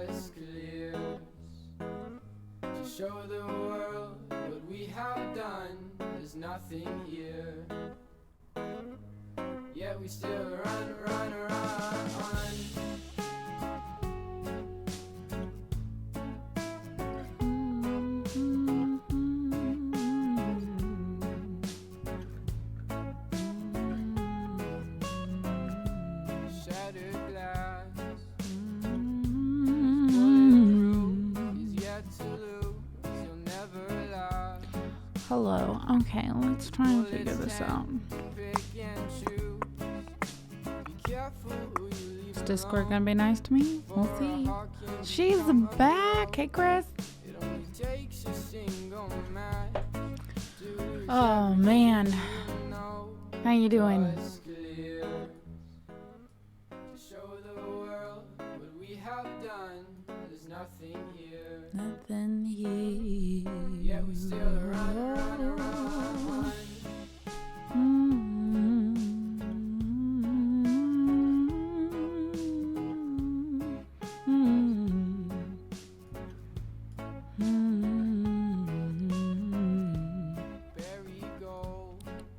us clears to show the world what we have done. There's nothing here, yet we still run, run, run. Hello. Okay, let's try and figure this out. Is Discord gonna be nice to me? We'll see. She's back. Hey, Chris. Oh man, how you doing? Nothing here. Yeah, we still run, run, run.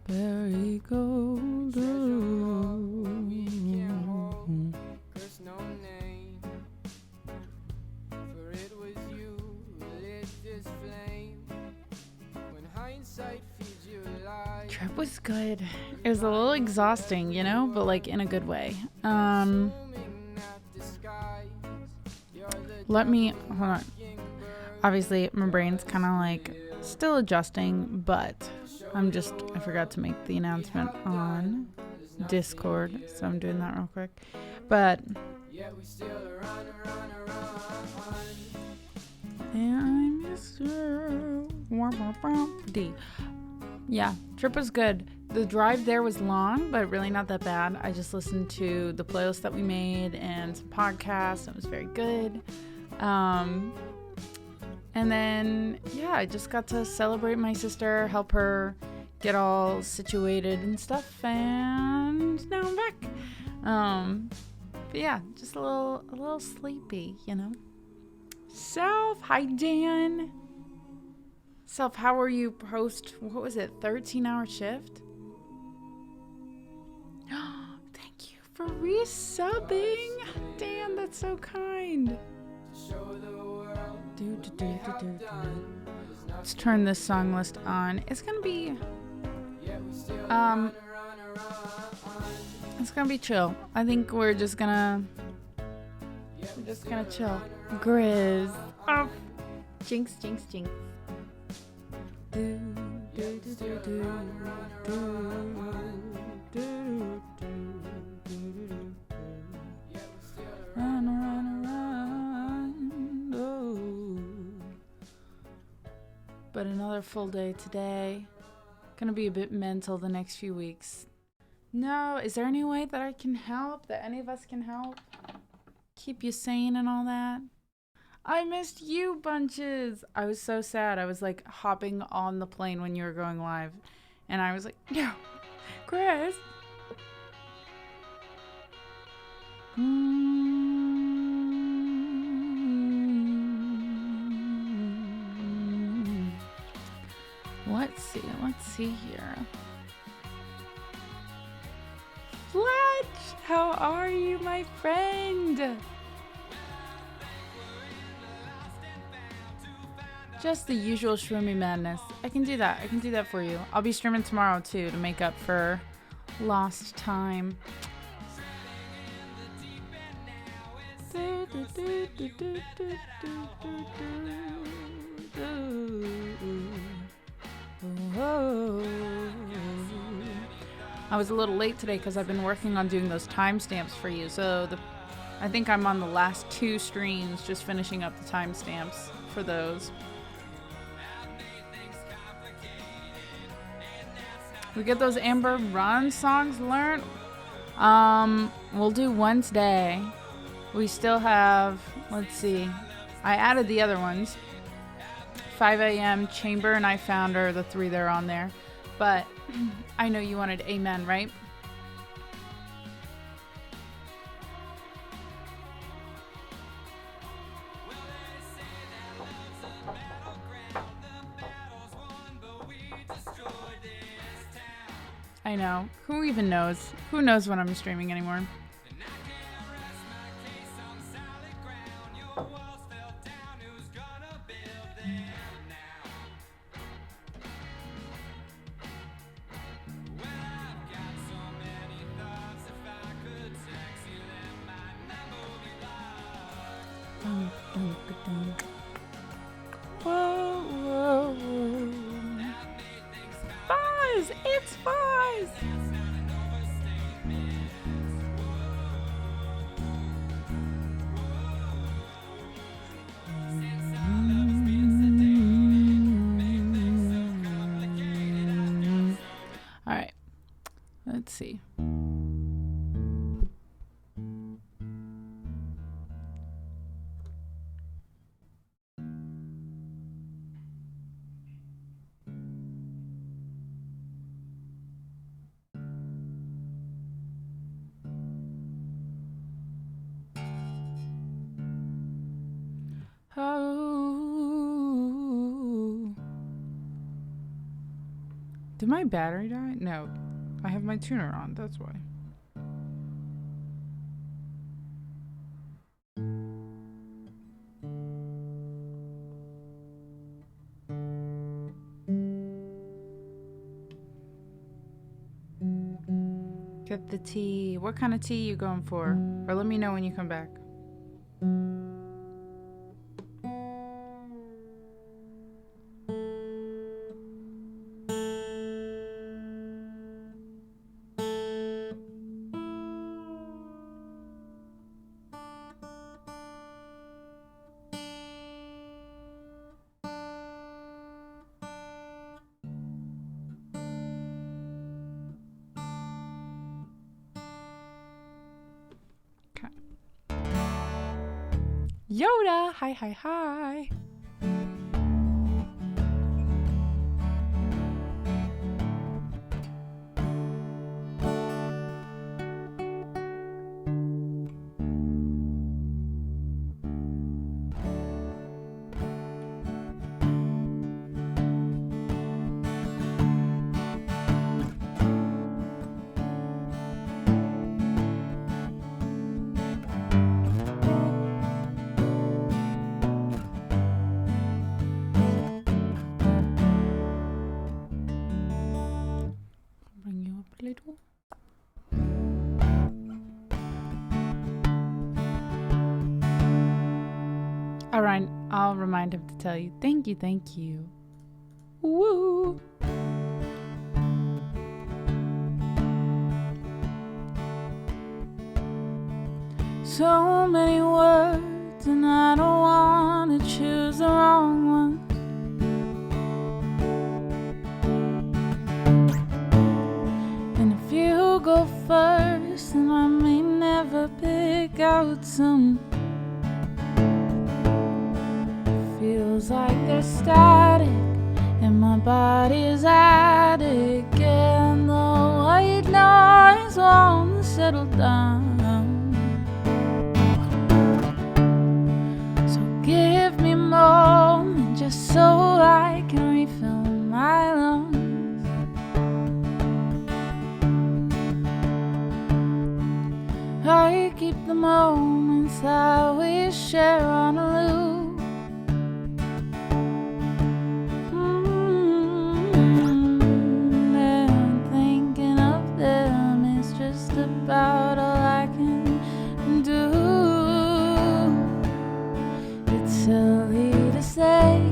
Berry gold. We can't hold, curse no name. For it was you who lit this flame. When hindsight feeds you lies. Trip was good. It was a little exhausting, you know, but like in a good way. Let me hold on. Obviously, my brain's kind of like still adjusting, but I forgot to make the announcement on Discord, so I'm doing that real quick. But and I miss you. D. Yeah, trip was good. The drive there was long, but really not that bad. I just listened to the playlist that we made and some podcasts. It was very good. And then, yeah, I just got to celebrate my sister, help her get all situated and stuff, and now I'm back. But yeah, just a little sleepy, you know. Self, hi Dan. Self, how are you post, what was it, 13-hour shift? Thank you for resubbing. Dan, that's so kind. Let's turn this song list on. It's gonna be chill. I think we're just gonna chill. Grizz. Oh. Jinx. Run, oh. But another full day today. Gonna be a bit mental the next few weeks. No, is there any way that I can help? That any of us can help? Keep you sane and all that? I missed you bunches. I was so sad. I was like hopping on the plane when you were going live. And I was like, no, Chris. Let's see here. Fletch, how are you, my friend? Just the usual shroomy madness. I can do that for you. I'll be streaming tomorrow too to make up for lost time. I was a little late today because I've been working on doing those timestamps for you. So I think I'm on the last 2 streams, just finishing up the timestamps for those. We get those Amber Run songs learned. We'll do one today. We still have, let's see, I added the other ones. 5 a.m. Chamber and I Found Her, the 3 that are on there. But I know you wanted Amen, right? I know. Who even knows? Who knows when I'm streaming anymore? Whoa, whoa, whoa. Fuzz! It's Fuzz! Alright. Let's see. Oh. Did my battery die? No. I have my tuner on, that's why. Get the tea. What kind of tea you going for? Or let me know when you come back. Yoda! Hi, hi, hi! Alright, I'll remind him to tell you. Thank you, thank you. Woo! So many words, and I don't want to choose the wrong ones. And if you go first, then I may never pick out some. Feels like there's static in my body's attic, and the white noise won't settle down. So give me a moment just so I can refill my lungs. I keep the moments that we share on a loop. About all I can do. It's silly to say,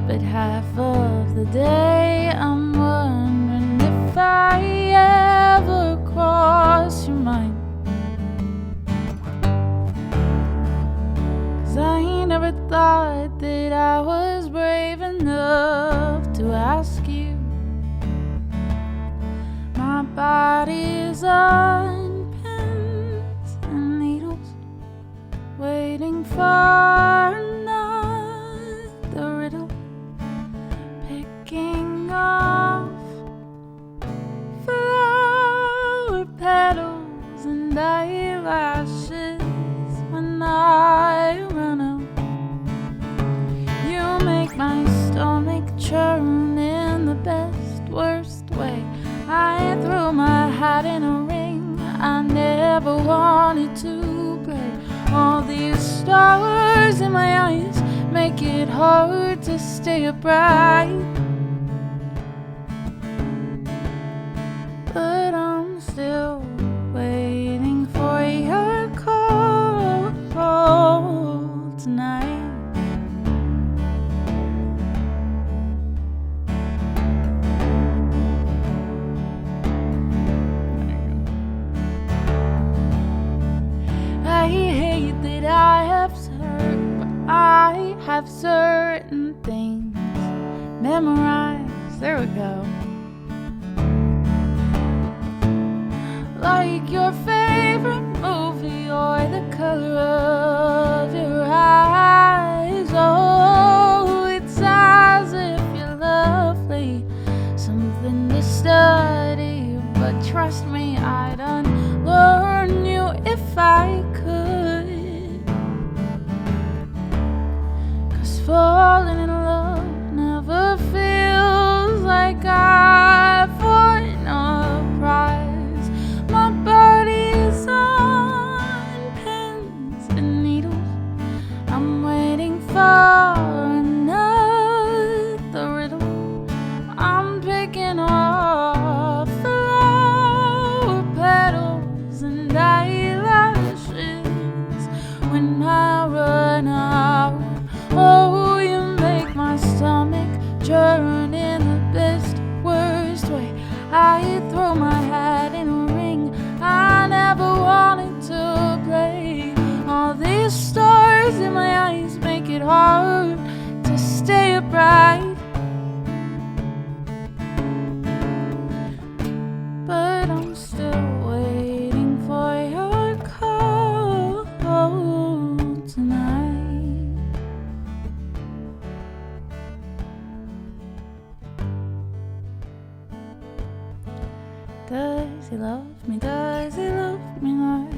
but half of the day I'm wondering if I ever cross your mind. 'Cause I never thought that I was brave enough to ask you. My body is on pins and needles, waiting for another riddle, picking off flower petals and eyelashes when I run out. You make my stomach churn in the best, worst way. I stars in my eyes make it hard to stay upright. But I'm still waiting for your call tonight. I hate that I have but I have certain things memorized. There we go. Like your favorite movie or the color of your eyes. Oh, it's as if you're lovely, something to study. But trust me, I'd unlearn you if I could. 'Cause falling in love never feels like I've won a prize. My body's on pins and needles. I'm waiting for another riddle. I'm picking off flower petals and eyelashes when I run out. Oh, you make my stomach churn in the best, worst way. I throw my hat in a ring I never wanted to play. All these stars in my eyes make it hard to stay upright. But I'm still waiting for your call tonight. Does he love me? Does he love me not?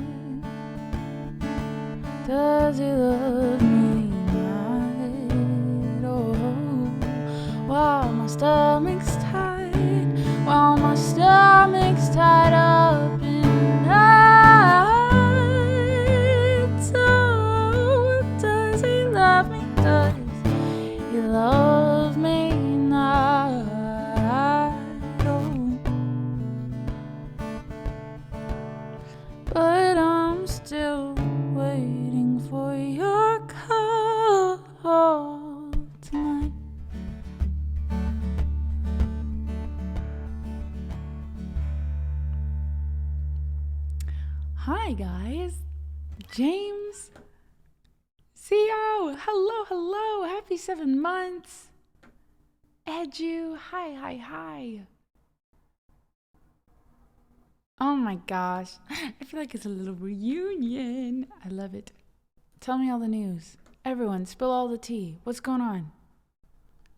Does he love me not? Oh, while my stomach's tight, while my stomach's tied up in knots. Oh, does he love me? Does he love me not? But I'm still waiting for your call tonight. Hi guys, James, CO, hello, happy 7 months. Edu, hi. Oh my gosh, I feel like it's a little reunion. I love it. Tell me all the news. Everyone, spill all the tea. What's going on?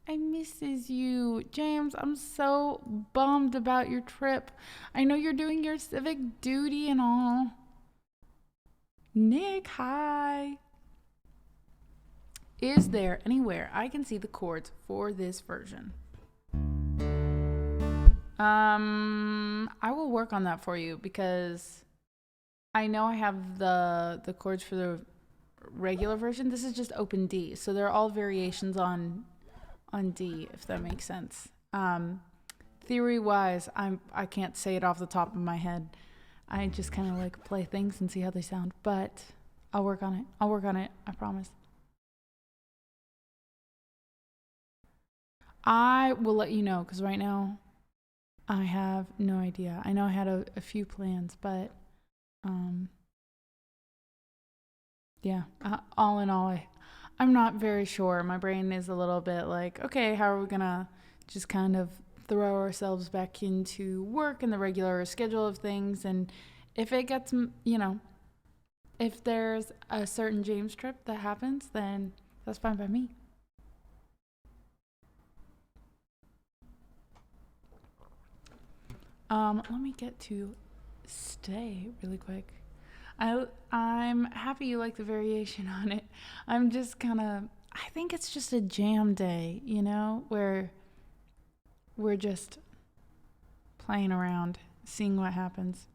I misses you. James, I'm so bummed about your trip. I know you're doing your civic duty and all. Nick, hi. Is there anywhere I can see the chords for this version? I will work on that for you because I know I have the chords for the regular version. This is just open D, so they're all variations on D, if that makes sense. Theory wise, I can't say it off the top of my head. I just kind of like play things and see how they sound, but I'll work on it. I promise. I will let you know because right now I have no idea. I know I had a few plans, but yeah, all in all, I'm not very sure. My brain is a little bit like, okay, how are we gonna just kind of throw ourselves back into work and the regular schedule of things? And if it gets, if there's a certain James trip that happens, then that's fine by me. Let me get to Stay really quick. I'm happy you like the variation on it. I'm just I think it's just a jam day, where we're just playing around, seeing what happens.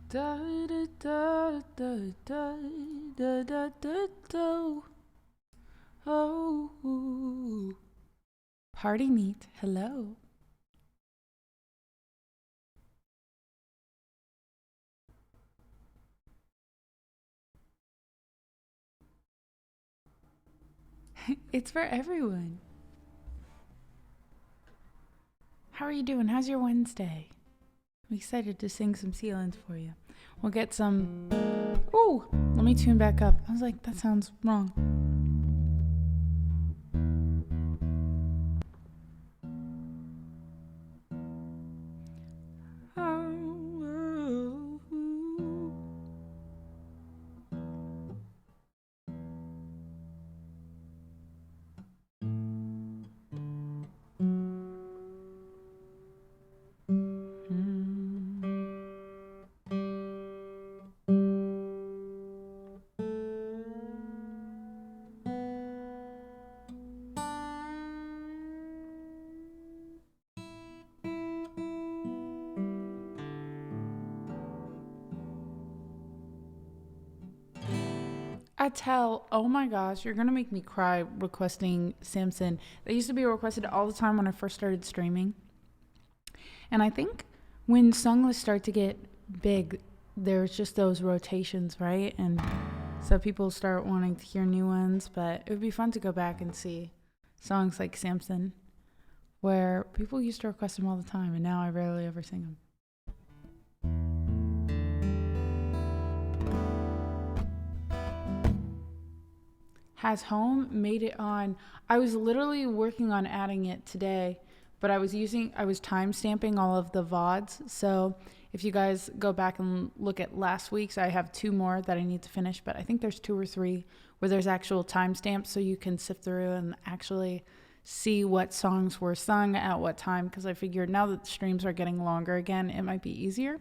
Da, da, da, da, da, da, da, da, da. Oh, party neat. Hello. It's for everyone. How are you doing? How's your Wednesday? I'm excited to sing some ceilings for you. We'll get some... Ooh, let me tune back up. I was like, that sounds wrong. Tell, oh my gosh, you're gonna make me cry requesting Samson. They used to be requested all the time when I first started streaming. And I think when song lists start to get big, there's just those rotations, right? And so people start wanting to hear new ones, but it would be fun to go back and see songs like Samson, where people used to request them all the time, and now I rarely ever sing them. Has Home made it on? I was literally working on adding it today, but I was time stamping all of the VODs. So if you guys go back and look at last week's, I have 2 more that I need to finish, but I think there's 2 or 3 where there's actual timestamps so you can sift through and actually see what songs were sung at what time, because I figured now that the streams are getting longer again, it might be easier.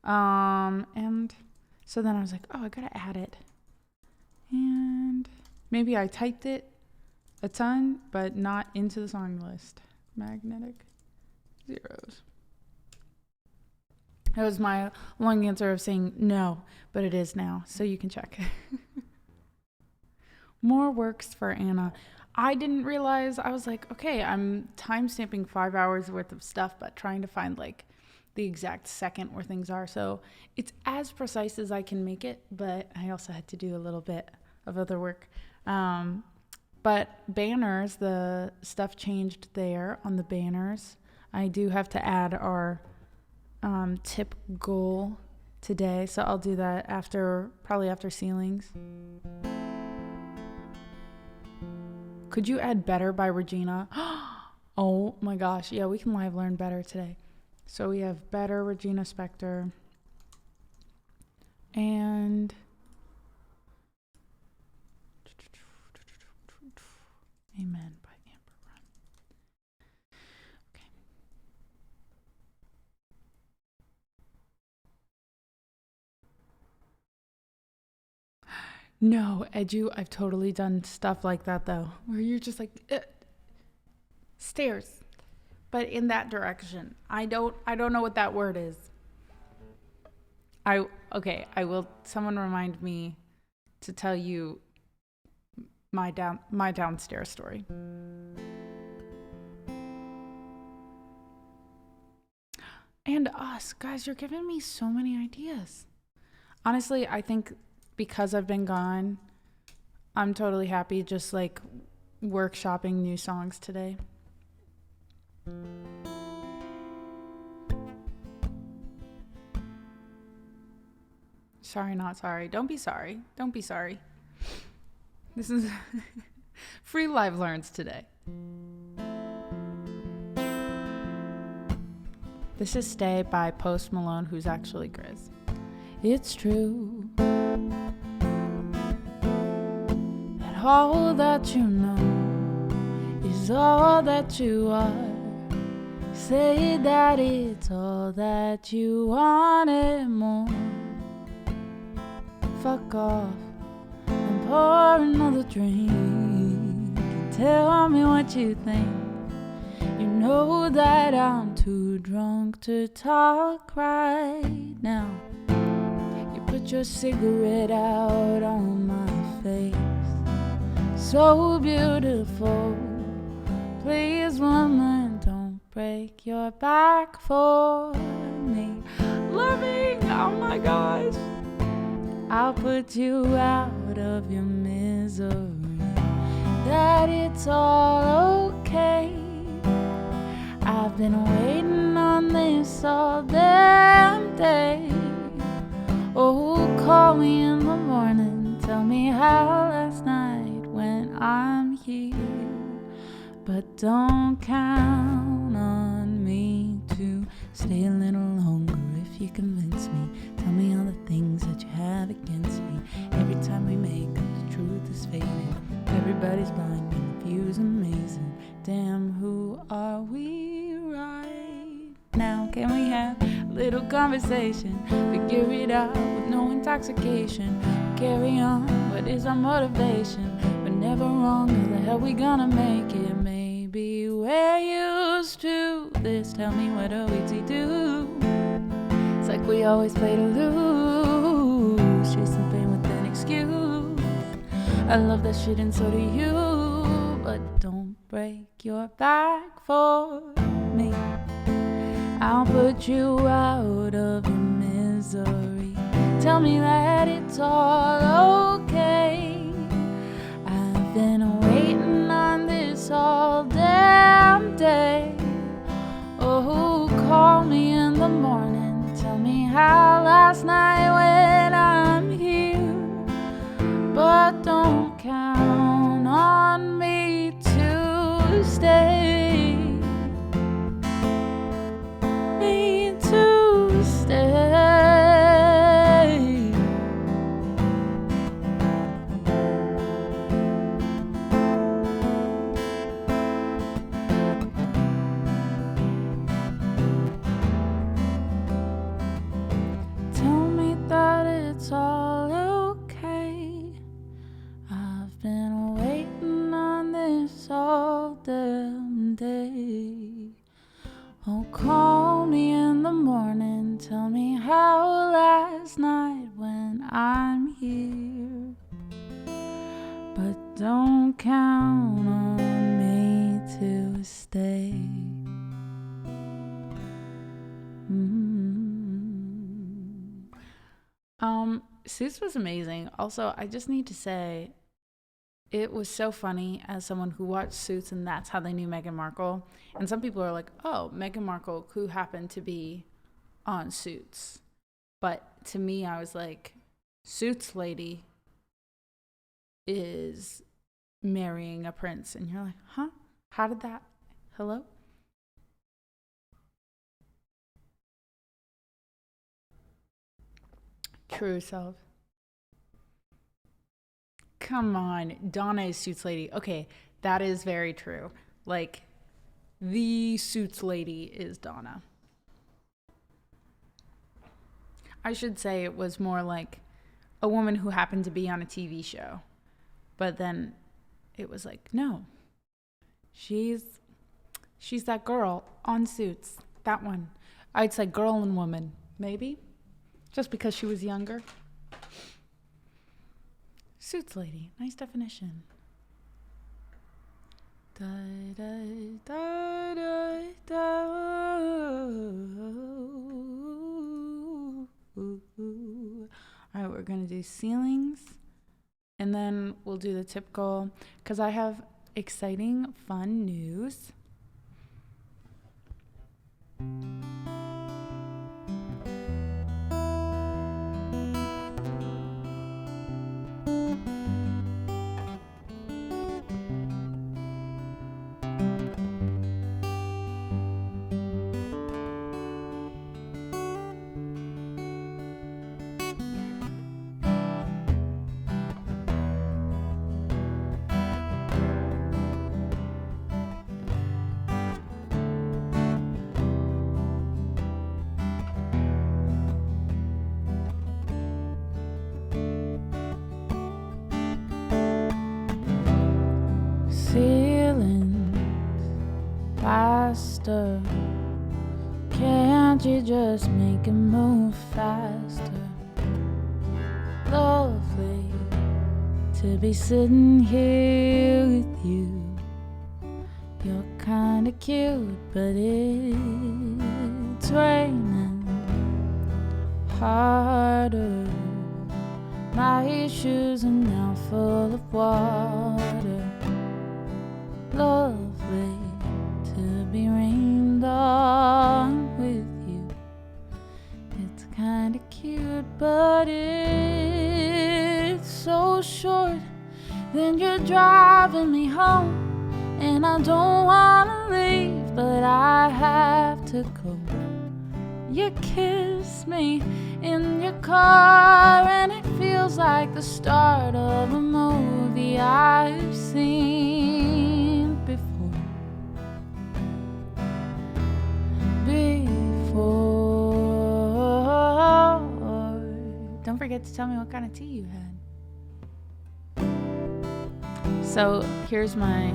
And so then I was like, oh, I gotta add it. And maybe I typed it a ton, but not into the song list. Magnetic zeros. That was my long answer of saying no, but it is now, so you can check. More works for Anna. I didn't realize, I was like, okay, I'm time stamping 5 hours worth of stuff, but trying to find like the exact second where things are. So it's as precise as I can make it, but I also had to do a little bit of other work. But banners, the stuff changed there on the banners. I do have to add our tip goal today, so I'll do that probably after ceilings. Could you add Better by Regina? Oh my gosh, yeah, we can live learn Better today. So we have Better, Regina Spektor, and Amen by Amber Run. Okay. No, Edu, I've totally done stuff like that though, where you're just like stairs, but in that direction. I don't know what that word is. I will. Someone remind me to tell you my downstairs story. And us, guys, you're giving me so many ideas. Honestly, I think because I've been gone, I'm totally happy just like workshopping new songs today. Sorry, not sorry. Don't be sorry. Don't be sorry. This is free live learns today. This is Stay by Post Malone, who's actually Grizz. It's true that all that you know is all that you are. Say that it's all that you wanted more. Fuck off and pour another drink and tell me what you think. You know that I'm too drunk to talk right now. put your cigarette out on my face. So beautiful. Please, woman, don't break your back for me. Loving, oh my gosh. I'll put you out of your misery. That it's all okay. I've been waiting on this all damn day. Oh, call me in the morning. Tell me how last night when I'm here. But don't count on me to stay a little longer if you convince me. Tell me all the things that you have against me. Every time we make up, the truth is fading. Everybody's blind and the view's amazing. Damn, who are we right now? Can we have a little conversation? Figure it out with no intoxication. Carry on, what is our motivation? We're never wrong, how the hell we gonna make it? Maybe we're used to this. Tell me, what do we do? It's like we always play to lose. Chasing pain with an excuse. I love that shit and so do you. But don't break your back for me. I'll put you out of your misery. Tell me that it's all okay. I've been waiting on this all damn day. Oh, call me in the morning. Tell me how last night when I'm here. But don't count on me to stay. Me to stay. Tell me that it's all okay. I've been waiting on this all damn day. Oh, call me in the morning. Tell me how last night when I'm here. But don't count on me to stay. Suits was amazing. Also, I just need to say, it was so funny as someone who watched Suits and that's how they knew Meghan Markle. And some people are like, oh, Meghan Markle, who happened to be on Suits. But to me, I was like, Suits lady is marrying a prince. And you're like, huh? How did that? Hello? True self. Come on, Donna is Suits lady. Okay, that is very true. Like, the Suits lady is Donna. I should say it was more like a woman who happened to be on a TV show. But then it was like, no. She's that girl on Suits. That one. I'd say girl and woman, maybe. Just because she was younger. Suits lady. Nice definition. Da, da, da, da, da. All right, we're going to do ceilings. And then we'll do the typical, because I have exciting, fun news. Ceilings faster. Can't you just make it move faster? Lovely to be sitting here with you. You're kinda cute, but it's raining harder. My shoes are now full of water. Lovely to be rained on with you. It's kinda cute, but it's so short. Then you're driving me home, and I don't wanna leave, but I have to go. You kiss me in your car, and it feels like the start of a movie I've seen before. Don't forget to tell me what kind of tea you had. So here's my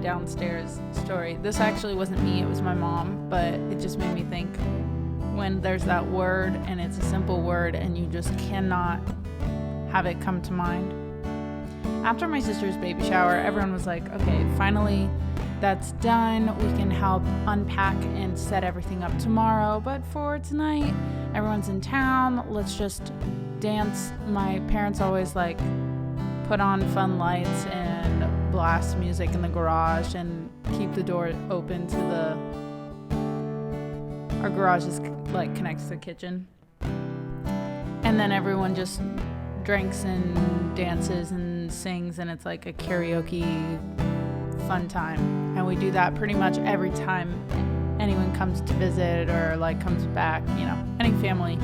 downstairs story. This actually wasn't me, it was my mom, but it just made me think when there's that word and it's a simple word and you just cannot have it come to mind. After my sister's baby shower, everyone was like, okay, finally that's done. We can help unpack and set everything up tomorrow. But for tonight, everyone's in town. Let's just dance. My parents always like put on fun lights and blast music in the garage and keep the door open to our garage is like connects to the kitchen. And then everyone just drinks and dances and sings, and it's like a karaoke fun time. And we do that pretty much every time anyone comes to visit or like comes back, you know, any family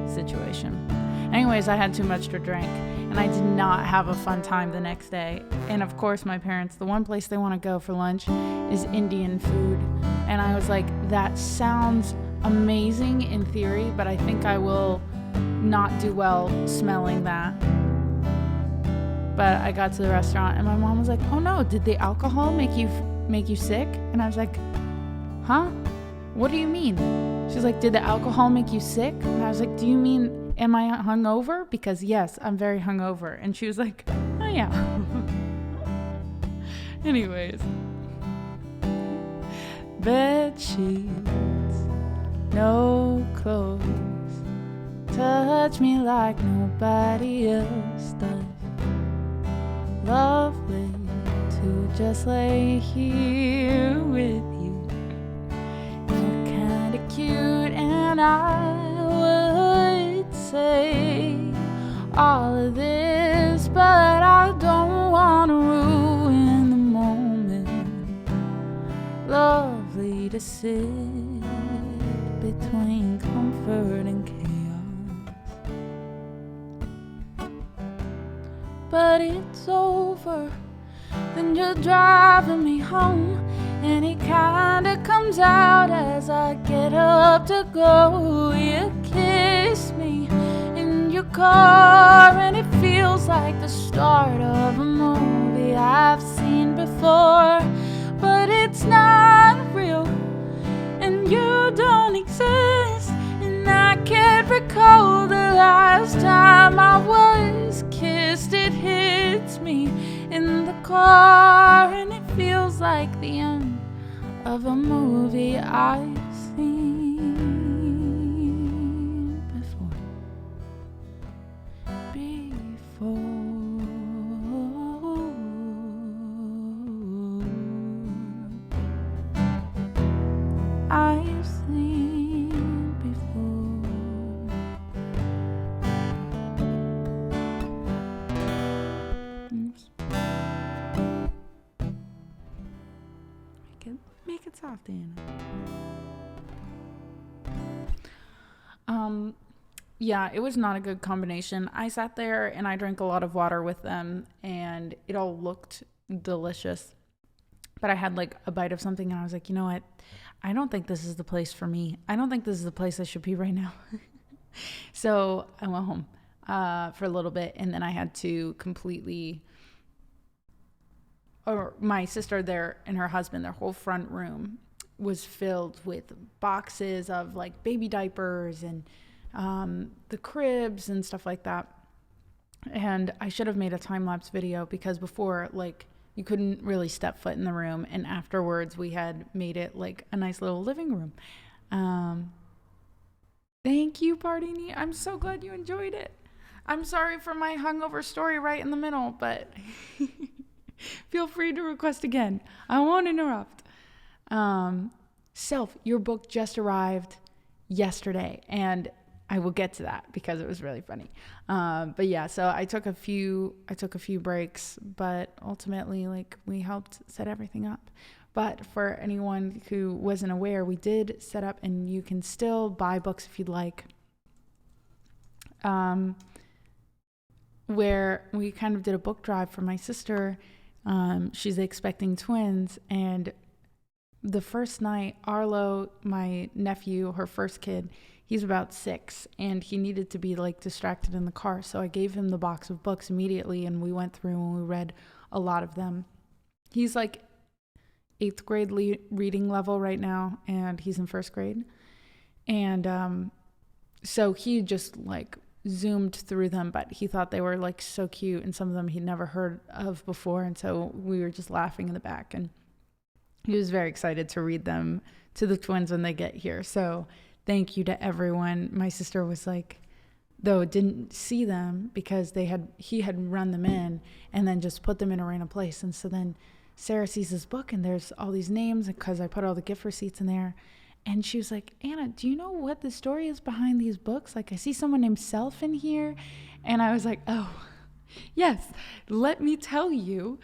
situation. Anyways, I had too much to drink and I did not have a fun time the next day. And of course, my parents, the one place they want to go for lunch is Indian food. And I was like, that sounds amazing in theory, but I think I will not do well smelling that. But I got to the restaurant and my mom was like, oh no, did the alcohol make you sick? And I was like, huh? What do you mean? She's like, did the alcohol make you sick? And I was like, do you mean, am I hungover? Because yes, I'm very hungover. And she was like, oh yeah. Anyways. Bed sheets, no clothes, touch me like nobody else does. Lovely to just lay here with you. You're kinda cute, and I would say all of this, but I don't wanna ruin the moment. Lovely to sit between comfort and chaos. But it's over, then you're driving me home, and it kinda comes out as I get up to go. You kiss me in your car, and it feels like the start of a movie I've seen before. But it's not real, and you don't exist, and I can't recall the last time I was kissed. It hits me in the car, and it feels like the end of a movie I've seen before. I've seen before. Oops. Make it soft, Anna. Yeah, it was not a good combination. I sat there and I drank a lot of water with them, and it all looked delicious. But I had like a bite of something, and I was like, you know what? I don't think this is the place for me. I don't think this is the place I should be right now. So I went home for a little bit, and then I had to completely, or my sister there and her husband, their whole front room was filled with boxes of like baby diapers and the cribs and stuff like that. And I should have made a time-lapse video because before, like, you couldn't really step foot in the room. And afterwards, we had made it like a nice little living room. Thank you, Pardini. I'm so glad you enjoyed it. I'm sorry for my hungover story right in the middle, but feel free to request again. I won't interrupt. Self, your book just arrived yesterday, and I will get to that because it was really funny. But yeah, so I took a few breaks, but ultimately, like, we helped set everything up. But for anyone who wasn't aware, we did set up, and you can still buy books if you'd like. Where we kind of did a book drive for my sister. She's expecting twins, and the first night, Arlo, my nephew, her first kid, he's about 6, and he needed to be like distracted in the car. So I gave him the box of books immediately, and we went through and we read a lot of them. He's like 8th grade reading level right now, and he's in 1st grade. And so he just like zoomed through them, but he thought they were like so cute, and some of them he'd never heard of before. And so we were just laughing in the back, and he was very excited to read them to the twins when they get here. So thank you to everyone. My sister was like, though didn't see them because he had run them in and then just put them in a random place. And so then Sarah sees this book, and there's all these names because I put all the gift receipts in there. And she was like, Anna, do you know what the story is behind these books? Like, I see someone named Self in here. And I was like, oh, yes, let me tell you.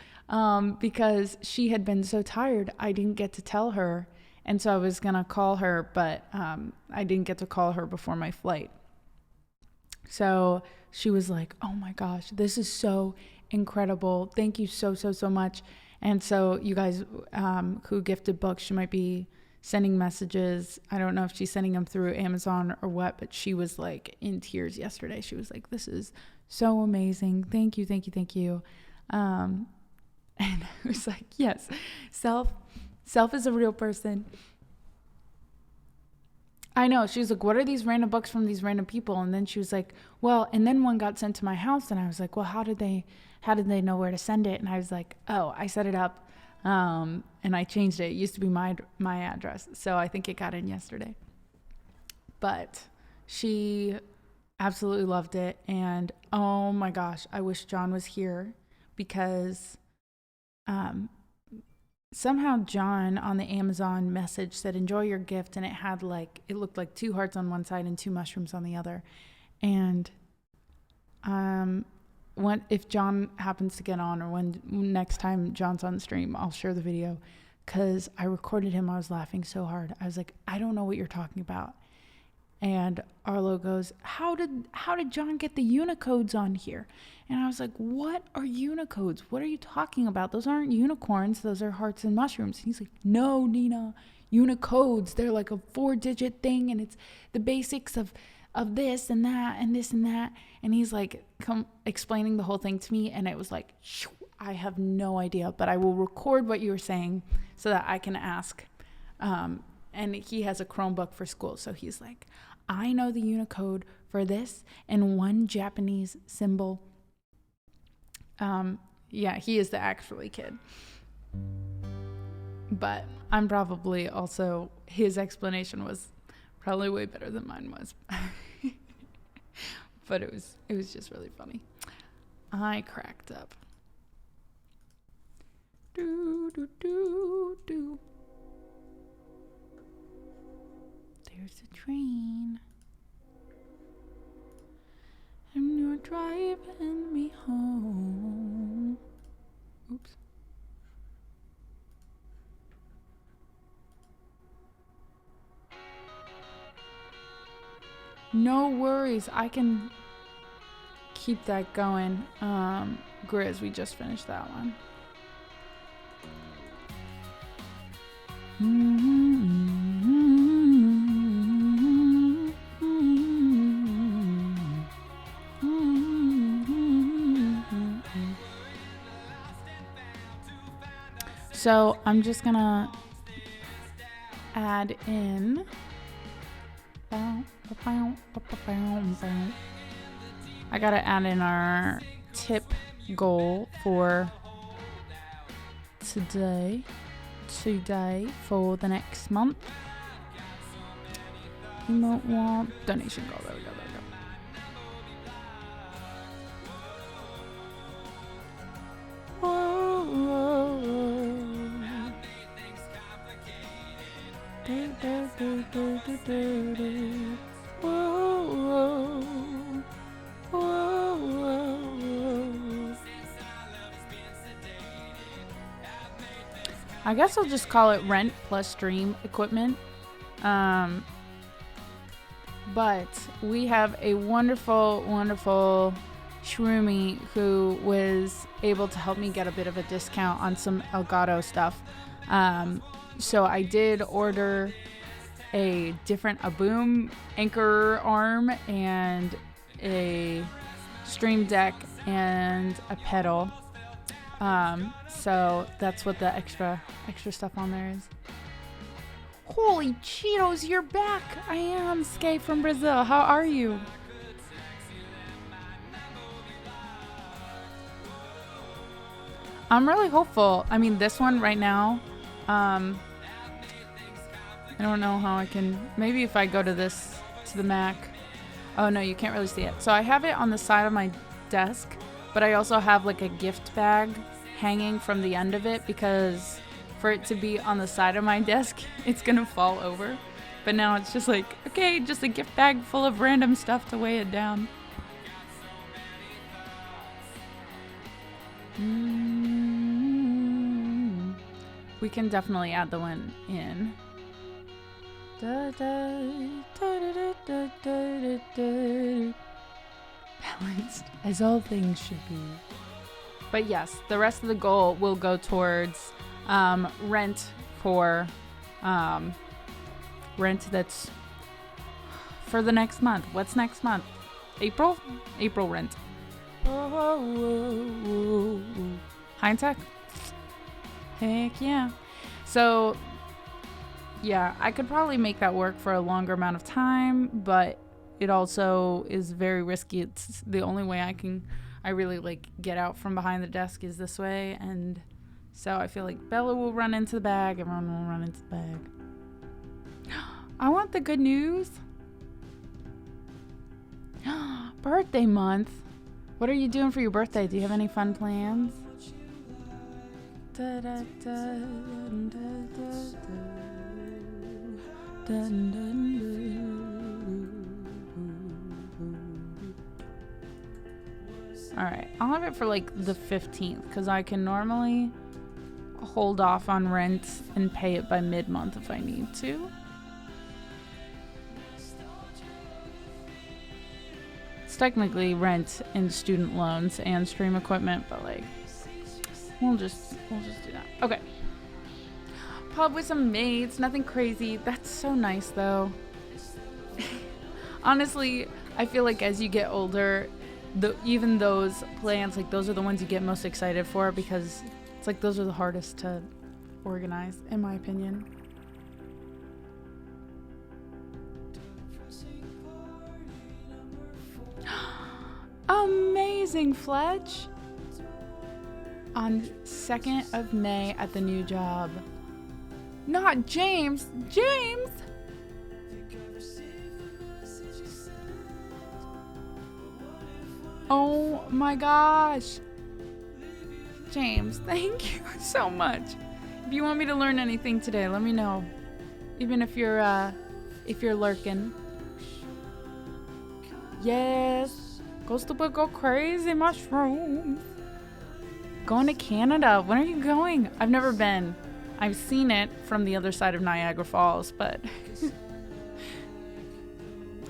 Because she had been so tired, I didn't get to tell her. And so I was going to call her, but I didn't get to call her before my flight. So she was like, oh my gosh, this is so incredible. Thank you so, so, so much. And so you guys who gifted books, she might be sending messages. I don't know if she's sending them through Amazon or what, but she was like in tears yesterday. She was like, this is so amazing. Thank you, thank you, thank you. And I was like, yes, Self is a real person. I know. She was like, what are these random books from these random people? And then she was like, well, and then one got sent to my house, and I was like, well, how did they know where to send it? And I was like, oh, I set it up. And I changed it. It used to be my address. So I think it got in yesterday. But she absolutely loved it. And oh my gosh, I wish John was here because somehow John on the Amazon message said, enjoy your gift. And it looked like 2 hearts on one side and 2 mushrooms on the other. And if John happens to get on, or when next time John's on the stream, I'll share the video, because I recorded him. I was laughing so hard. I was like, I don't know what you're talking about. And Arlo goes, how did John get the Unicodes on here? And I was like, what are Unicodes? What are you talking about? Those aren't unicorns. Those are hearts and mushrooms. And he's like, no, Nina, Unicodes. They're like a 4-digit thing, and it's the basics of this and that and this and that. And he's like explaining the whole thing to me, and it was like, I have no idea, but I will record what you were saying so that I can ask. And he has a Chromebook for school, so he's like, I know the Unicode for this and one Japanese symbol. Yeah, he is the actually kid. But I'm probably also, his explanation was probably way better than mine was. But it was just really funny. I cracked up. Do, do, do, do. There's a train, and you're driving me home. Oops. No worries, I can keep that going. Grizz, we just finished that one. So I'm just gonna add in I gotta add in our tip goal for today for the next month. Emote wall donation goal. There we go. I guess I'll just call it rent plus stream equipment. But we have a wonderful Shroomy who was able to help me get a bit of a discount on some Elgato stuff. So I did order a boom anchor arm and a stream deck and a pedal. So that's what the extra stuff on there is. Holy Cheetos, you're back! I am Skye from Brazil. How are you? I'm really hopeful. I mean, this one right now, I don't know how I can, maybe if I go to the Mac. Oh no, you can't really see it. So I have it on the side of my desk, but I also have like a gift bag hanging from the end of it because for it to be on the side of my desk, it's gonna fall over. But now it's just like, okay, just a gift bag full of random stuff to weigh it down. We can definitely add the one in. Balanced as all things should be. But yes, the rest of the goal will go towards rent for rent that's for the next month. What's next month? April rent. High tech. Heck yeah. So yeah, I could probably make that work for a longer amount of time, but it also is very risky. It's the only way I really like get out from behind the desk is this way, and so I feel like Bella will run into the bag, everyone will run into the bag. I want the good news. Birthday month. What are you doing for your birthday? Do you have any fun plans? Alright, I'll have it for like the 15th because I can normally hold off on rent and pay it by mid-month if I need to. It's technically rent and student loans and stream equipment, but like we'll just do that. Okay. Pub with some mates, nothing crazy. That's so nice though. Honestly, I feel like as you get older, even those plans, like those are the ones you get most excited for because it's like those are the hardest to organize, in my opinion. Amazing, Fletch! On 2nd of May at the new job. Not James! James! Oh my gosh! James, thank you so much. If you want me to learn anything today, let me know. Even if you're lurking. Yes! Go stupid, go crazy, mushrooms! Going to Canada. When are you going? I've never been. I've seen it from the other side of Niagara Falls, but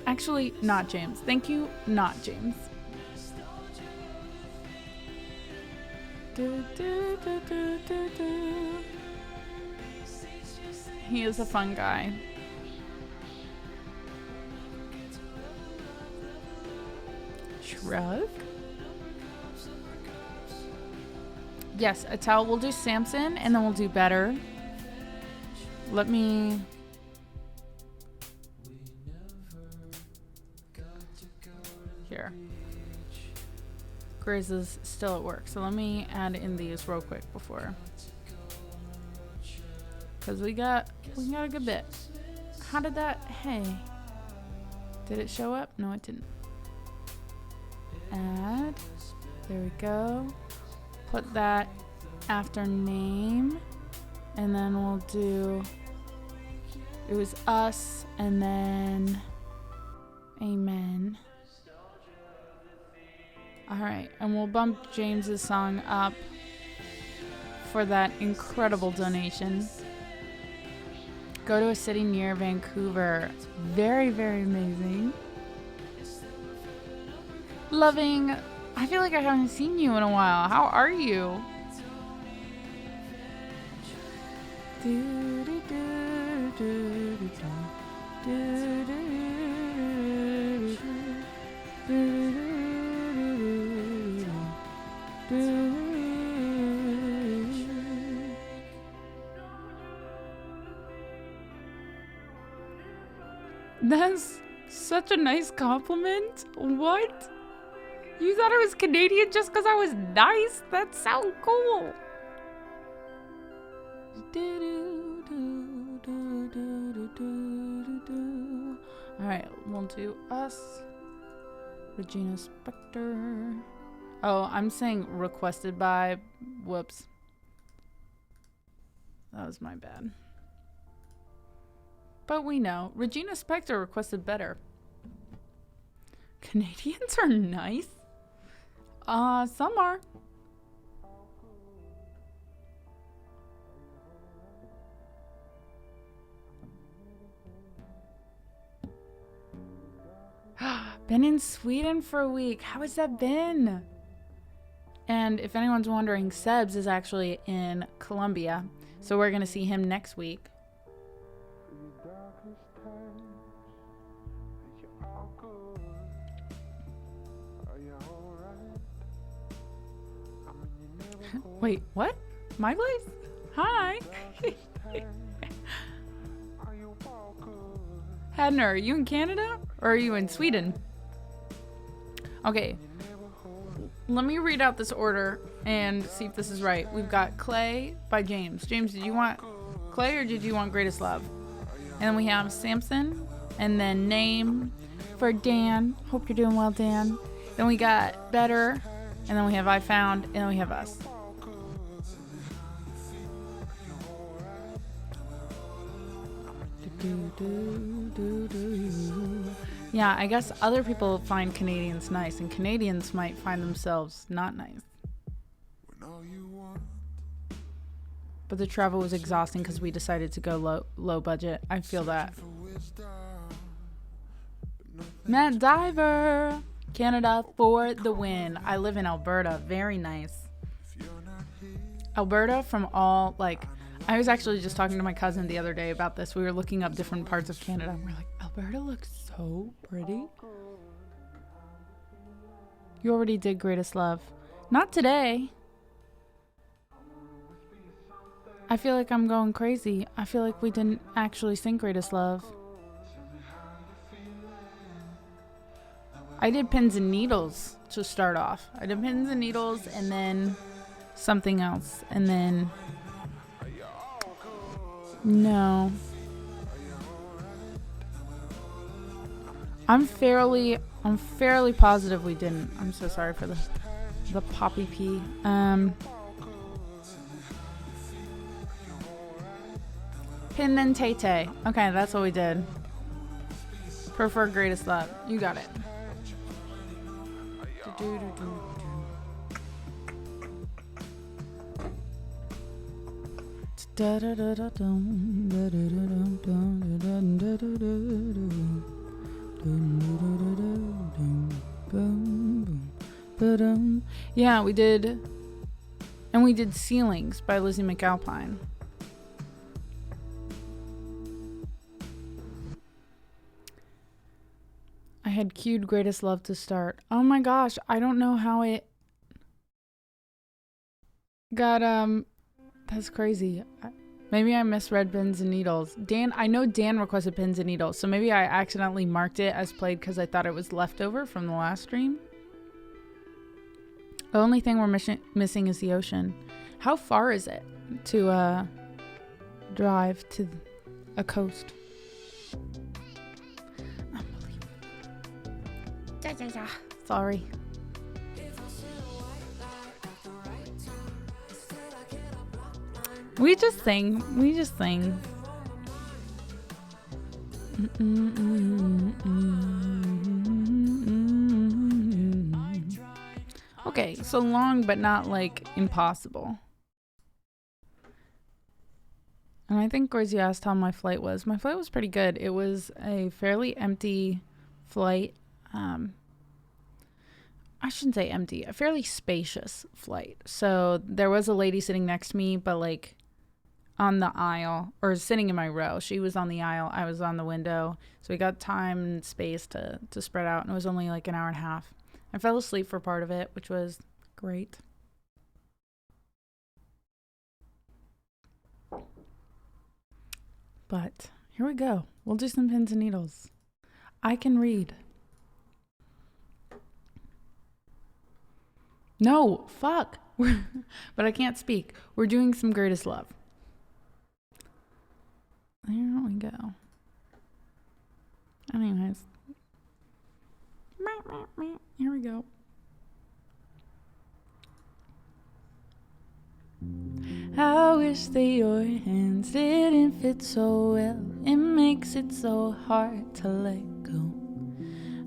actually, not James. Thank you, not James. He is a fun guy. Shrug. Yes, Attell, we'll do Samson and then we'll do Better. Let me later. Grace is still at work, so let me add in these real quick before, because we got a good bit. How did that? Hey, did it show up? No, it didn't. Add. There we go. Put that after name, and then we'll do. It was us, and then amen. All right, and we'll bump James's song up for that incredible donation. Go to a city near Vancouver. Very, very amazing. Loving. I feel like I haven't seen you in a while. How are you? That's such a nice compliment. What? You thought I was Canadian just because I was nice? That's so cool. Alright, we'll do us. Regina Spektor. Oh, I'm saying requested by. Whoops. That was my bad. But we know. Regina Spektor requested better. Canadians are nice. Some are. Been in Sweden for a week. How has that been? And if anyone's wondering, Sebs is actually in Colombia. So we're going to see him next week. Wait, what? My place? Hi. Hadner, are you in Canada? Or are you in Sweden? Okay. Let me read out this order and see if this is right. We've got Clay by James. James, did you want Clay or did you want Greatest Love? And then we have Samson. And then Name for Dan. Hope you're doing well, Dan. Then we got Better. And then we have I Found. And then we have Us. Yeah, I guess other people find Canadians nice, and Canadians might find themselves not nice. But the travel was exhausting because we decided to go low budget. I feel that. Matt Diver, Canada for the win. I live in Alberta. Very nice. Alberta from all, like, I was actually just talking to my cousin the other day about this. We were looking up different parts of Canada, and we're like, Alberta looks so pretty. You already did Greatest Love. Not today. I feel like I'm going crazy. I feel like we didn't actually sing Greatest Love. I did Pins and Needles to start off. I did Pins and Needles and then something else. And then... No. I'm fairly positive we didn't. I'm so sorry for the poppy pee. Pin and Tay Tay. Okay, that's what we did. Prefer Greatest Love. You got it. Yeah, we did. And we did Ceilings by Lizzy McAlpine. I had queued Greatest Love to start. Oh my gosh, I don't know how it got, that's crazy. Maybe I misread pins and needles. I know Dan requested pins and needles, so maybe I accidentally marked it as played because I thought it was leftover from the last stream. The only thing we're missing is the ocean. How far is it to drive to a coast? Sorry. We just sing. Okay, so long but not like impossible. And I think Grizzy asked how my flight was. My flight was pretty good. It was a fairly empty flight. I shouldn't say empty, a fairly spacious flight. So there was a lady sitting next to me, but like on the aisle, or sitting in my row. She was on the aisle, I was on the window. So we got time and space to spread out, and it was only like an hour and a half. I fell asleep for part of it, which was great. But here we go. We'll do some pins and needles. I can read. No, fuck. But I can't speak. We're doing some Greatest Love. There we go. Anyways. Here we go. I wish that your hands didn't fit so well. It makes it so hard to let go.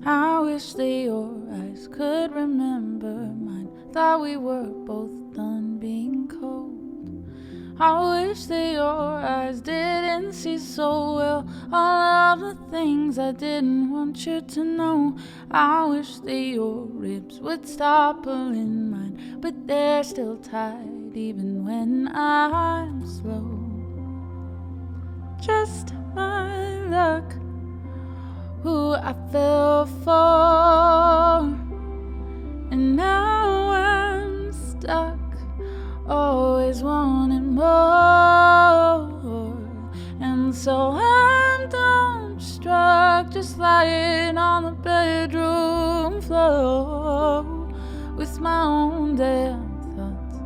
I wish that your eyes could remember mine. Thought we were both done being cold. I wish that your eyes didn't see so well all of the things I didn't want you to know. I wish that your ribs would stop pulling mine, but they're still tight even when I'm slow. Just my luck, who I fell for, and now I'm stuck, always wanting more. And so I'm dumbstruck, just lying on the bedroom floor with my own damn thoughts.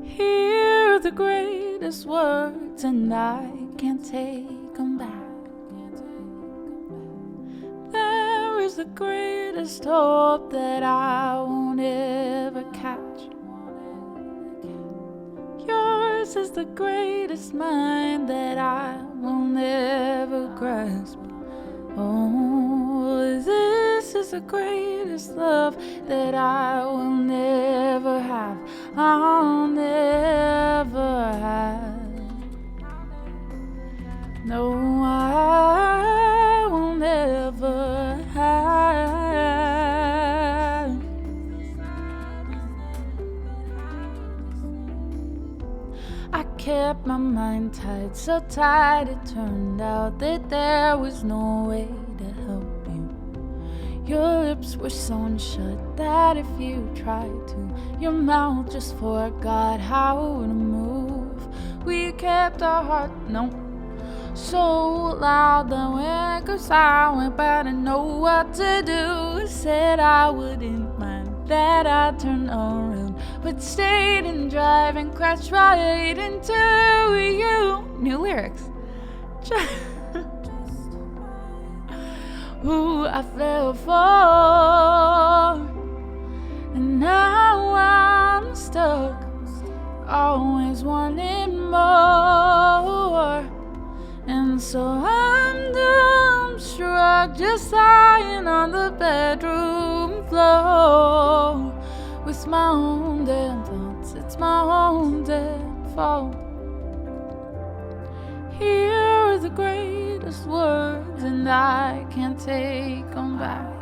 Hear the greatest words and I can't take them back. There is the greatest hope that I won't ever catch. Yours is the greatest mind that I will never grasp. Oh, this is the greatest love that I will never have. I'll never have. No, I will never have. I kept my mind tight, so tight it turned out that there was no way to help you. Your lips were sewn shut that if you tried to, your mouth just forgot how to move. We kept our heart, so loud that when cause I went by to know what to do. Said I wouldn't mind that I turned around, but stayed and drive and crashed right into you. New lyrics. Who I fell for, and now I'm stuck, always wanting more. And so I'm dumbstruck, just lying on the bedroom floor with my own damn thoughts. It's my own damn fault. Here are the greatest words, and I can't take them back.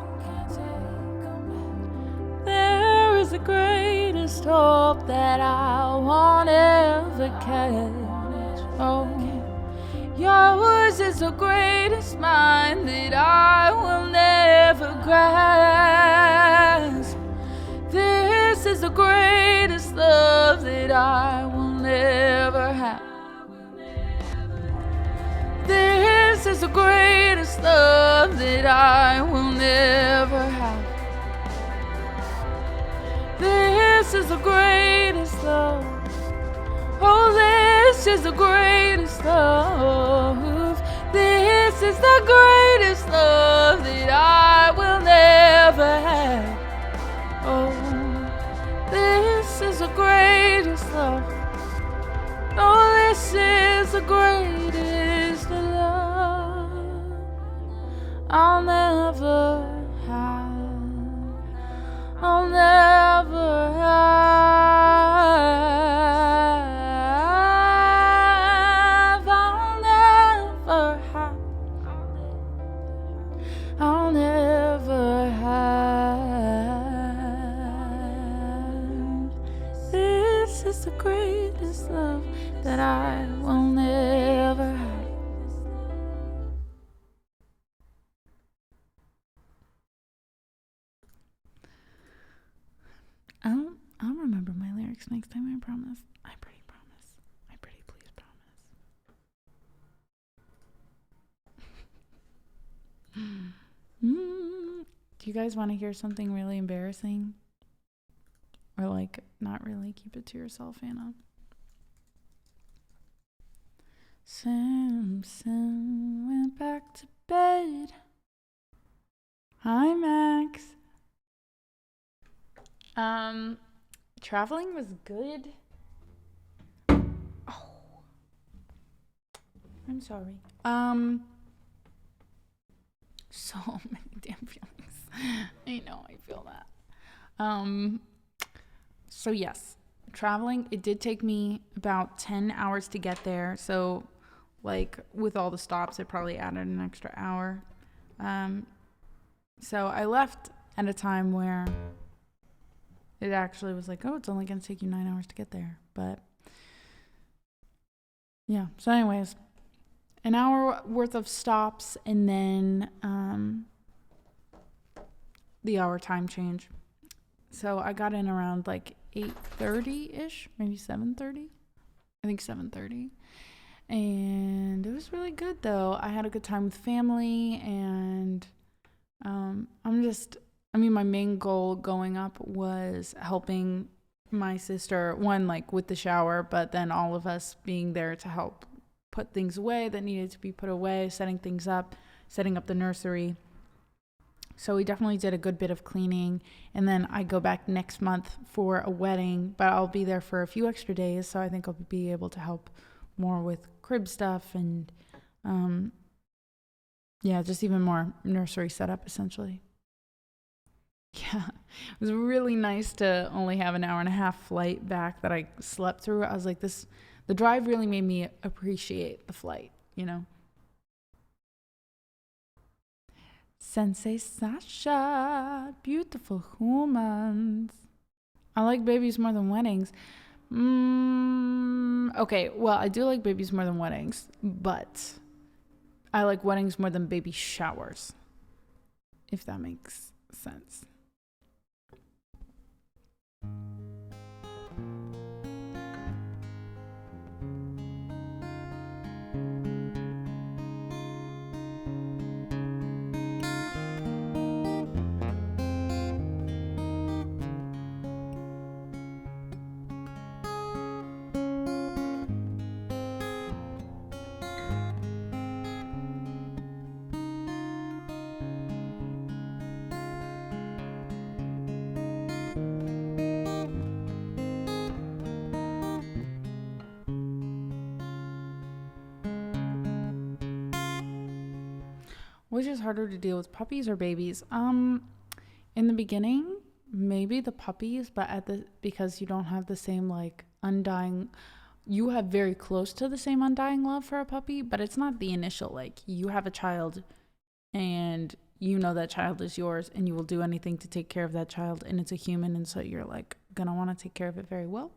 There is the greatest hope that I won't ever catch. Oh, yours is the greatest mind that I will never grasp. This is the greatest love that I will never have. This is the greatest love that I will never have. This is the greatest love. Oh, this is the greatest love. This is the greatest love that I will never have. Oh, this is the greatest love. Oh, this is the greatest love I'll never have. I'll never have. I'll never have. I'll never have. This is the greatest love that I will never have. I'll remember my lyrics next time, I promise. I pretty promise. I pretty please promise. Do you guys want to hear something really embarrassing? Or like, not really, keep it to yourself, Anna. Samson went back to bed. Hi, Max. Traveling was good. Oh, I'm sorry. So many damn feelings. I know, I feel that. So yes, traveling, it did take me about 10 hours to get there. So like with all the stops, it probably added an extra hour. So I left at a time where it actually was like, oh, it's only going to take you 9 hours to get there. But yeah, so anyways, an hour worth of stops and then the hour time change. So I got in around like 8:30-ish, maybe 7:30. I think 7:30. And it was really good though. I had a good time with family and my main goal going up was helping my sister, one, like with the shower, but then all of us being there to help put things away that needed to be put away, setting things up, setting up the nursery. So we definitely did a good bit of cleaning. And then I go back next month for a wedding, but I'll be there for a few extra days. So I think I'll be able to help more with crib stuff and, just even more nursery setup essentially. Yeah, it was really nice to only have an hour and a half flight back that I slept through. I was like, the drive really made me appreciate the flight, you know? Sensei Sasha, beautiful humans. I like babies more than weddings. Okay, well, I do like babies more than weddings, but I like weddings more than baby showers, if that makes sense. Which is harder to deal with, puppies or babies? In the beginning, maybe the puppies, but because you don't have the same like undying, you have very close to the same undying love for a puppy, but it's not the initial, like you have a child and you know that child is yours and you will do anything to take care of that child and it's a human, and so you're like gonna want to take care of it very well.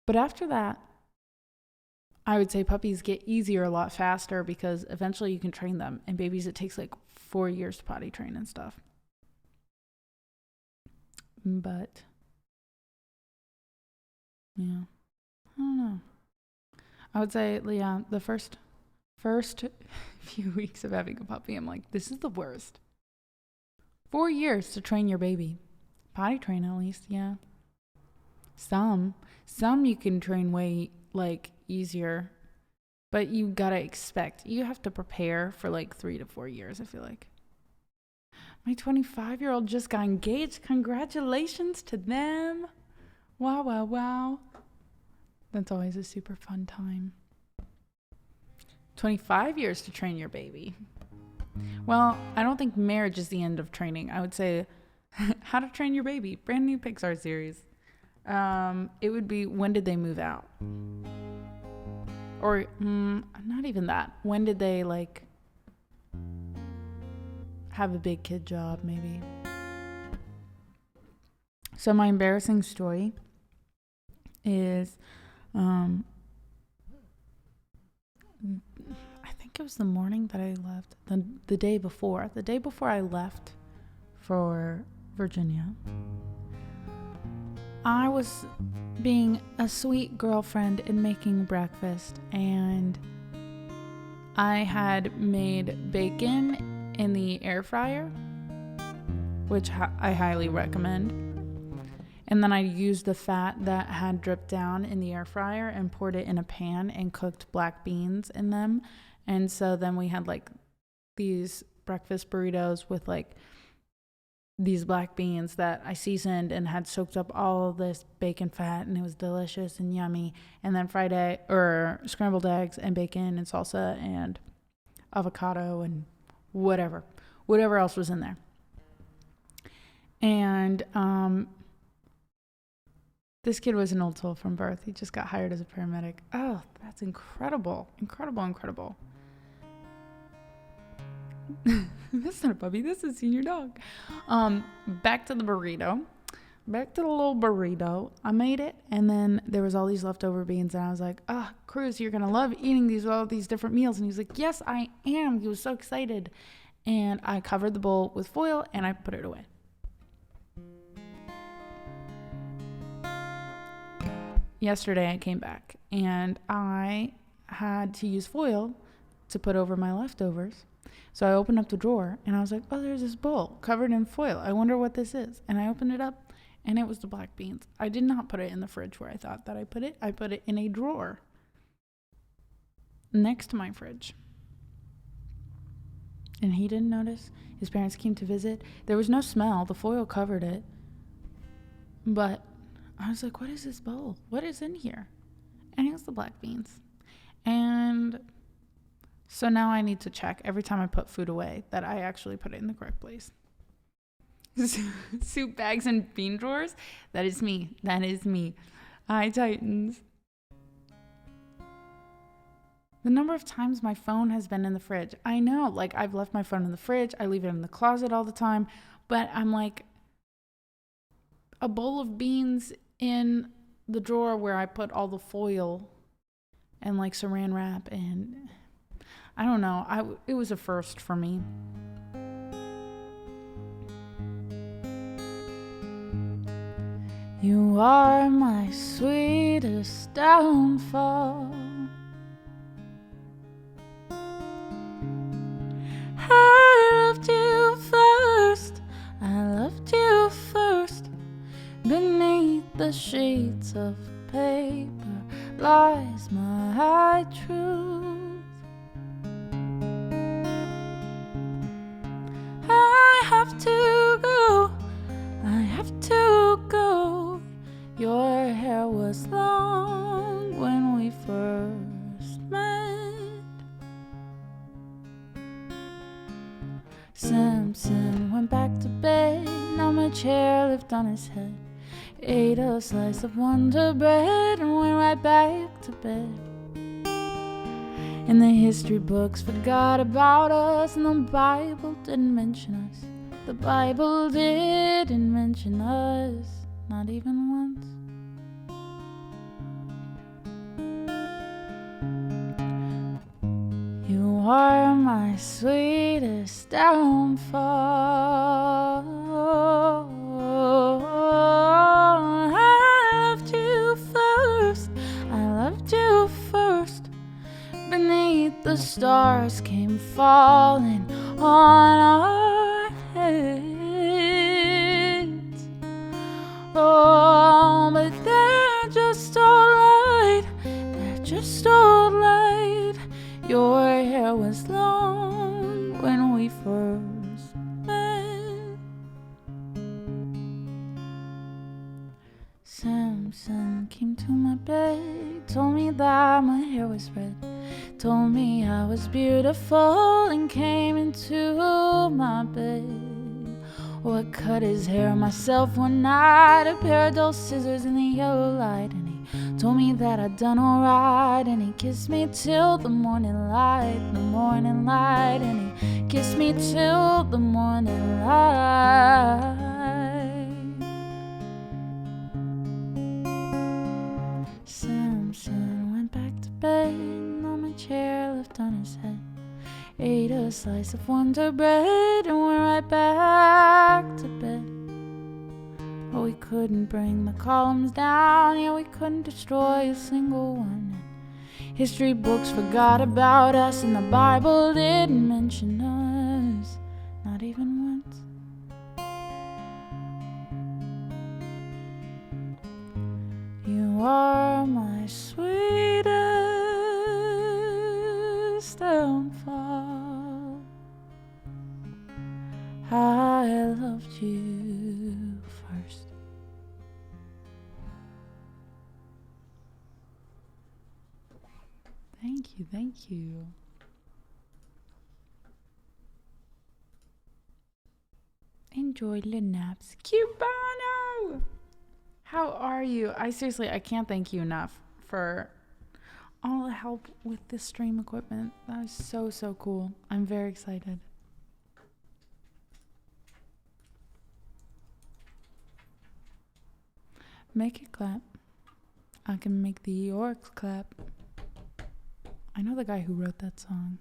But after that, I would say puppies get easier a lot faster because eventually you can train them. And babies, it takes like 4 years to potty train and stuff. But Yeah. I don't know. I would say, yeah, the first few weeks of having a puppy, I'm like, this is the worst. 4 years to train your baby. Potty train at least, yeah. Some you can train way like easier, but you gotta expect. You have to prepare for like 3 to 4 years, I feel like. My 25-year-old just got engaged. Congratulations to them. Wow. That's always a super fun time. 25 years to train your baby. Well, I don't think marriage is the end of training. I would say How to Train Your Baby, brand new Pixar series. It would be, when did they move out? Or not even that. When did they like have a big kid job, maybe? So my embarrassing story is I think it was the morning that I left, the day before I left for Virginia. I was being a sweet girlfriend and making breakfast, and I had made bacon in the air fryer, which I highly recommend. And then I used the fat that had dripped down in the air fryer and poured it in a pan and cooked black beans in them. And so then we had like these breakfast burritos with like these black beans that I seasoned and had soaked up all of this bacon fat, and it was delicious and yummy. And then fried egg or scrambled eggs and bacon and salsa and avocado and whatever else was in there. And this kid was an old soul from birth. He just got hired as a paramedic. Oh, that's incredible. That's not a puppy. That's a senior dog. Back to the burrito. Back to the little burrito. I made it, and then there was all these leftover beans, and I was like, Cruz, you're going to love eating all these different meals. And he was like, yes, I am. He was so excited. And I covered the bowl with foil, and I put it away. Yesterday I came back, and I had to use foil to put over my leftovers. So I opened up the drawer, and I was like, oh, there's this bowl covered in foil. I wonder what this is. And I opened it up, and it was the black beans. I did not put it in the fridge where I thought that I put it. I put it in a drawer next to my fridge. And he didn't notice. His parents came to visit. There was no smell. The foil covered it. But I was like, what is this bowl? What is in here? And it was the black beans. And so now I need to check every time I put food away that I actually put it in the correct place. Soup bags and bean drawers. That is me. Hi, Titans. The number of times my phone has been in the fridge. I know, like, I've left my phone in the fridge. I leave it in the closet all the time. But I'm like, a bowl of beans in the drawer where I put all the foil and like saran wrap, and I don't know. It was a first for me. You are my sweetest downfall. I loved you first. Beneath the sheets of paper lies my truth. I have to go. Your hair was long when we first met. Samson went back to bed. Now my chairlift on his head. Ate a slice of Wonder Bread and went right back to bed. And the history books forgot about us, and the Bible didn't mention us. The Bible didn't mention us, not even once. You are my sweetest downfall. I loved you first. the stars came falling on our heads. Oh, but they're just old light. Your hair was long when we first met. Samson came to my bed, told me that my hair was red, told me I was beautiful, and came into my bed. Oh, I cut his hair myself one night, a pair of dull scissors in the yellow light, and he told me that I'd done alright, and he kissed me till the morning light, and he kissed me till the morning light. Samson went back to bed, on my chair left on his head, ate a slice of Wonder Bread, and went right back to bed. But we couldn't bring the columns down, yeah, we couldn't destroy a single one. History books forgot about us, and the Bible didn't mention us, not even once. You are my sweetest downfall. I loved you first. Thank you. Enjoy the naps. Cubano! How are you? I can't thank you enough for all the help with this stream equipment. That is so cool. I'm very excited. Make it clap. I can make the orcs clap. I know the guy who wrote that song.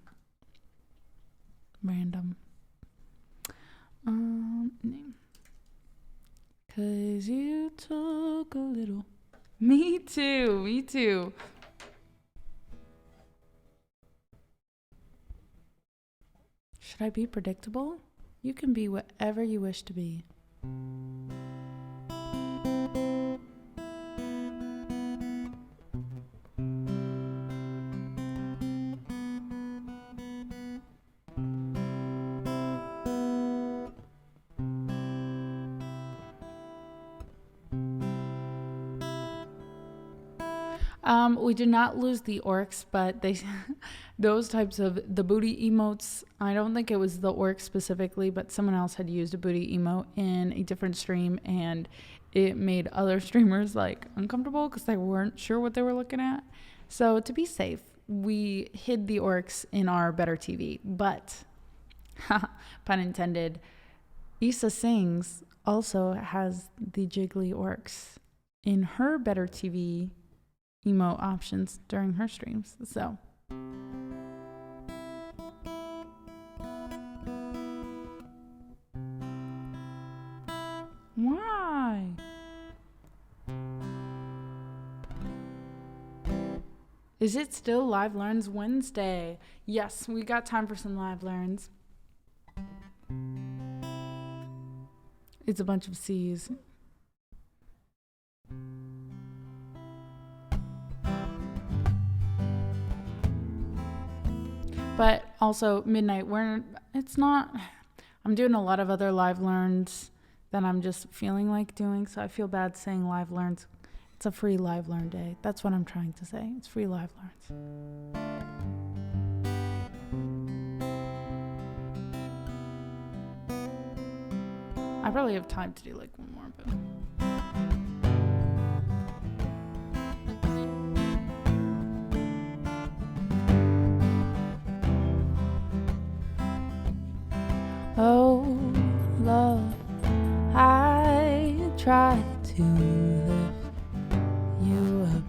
Random. Name. 'Cause you took a little. Me too. Should I be predictable? You can be whatever you wish to be. We did not lose the orcs, but those types of the booty emotes, I don't think it was the orcs specifically, but someone else had used a booty emote in a different stream, and it made other streamers uncomfortable because they weren't sure what they were looking at. So to be safe, we hid the orcs in our better TV, but pun intended, Issa Sings also has the jiggly orcs in her better TV emote options during her streams. So why? Is it still Live Learns Wednesday? Yes, we got time for some Live Learns. It's a bunch of C's. But also midnight, I'm doing a lot of other live learns that I'm just feeling like doing, so I feel bad saying live learns. It's a free live learn day. That's what I'm trying to say. It's free live learns. I probably have time to do one more, but oh, love, I tried to lift you up.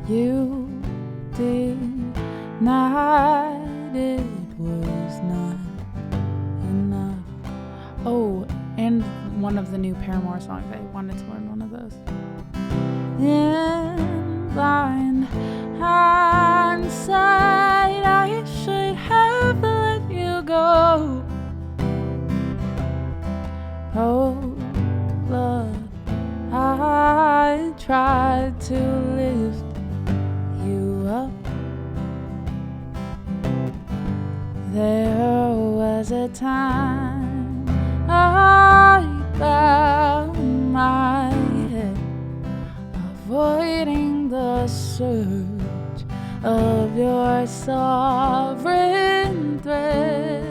You denied it was not enough. Oh, and one of the new Paramore songs. I wanted to learn one of those. In blind, tried to lift you up. There was a time I bowed my head, avoiding the surge of your sovereign thread.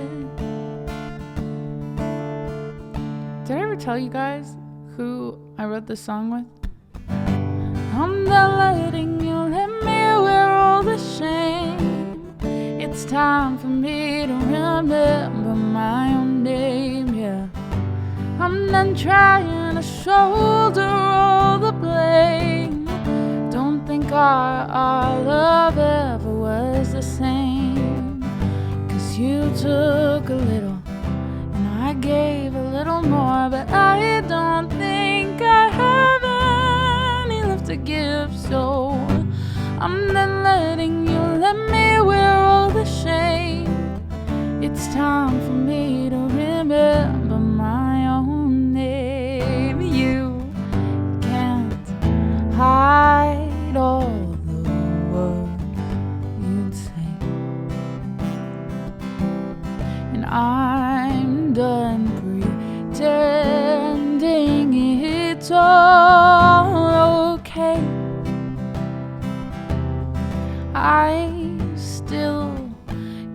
Did I ever tell you guys who I wrote this song with? I'm not letting you let me wear all the shame. It's time for me to remember my own name, yeah. I'm done trying to shoulder all the blame. Don't think our love ever was the same. 'Cause you took a little and I gave a little more, but I don't think I have any left to give, so I'm not letting you let me wear all the shame. It's time for me to remember my own name. You can't hide all the words you'd say, and I'm done pretending it's all okay. I still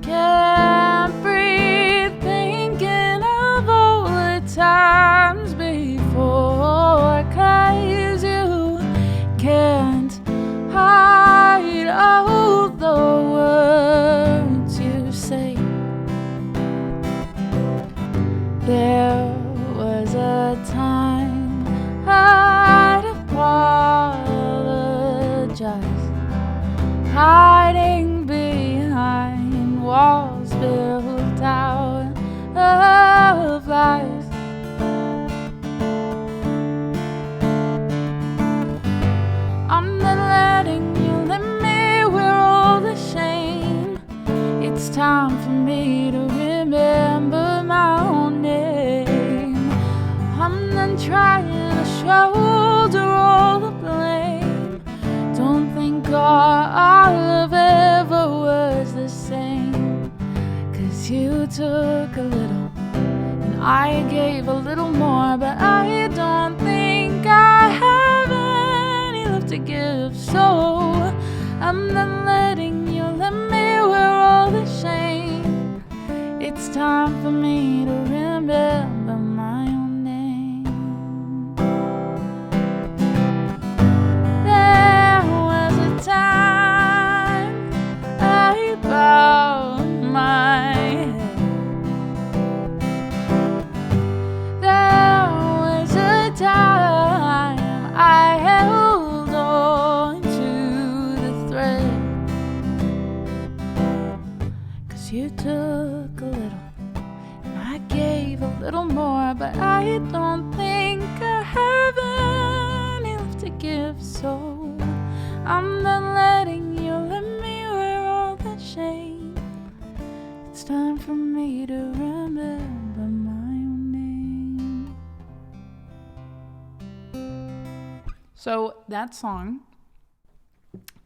can't breathe thinking of all the times before, 'cause you can't hide all the words you say. There was a time I'd apologize, hiding behind walls built out of lies. I'm not letting you let me wear all the shame. It's time for me to remember my own name. I'm not trying to shoulder all the blame. Don't think our love ever was the same. 'Cause you took a little and I gave a little more, but I don't think I have any left to give, so I'm not letting you let me wear all the shame. It's time for me to remember my own name. There was a time I bowed my head. There was a time I held on to the thread. 'Cause you took a little and I gave a little more, but I don't think I have any left to give, so I'm not letting you let me wear all that shame. It's time for me to remember my own name. So that song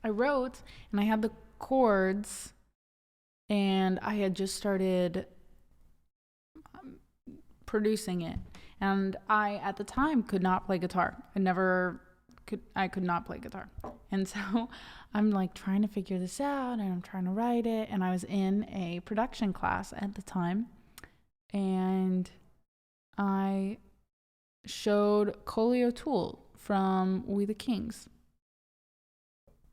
I wrote, and I had the chords, and I had just started producing it, and I at the time could not play guitar. I could not play guitar, and so I'm like trying to figure this out, and I'm trying to write it, and I was in a production class at the time, and I showed Coley O'Toole from We the Kings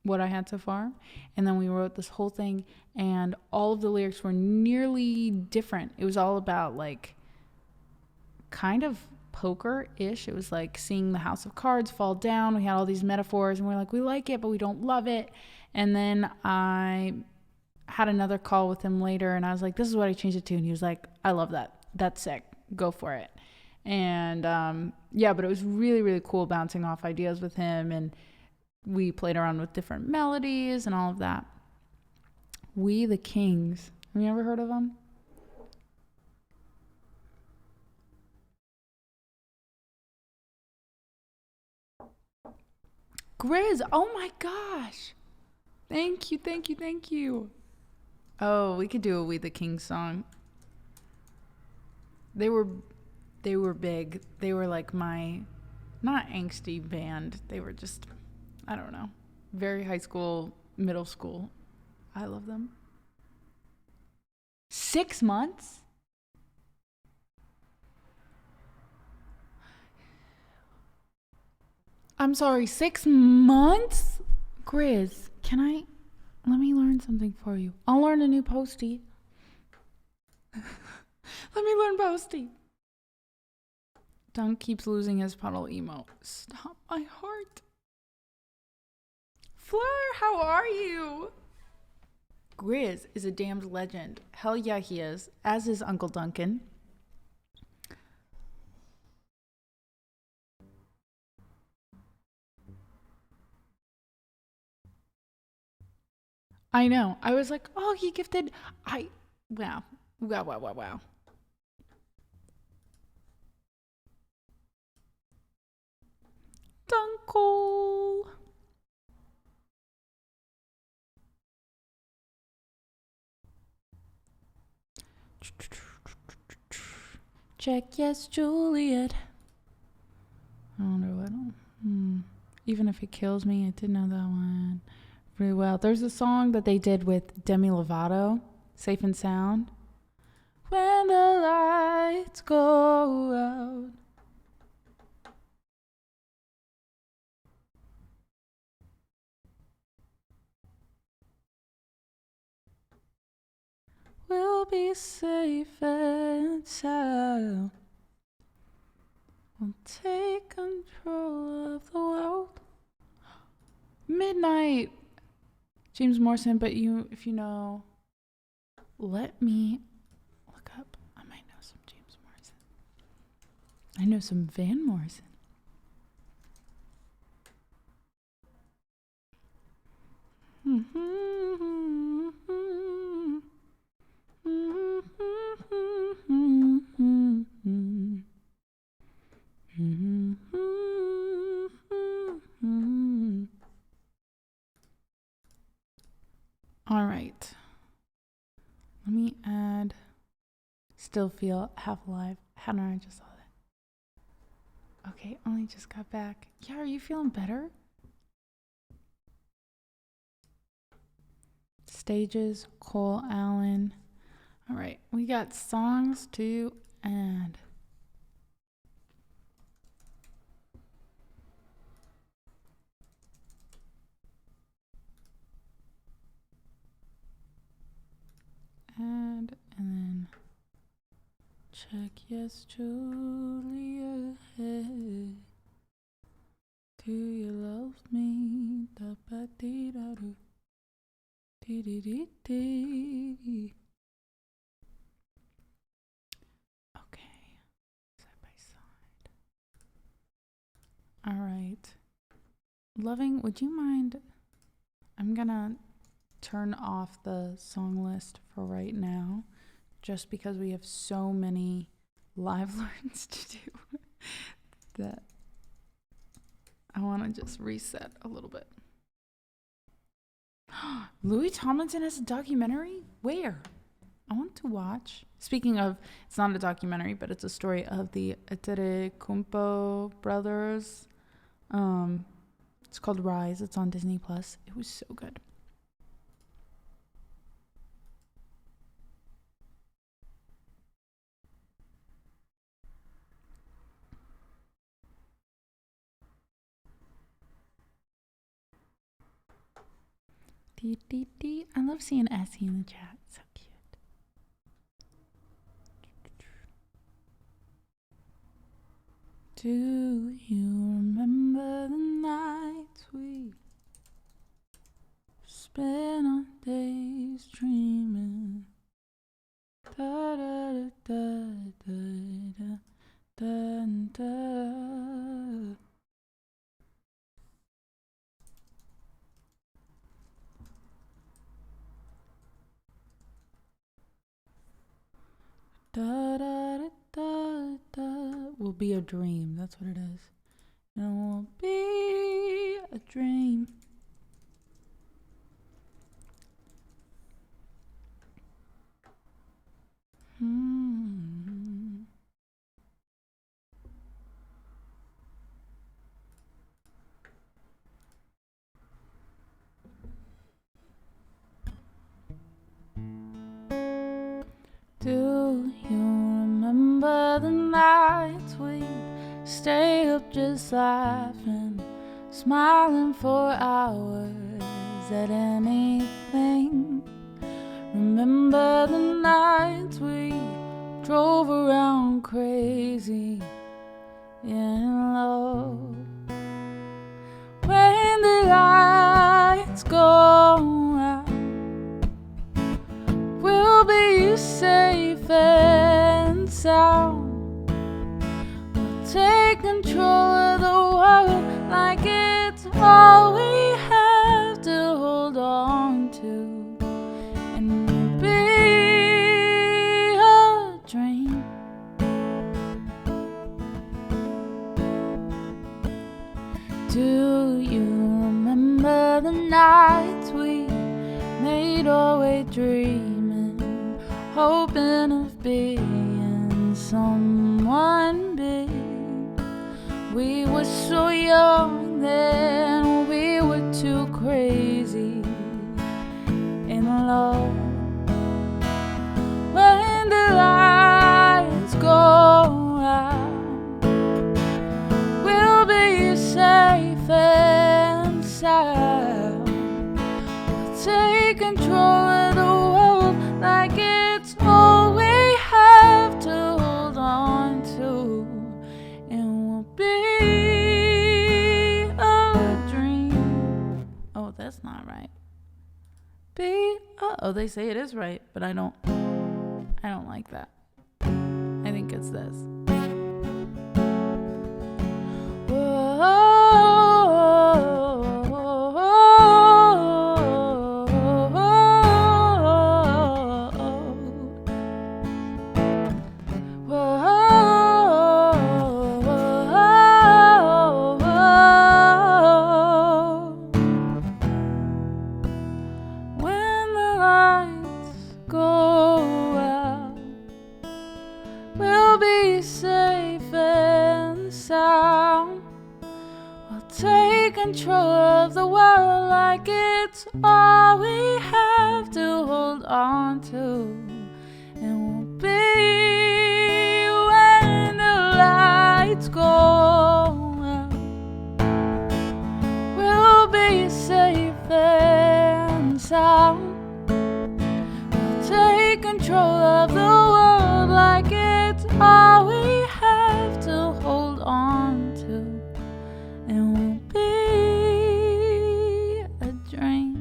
what I had so far, and then we wrote this whole thing, and all of the lyrics were nearly different. It was all about like kind of poker-ish. It was like seeing the house of cards fall down. We had all these metaphors, and we're like, we like it, but we don't love it. And then I had another call with him later, and I was like, this is what I changed it to, and he was like, I love that. That's sick. Go for it. And yeah, but it was really, really cool bouncing off ideas with him, and we played around with different melodies and all of that. We the Kings. Have you ever heard of them? Grizz, oh my gosh. Thank you, thank you, thank you. Oh, we could do a We the Kings song. They were big. They were like my, not angsty band. They were just, I don't know, very high school, middle school. I love them. 6 months? I'm sorry, 6 months? Grizz, let me learn something for you. I'll learn a new postie. Let me learn postie. Dunk keeps losing his puddle emo. Stop my heart. Fleur, how are you? Grizz is a damned legend. Hell yeah, he is. As is Uncle Duncan. I know. I was like, oh, he gifted. Wow. Dunkle. Check yes, Juliet. I wonder what. Even if it kills me, I did know that one pretty well. There's a song that they did with Demi Lovato, Safe and Sound. When the lights go out. We'll be safe and sound. We'll take control of the world. Midnight. James Morrison, but if you know, let me look up. I might know some James Morrison. I know some Van Morrison. All right. Let me add Still Feel Half Alive. Hannah, I just saw that. Okay, only just got back. Yeah, are you feeling better? Stages, Cole Allen. All right, we got songs to add. And then check yes, Julia. Do you love me? Da ba dee da do. Dee dee dee dee. Okay, side by side. All right, Loving. Would you mind? I'm gonna turn off the song list for right now, just because we have so many live learns to do that I want to just reset a little bit. Louis Tomlinson has a documentary? Where? I want to watch. Speaking of, it's not a documentary, but it's a story of the Kumpo brothers. It's called Rise. It's on Disney Plus. It was so good. I love seeing Essie in the chat. So cute. Do you remember the nights we spent our days dreaming? Da da da da da da da da. Da da da da da will be a dream. That's what it is. And it will be a dream. Do you remember the nights we'd stay up just laughing, smiling for hours at anything? Remember the nights we drove around crazy in love? When the lights go out, we'll be safe and sound. We'll take control of the world like it's all we have to hold on to, and we'll be a dream. Do you remember the nights we made our way dreaming, hoping of being someone big? We were so young then, we were too crazy in love. When the lights go out, we'll be safe and sound. We'll take control of the world like it's all we have to hold on to, and we'll be a dream. Oh, that's not right. Oh, they say it is right, but I don't like that. I think it's this. Control of the world like it's all we have to hold on to, and we'll be when the lights go out. We'll be safe and sound. We'll take control of the world like it's all we have to hold on to, and we'll be a dream.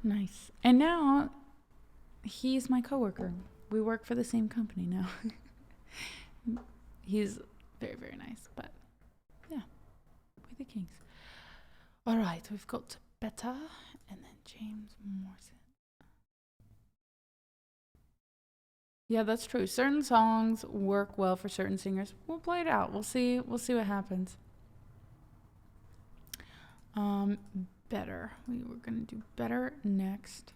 Nice. And now he's my coworker. We work for the same company now. He's very, very nice, but yeah, we're the kings. All right, we've got Better and then James Morrison. Yeah, that's true. Certain songs work well for certain singers. We'll play it out. We'll see what happens. Better. We were gonna do Better next.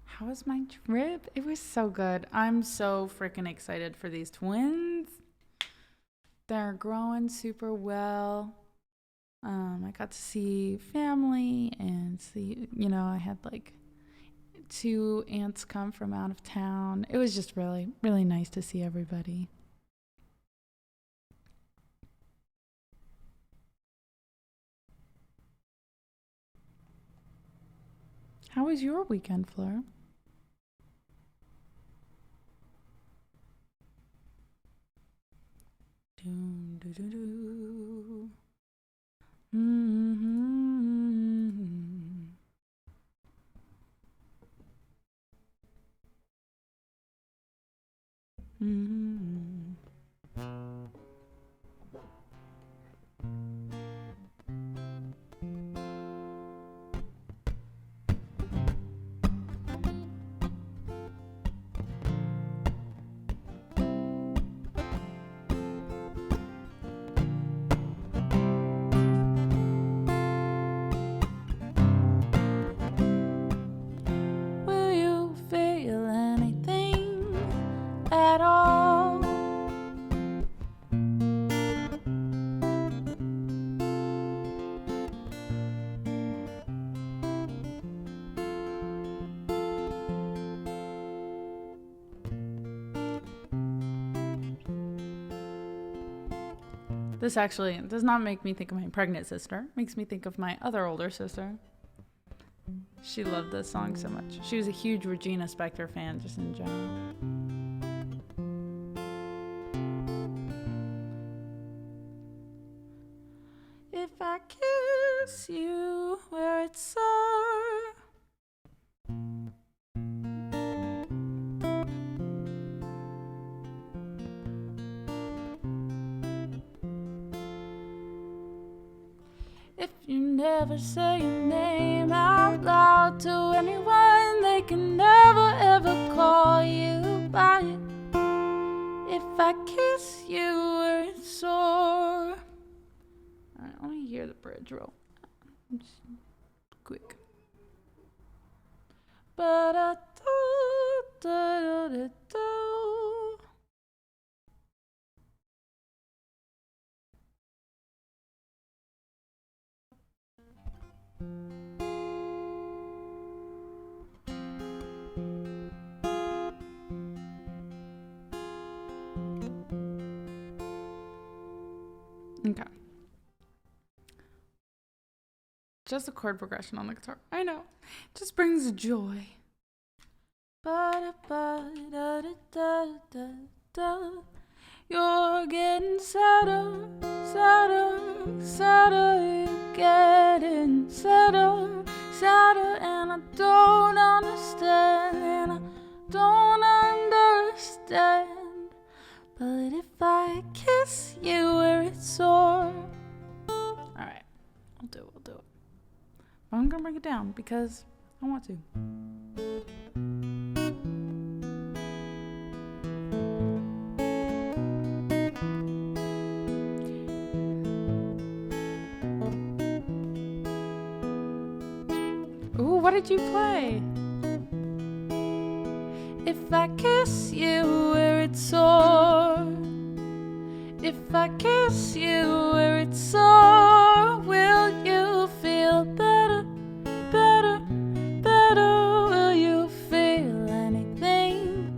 How was my trip? It was so good. I'm so freaking excited for these twins. They're growing super well. I got to see family and see, I had like 2 aunts come from out of town. It was just really, really nice to see everybody. How was your weekend, Fleur? Do-do-do-do-do. Mm-hmm. Mm-hmm. Will you feel anything at all? This actually does not make me think of my pregnant sister. It makes me think of my other older sister. She loved this song so much. She was a huge Regina Spektor fan, just in general. If I kiss you where it's sore, if you never say your name out loud to anyone, they can never ever call you by it. If I kiss you where it's sore. Alright, let me hear the bridge roll. Just quick. Ba-da-do-da-da-do. Okay. Just a chord progression on the guitar. I know. Just brings joy. Ba-da-ba-da-da-da-da-da. You're getting sadder, sadder, sadder. You're getting sadder, sadder. And I don't understand, and I don't understand. But if I kiss you where it's sore. Alright, I'll do it. But I'm gonna break it down because I want to. Ooh, what did you play? If I kiss you where it's sore, if I kiss you where it's sore, will you feel better, better, better? Will you feel anything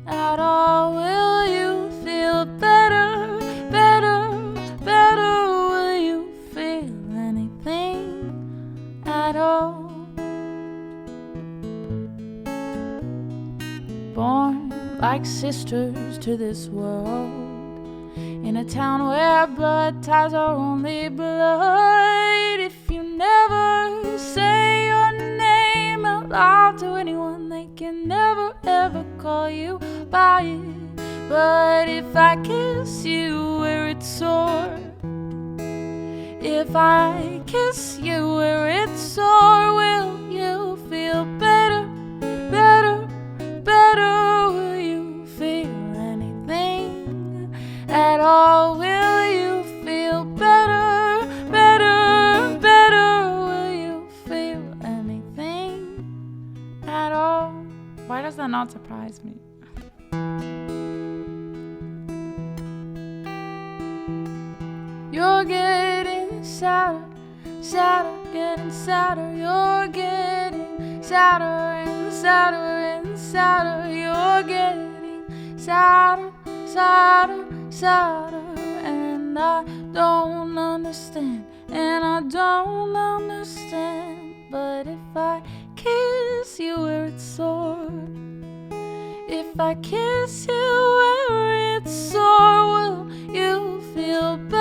at all? Will you feel better, better, better? Will you feel anything at all? Born like sisters to this world, in a town where blood ties are only blood. If you never say your name out loud to anyone, they can never ever call you by it. But if I kiss you where it's sore, if I kiss you where it's sore, will you feel better, better, better? Will you feel anything at all? Will you feel better, better, better? Will you feel anything at all? Why does that not surprise me? You're getting sadder, sadder, getting sadder. You're getting sadder and sadder and sadder. You're getting sadder, sadder, sadder. And I don't understand, and I don't understand. But if I kiss you where it's sore, if I kiss you where it's sore, will you feel better?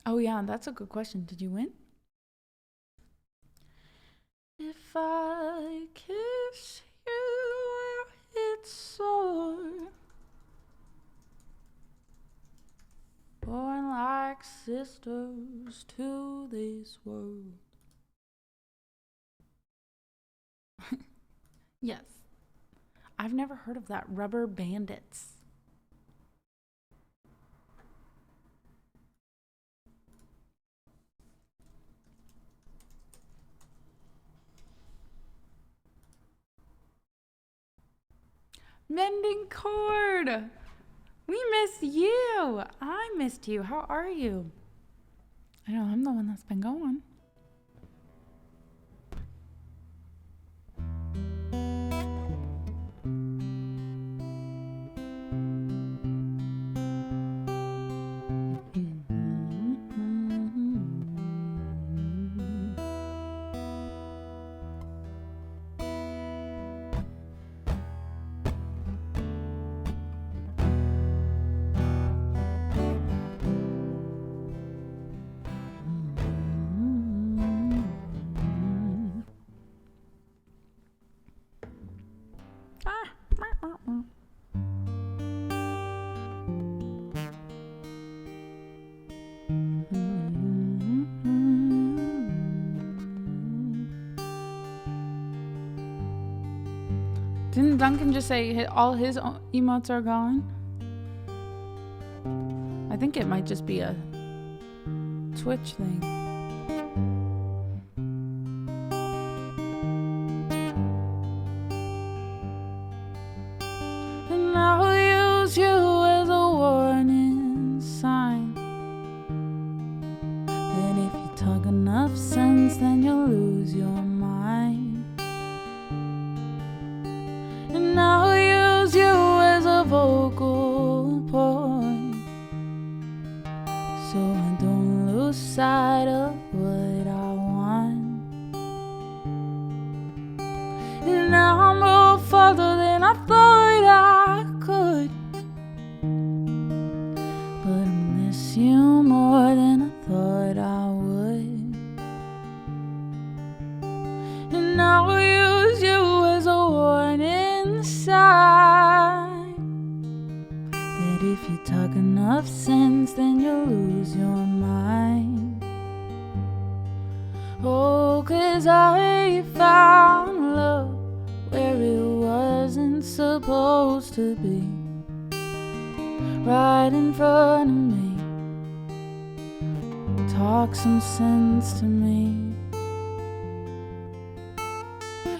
Oh, yeah, that's a good question. Did you win? If I kiss you where it's sore, born like sisters to this world. Yes. I've never heard of that. Rubber Bandits. Mending cord. We miss you. I missed you. How are you? I know I'm the one that's been going. Didn't Duncan just say all his emotes are gone? I think it might just be a Twitch thing. And I'll use you as a warning sign that if you talk enough sense, then you'll lose your mind. And I'll use you as a vocal point, so I don't lose sight of what I want. And now I move further than I thought I could, but I miss you more than I thought I would. And now I'll use you as a warning sign that if you talk enough sense, then you'll lose your mind. Oh, 'cause I found love where it wasn't supposed to be, right in front of me. Talk some sense to me.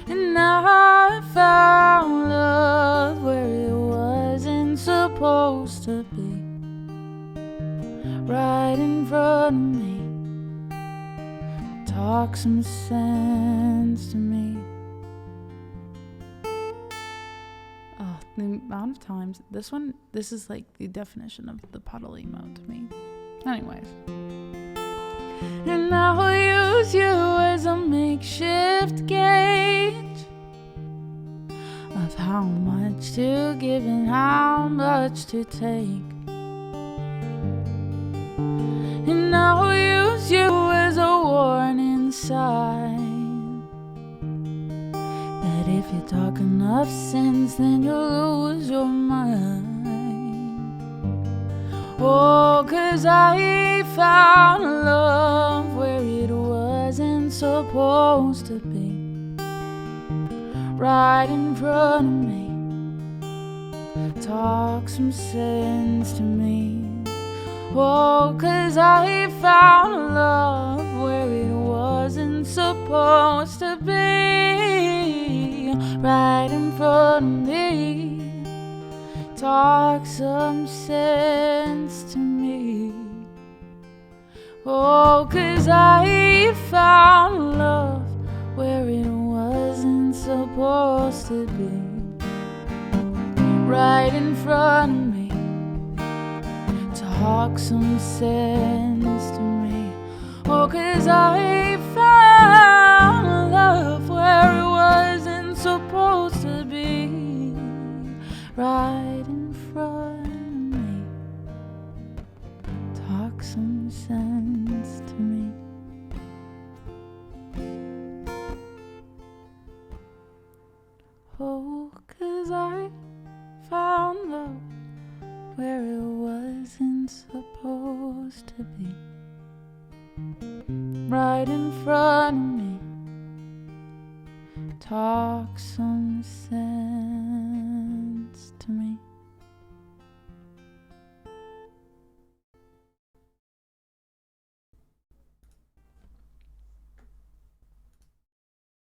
And I found love where it wasn't supposed to be, right in front of me. Talk some sense to me. Oh, the amount of times this is like the definition of the puddle emote to me. Anyways. And I'll use you as a makeshift gauge of how much to give and how much to take. And I'll use you as a warning sign that if you talk enough sense, then you'll lose your mind. Oh, 'cause I found love where it wasn't supposed to be, right in front of me. Talk some sense to me. Oh, 'cause I found love where it wasn't supposed to be, right in front of me. Talk some sense to me. Oh, 'cause I found love where it wasn't supposed to be, right in front of me. Talk some sense to me. Oh, 'cause I found love where it wasn't supposed to be, right in front of me. Talk talk some sense to me. Oh, 'cause I found love where it wasn't supposed to be, right in front of me. Talk some sense to me.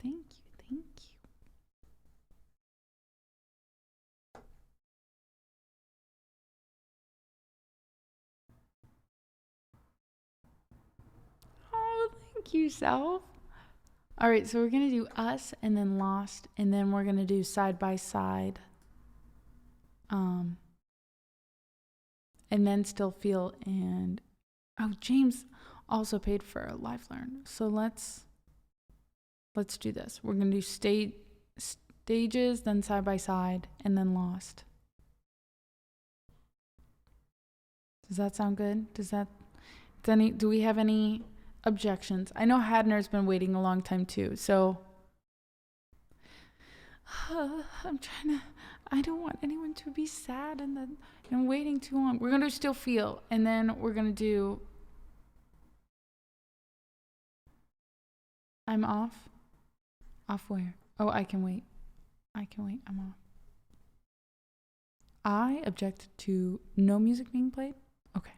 Thank you, thank you. Oh, thank you, self. All right, so we're going to do Us and then Lost, and then we're going to do Side by Side. And then Still Feel, and oh, James also paid for a live learn. So let's do this. We're going to do stages, then Side by Side, and then Lost. Does that sound good? Do we have any objections? I know Hadner's been waiting a long time too, so I don't want anyone to be sad and then waiting too long. We're gonna do Still Feel, and then we're gonna do I'm Off. Off where? Oh, I can wait. I'm off. I object to no music being played. Okay.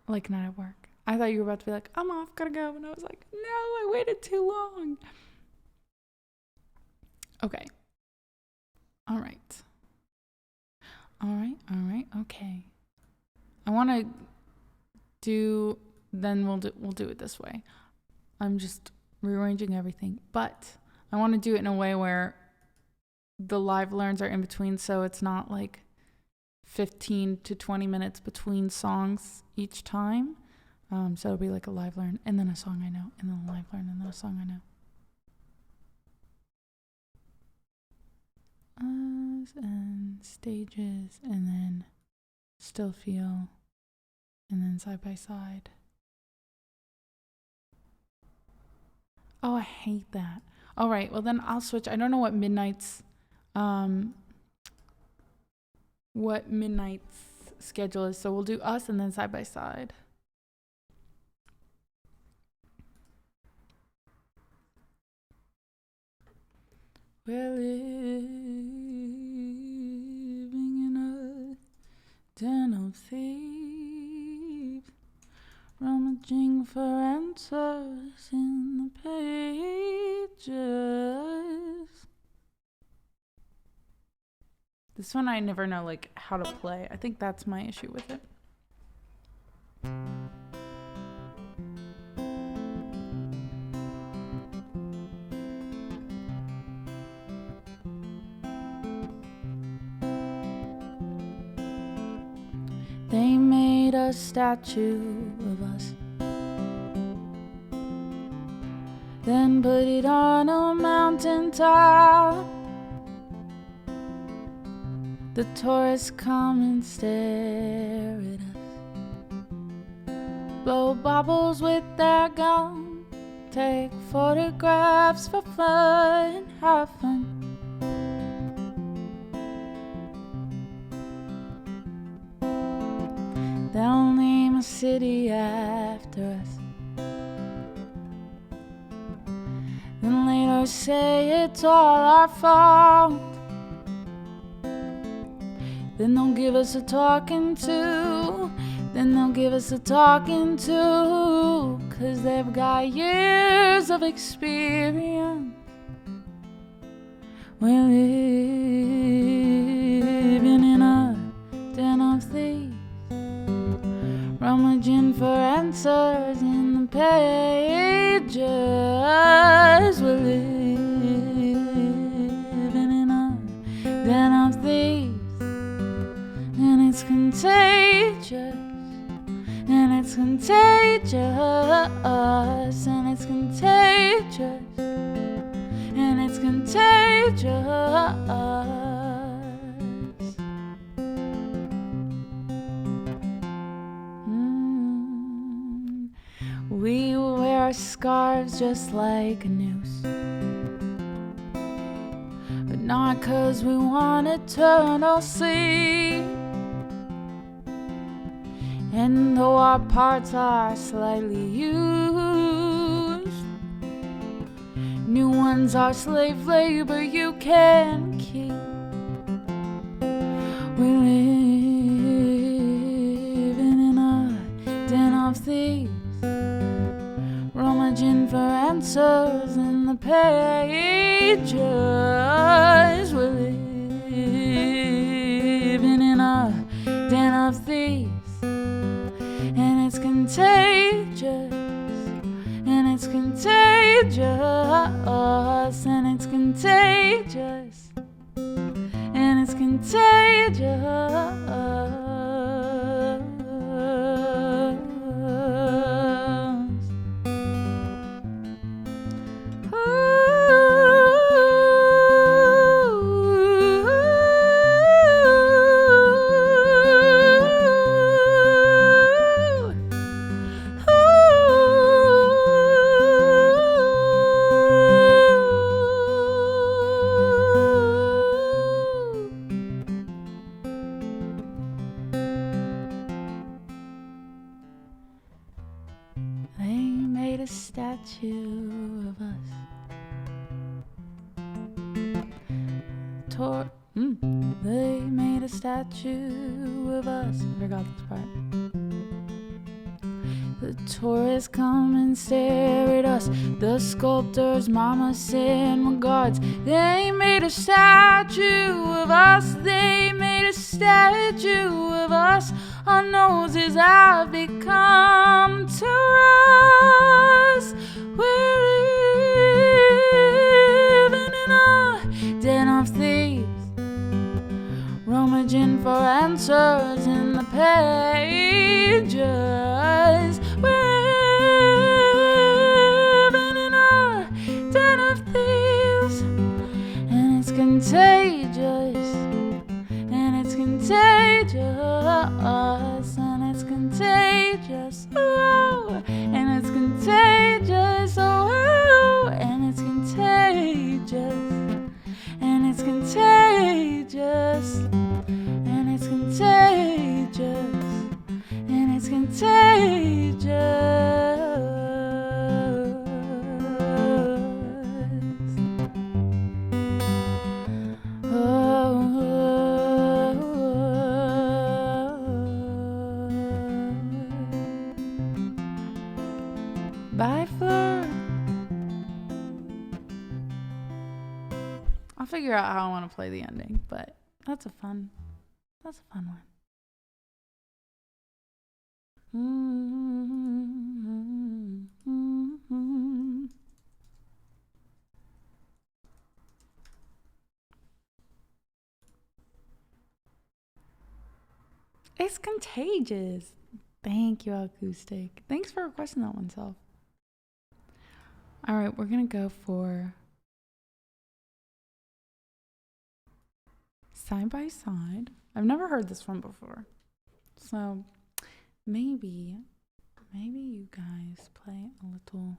Like not at work. I thought you were about to be like, I'm off, gotta go. And I was like, no, I waited too long. Okay. All right. Okay. I want to we'll do it this way. I'm just rearranging everything, but I want to do it in a way where the live learns are in between, so it's not like 15 to 20 minutes between songs each time. So it'll be like a live learn and then a song I know, and then a live learn and then a song I know. Us and stages, and then Still Feel, and then Side by Side. Oh, I hate that. All right, well then I'll switch. I don't know what Midnight's schedule is, so we'll do Us and then Side by Side. We're living in a den of thieves, rummaging for answers in the pages. This one I never know like how to play. I think that's my issue with it. They made a statue of us, then put it on a mountaintop. The tourists come and stare at us, blow bubbles with their gum, take photographs for fun, have fun. They'll name a city after us, then later say it's all our fault. Then they'll give us a talking to, cause they've got years of experience. We're living in a den of thieves, rummaging for answers in the pages. We're living in a den of thieves, and it's contagious, and it's contagious, and it's contagious, and it's contagious. our scarves just like a noose. But not 'cause we want eternal sleep. And though our parts are slightly used, new ones are slave labor you can keep. We living in a den of thieves, rummaging for answers in the pages. We're living in a den of thieves, and it's contagious, and it's contagious, and it's contagious, and it's contagious. Statue of us. They made a statue of us. I forgot this part. The tourists come and stare at us. The sculptor's mama sent regards. They made a statue of us. They made a statue of us. Our noses have become to us. We're living in a den of thieves, rummaging for answers in the pages. We're living in a den of thieves, and it's contagious, and it's contagious, and it's contagious, oh, and it's contagious, oh, and it's contagious, and it's contagious, and it's contagious, and it's contagious. Bye, Fleur. I'll figure out how I want to play the ending, but that's a fun one. It's contagious. Thank you, Acoustic. Thanks for requesting that one, Self. All right, we're going to go for Side by Side. I've never heard this one before. So maybe you guys play a little,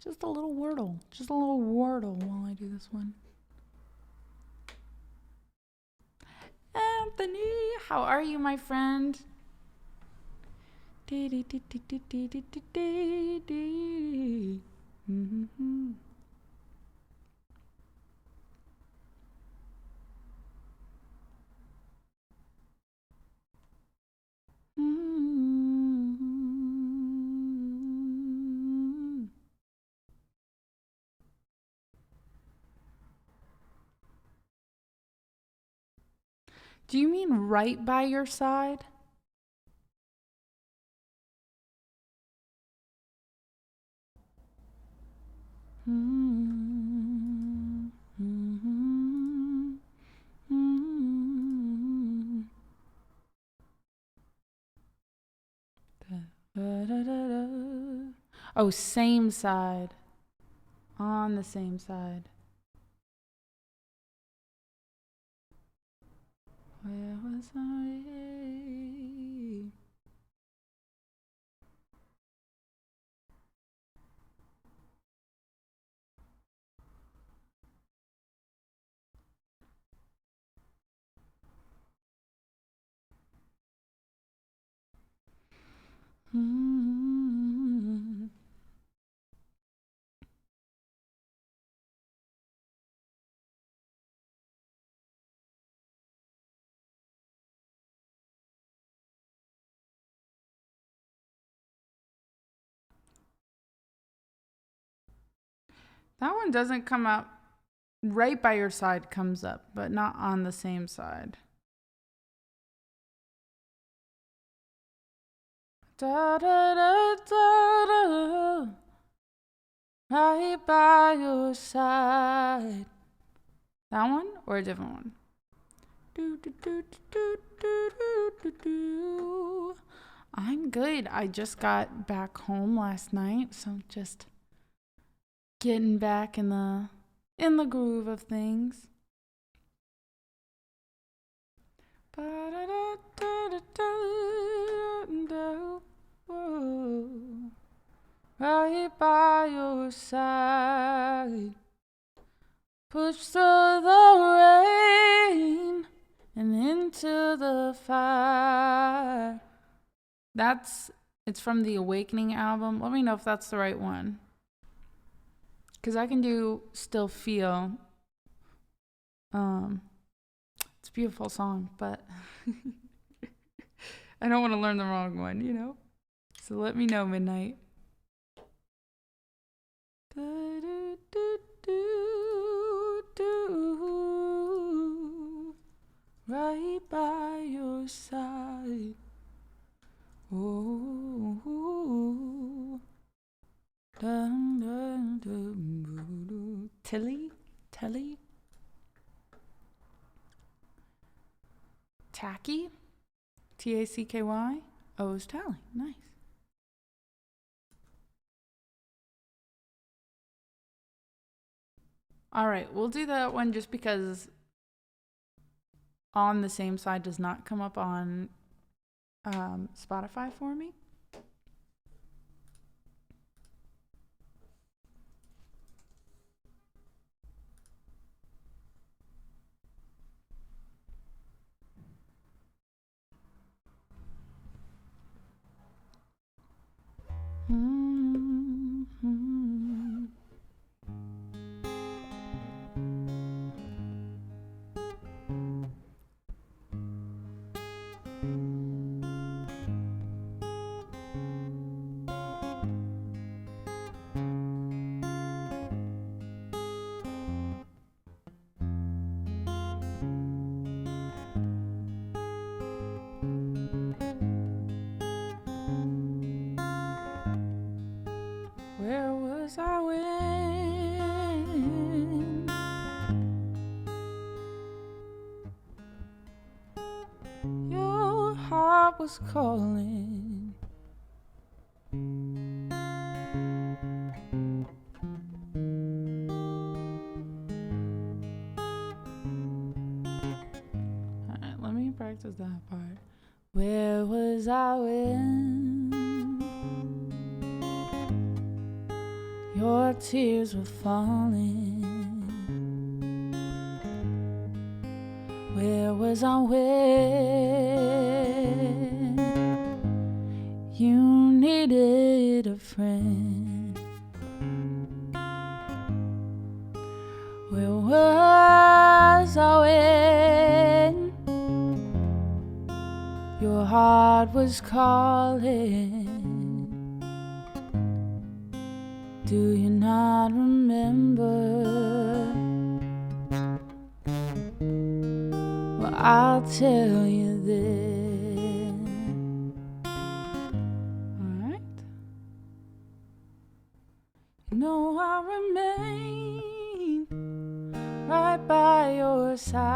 just a little wordle while I do this one. Anthony, how are you, my friend? Mm-hmm. Do you mean right by your side? Oh, same side. On the same side. Where was I? Mm-hmm. That one doesn't come up. Right by your side comes up, but not on the same side. Da, da, da, da, da, right by your side. That one or a different one? Do, do, do, do, do, do, do, do. I'm good. I just got back home last night, so just getting back in the groove of things. Right by your side, push through the rain and into the fire. It's from the Awakening album. Let me know if that's the right one. Because I can do Still Feel. It's a beautiful song, but I don't want to learn the wrong one, you know? So let me know, Midnight. Right by your side. Oh, dun, dun, dun, Tilly? Tacky? Tacky? Oh, it's Tally. Nice. All right, we'll do that one just because On the Same Side does not come up on Spotify for me. Mm-hmm. Where was I when your heart was calling? Alright, let me practice that part. Where was I when your tears were falling? Where was I when you needed a friend? Where was I when your heart was calling? Do you not remember? Well, I'll tell you then. Alright. You know I remain right by your side.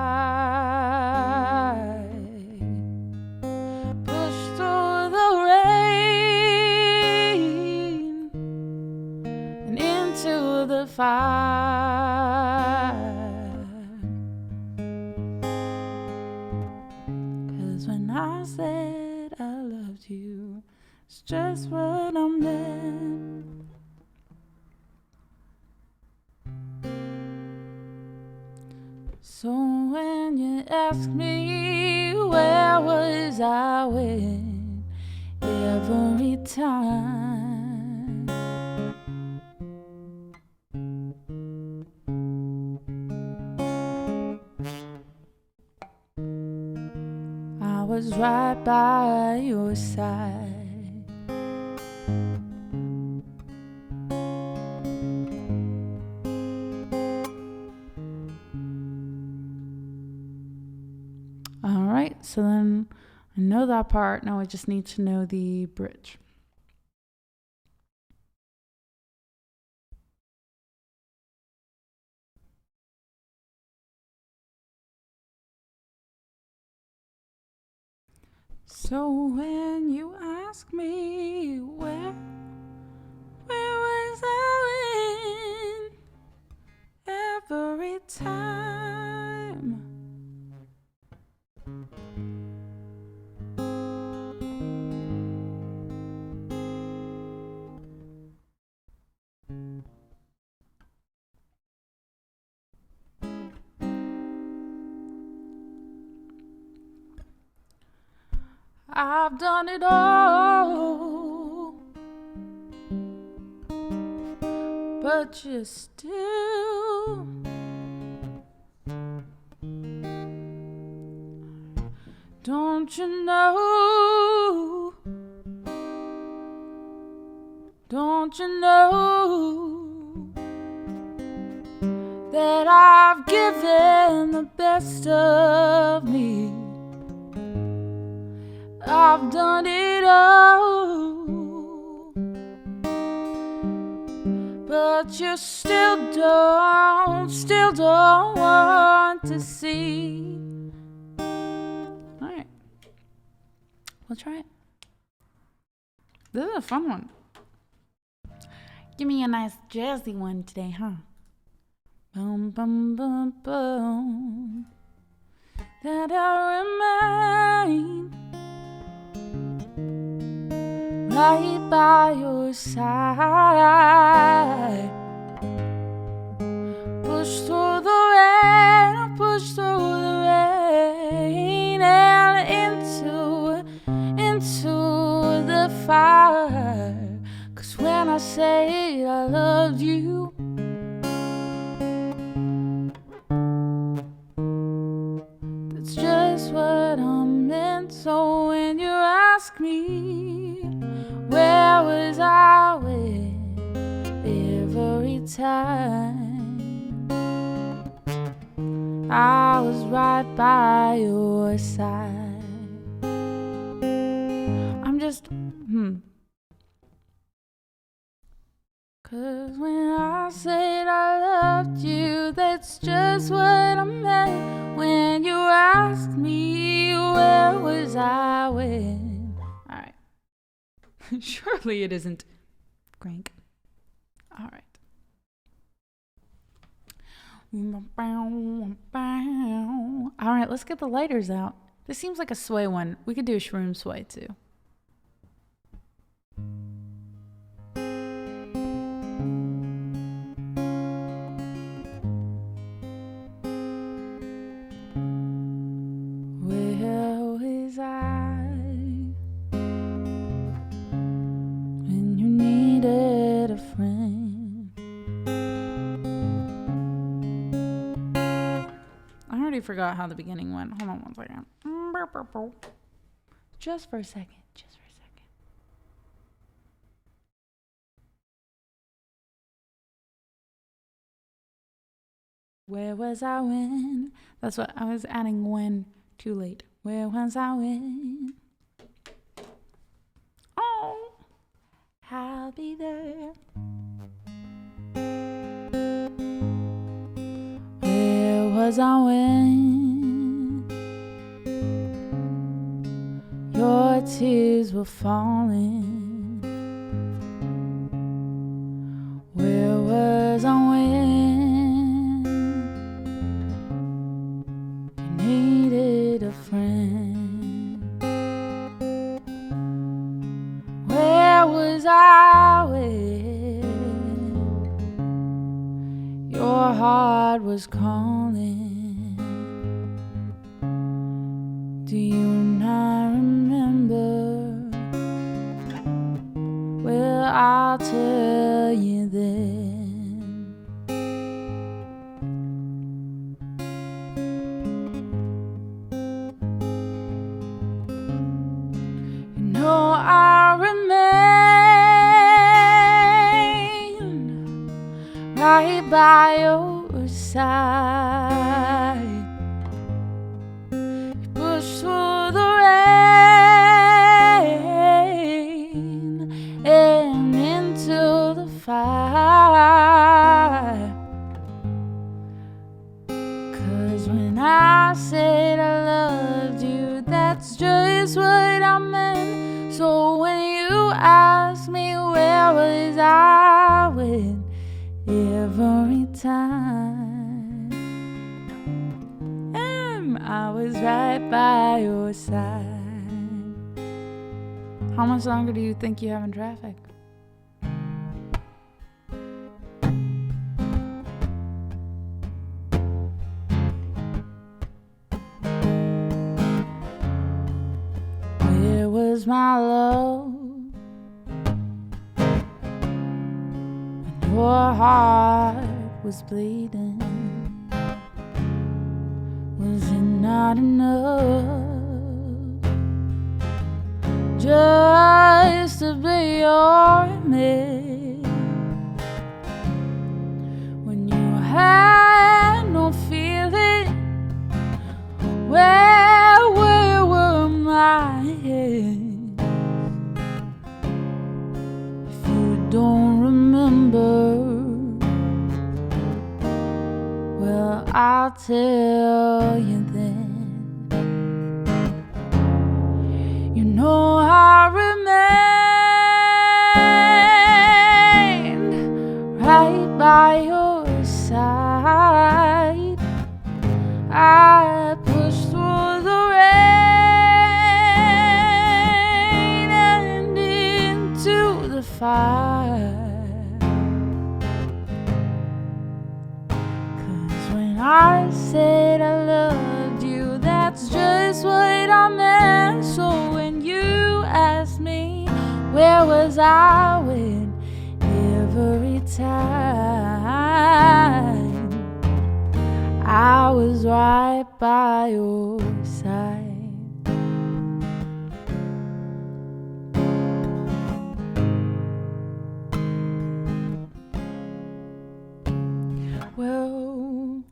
Push through the rain and into the fire. 'Cause when I said I loved you, it's just what I meant. So when you ask me where was I when every time. I was right by your side. All right, so then I know that part. Now I just need to know the bridge. So when you ask me where was I when every time I've done it all, but you still don't you know, don't you know that I've given the best of me. I've done it all, but you still don't want to see. All right, we'll try it. This is a fun one. Give me a nice jazzy one today, huh? Boom, boom, boom, boom. That I remain right by your side. Push through the rain, push through the rain, and into the fire. 'Cause when I say I love you, that's just what I meant. So when you ask me where was I when every time I was right by your side. I'm just 'cause when I said I loved you, that's just what I meant. When you asked me where was I when. Alright. Surely it isn't Crank. Alright. Alright, let's get the lighters out. This seems like a sway one. We could do a shroom sway too. Where was I when you needed a friend? I already forgot how the beginning went. Hold on one second. Just for a second. Where was I when? That's what I was adding when too late. Where was I when? Oh, I'll be there. Where was I when your tears were falling? Where was I when you needed a friend? Where was I when your heart was calling? Do you not remember side. You push through the rain and into the fire. 'Cause when I said I loved you, that's just what I meant. So when you asked me where was I, with every time I was right by your side. How much longer do you think you have in traffic? Where was my love when your heart was bleeding? Was it not enough just to be your image when you had no feeling? Where were my hands? If you don't remember, well, I'll tell you then. You know I remained right by your side. I pushed through the rain and into the fire. I said I loved you, that's just what I meant. So when you asked me where was I, with every time I was right by your side. Well,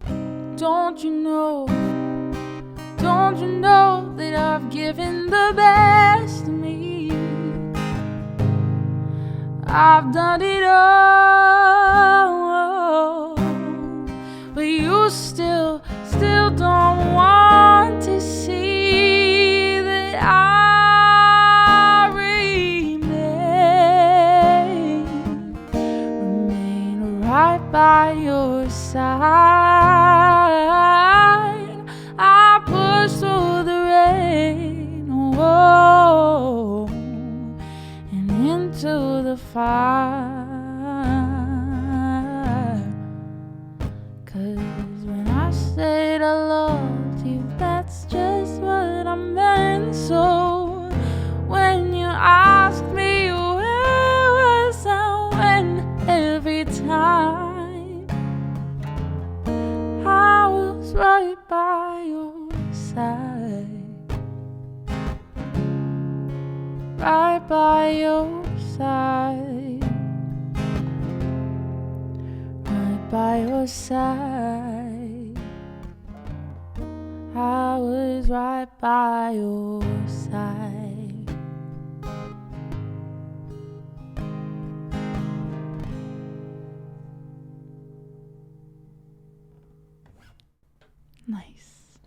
don't you know that I've given the best of me? I've done it all, but you still don't want to see that I remain right by your side. I push through the rain, whoa, and into the fire. 'Cause when I said I loved you, that's just what I meant. So when you asked me where was I, when every time I was right by your side, right by your side, right by your side. I was right by your side. Nice.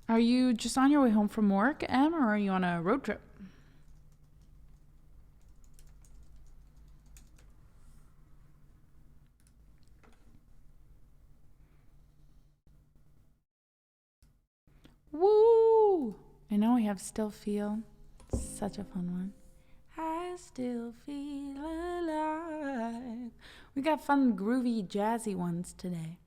Are you just on your way home from work, Em, or are you on a road trip? Woo! I know we have Still Feel. Such a fun one. I still feel alive. We got fun, groovy, jazzy ones today.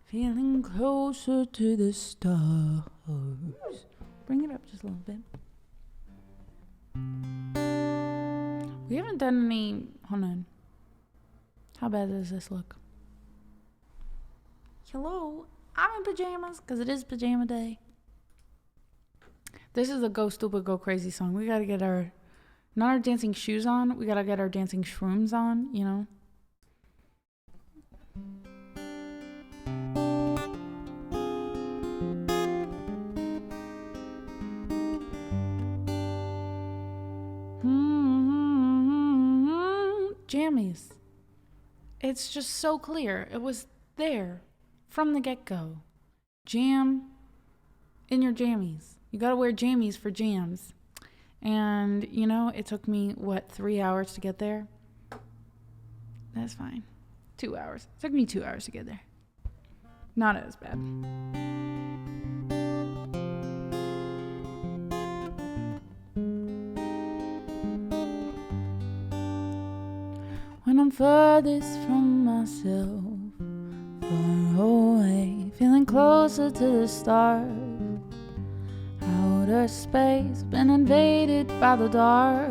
Feeling closer to the stars. Bring it up just a little bit. We haven't done any. Hold on. How bad does this look? Hello, I'm in pajamas because it is pajama day. This is a Go Stupid, Go Crazy song. We gotta get our, not our dancing shoes on, we gotta get our dancing shrooms on, you know? Jammies. It's just so clear. It was there from the get-go. Jam in your jammies. You gotta wear jammies for jams. And, you know, it took me, 3 hours to get there? That's fine. 2 hours. It took me 2 hours to get there. Not as bad. When I'm furthest from myself, far away, feeling closer to the stars. Outer space, been invaded by the dark.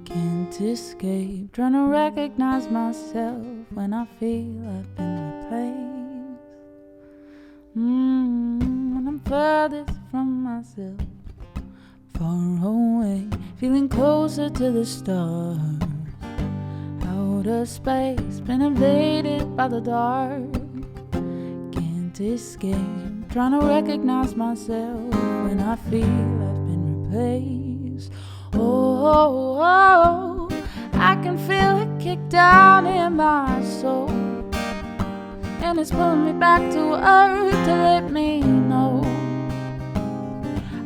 Can't escape, trying to recognize myself when I feel I've been replaced. When I'm furthest from myself, far away, feeling closer to the stars. Outer space, been invaded by the dark. Can't escape, trying to recognize myself when I feel I've been replaced. Oh, oh, oh, I can feel it kick down in my soul, and it's pulling me back to earth to let me know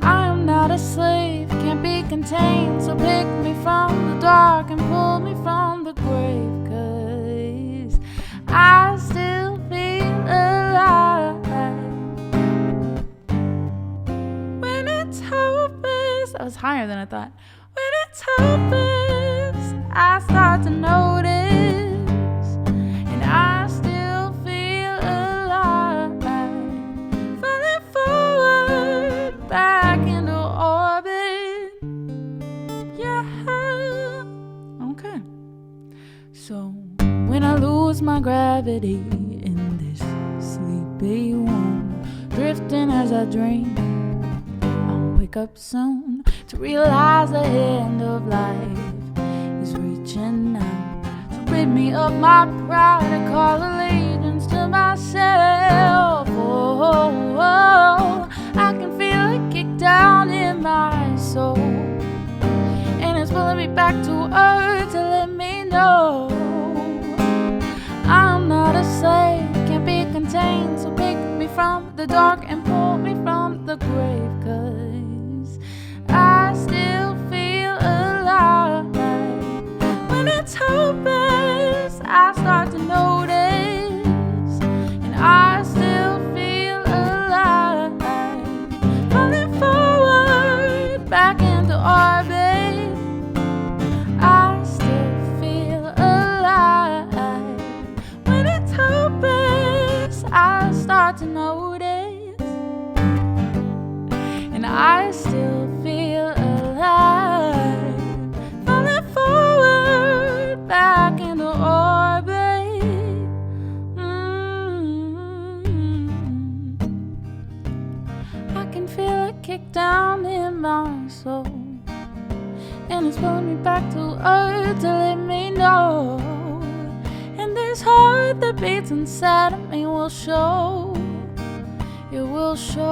I am not a slave, can't be contained. So pick me from the dark and pull me from the grave, 'cause I still feel alive. When it's hopeless, that was higher than I thought. When it's hopeless, I start to notice, and I still feel alive. Falling forward, back into orbit. Yeah. Okay. So when I lose my gravity in this sleepy womb, drifting as I dream, I'll wake up soon to realize the end of life is reaching out. So rid me of my pride and call allegiance to myself. Oh, oh, oh, I can feel it kick down in my soul, and it's pulling me back to earth to let me know I'm not a slave, can't be contained. So pick me from the dark and pull me from the grave, 'cause I still feel alive. When it's hopeless, I start to notice, and I still feel alive. Falling forward, back into orbit, I still feel alive. When it's hopeless, I start to notice, and I still feel alive. Falling forward, back into orbit. I can feel it kick down in my soul, and it's pulling me back to earth to let me know. And this heart that beats inside of me will show. It will show.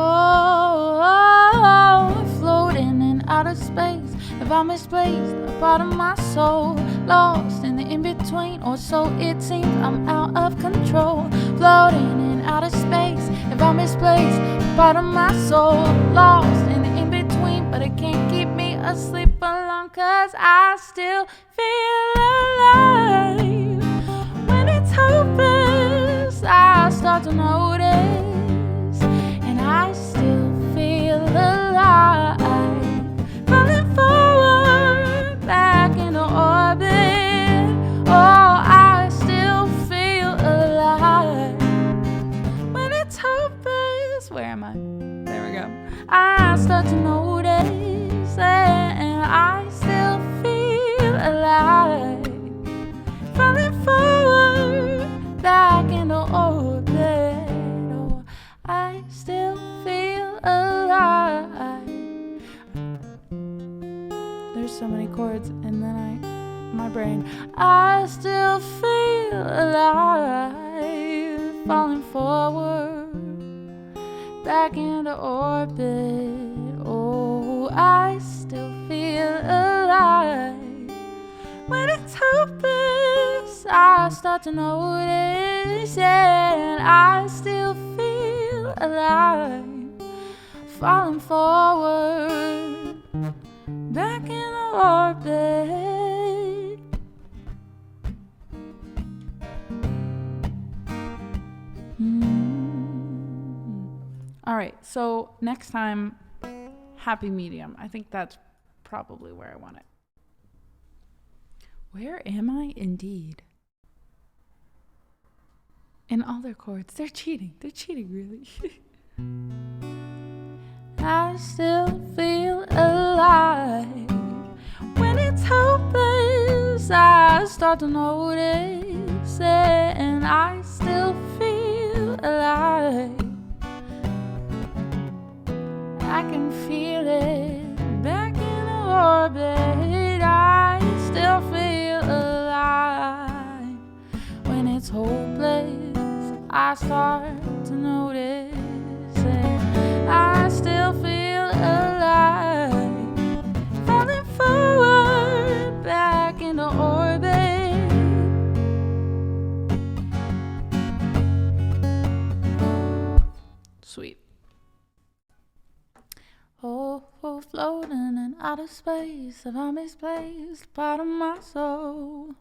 Floating in outer space, if I misplaced a part of my soul, lost in the in-between, or so it seems. I'm out of control. Floating in outer space, if I misplaced a part of my soul, lost in the in-between, but it can't keep me asleep alone, 'cause I still feel alive. When it's hopeless, I start to notice, and I still feel alive. Falling forward, back into orbit. Oh, I still feel alive. I start to notice that I still feel alive, falling forward back into orbit. Oh, I still feel alive. There's so many chords, and then my brain, I still feel alive, falling forward back into orbit. Oh, I still feel alive. When it's hopeless, I start to notice, and I still feel alive, falling forward back into orbit. All right, so next time, happy medium. I think that's probably where I want it. Where am I? Indeed. In all their chords. They're cheating. They're cheating, really. I still feel alive. When it's hopeless, I start to notice it, and I still feel alive. I can feel it back in orbit. I still feel alive. When it's hopeless, I start to notice it. I still feel alive, falling forward back into orbit. Sweet. Oh, floating in outer space, have I misplaced part of my soul?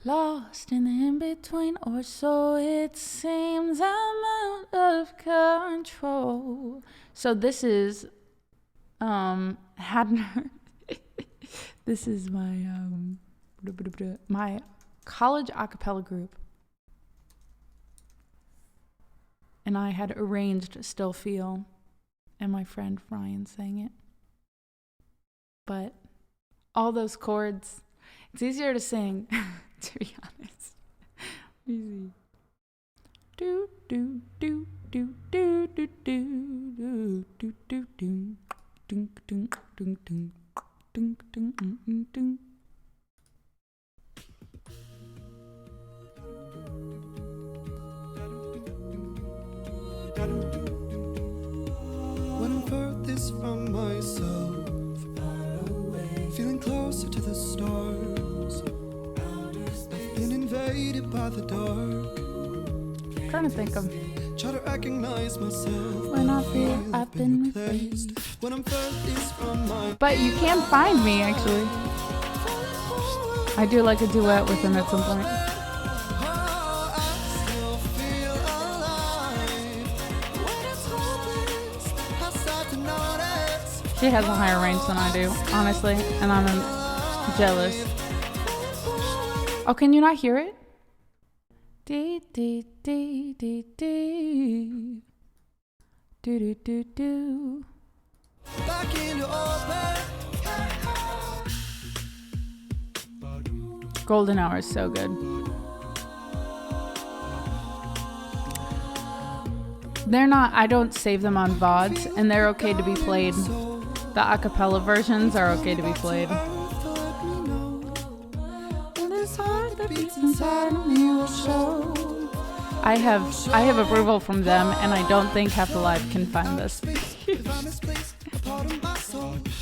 Lost in the in-between, or so it seems. I'm out of control. So this is Hadner. This is my my college a cappella group. And I had arranged Still Feel, and my friend Ryan sang it. But all those chords, it's easier to sing, to be honest. Easy. Do do do do do do do do do do do ding ding ding ding ding ding ding ding. When I'm furthest from myself, feeling closer to the stars, I've been invaded by the dark. I'm trying to think of Try to recognize myself when I feel I've been replaced. When I'm furthest from my, But you can find me, actually. I do like a duet with him at some point. She has a higher range than I do, honestly, and I'm jealous. Oh, can you not hear it? Dee dee dee dee dee. Do do do do. back into orbit. Golden Hour is so good. They're not, I don't save them on VODs, and they're okay to be played. The a cappella versions are okay to be played. I have approval from them, and I don't think Half Alive can find this.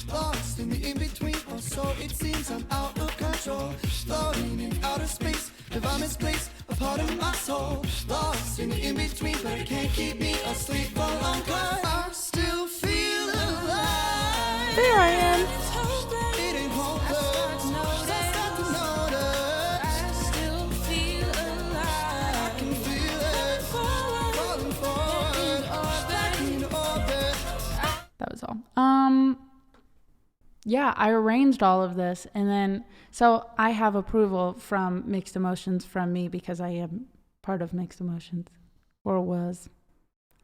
Lost in the in-between, or so it seems. I'm out of control, floating in outer space. If I misplaced a part of my soul, lost in the in-between, but it can't keep me asleep for long, 'cause I still feel alive. There I am. It ain't hopeless. I start to notice. I still feel alive. I can feel it falling forward, back into orbit. That was all. Yeah, I arranged all of this, and then so I have approval from Mixed Emotions from me because I am part of Mixed Emotions, or was.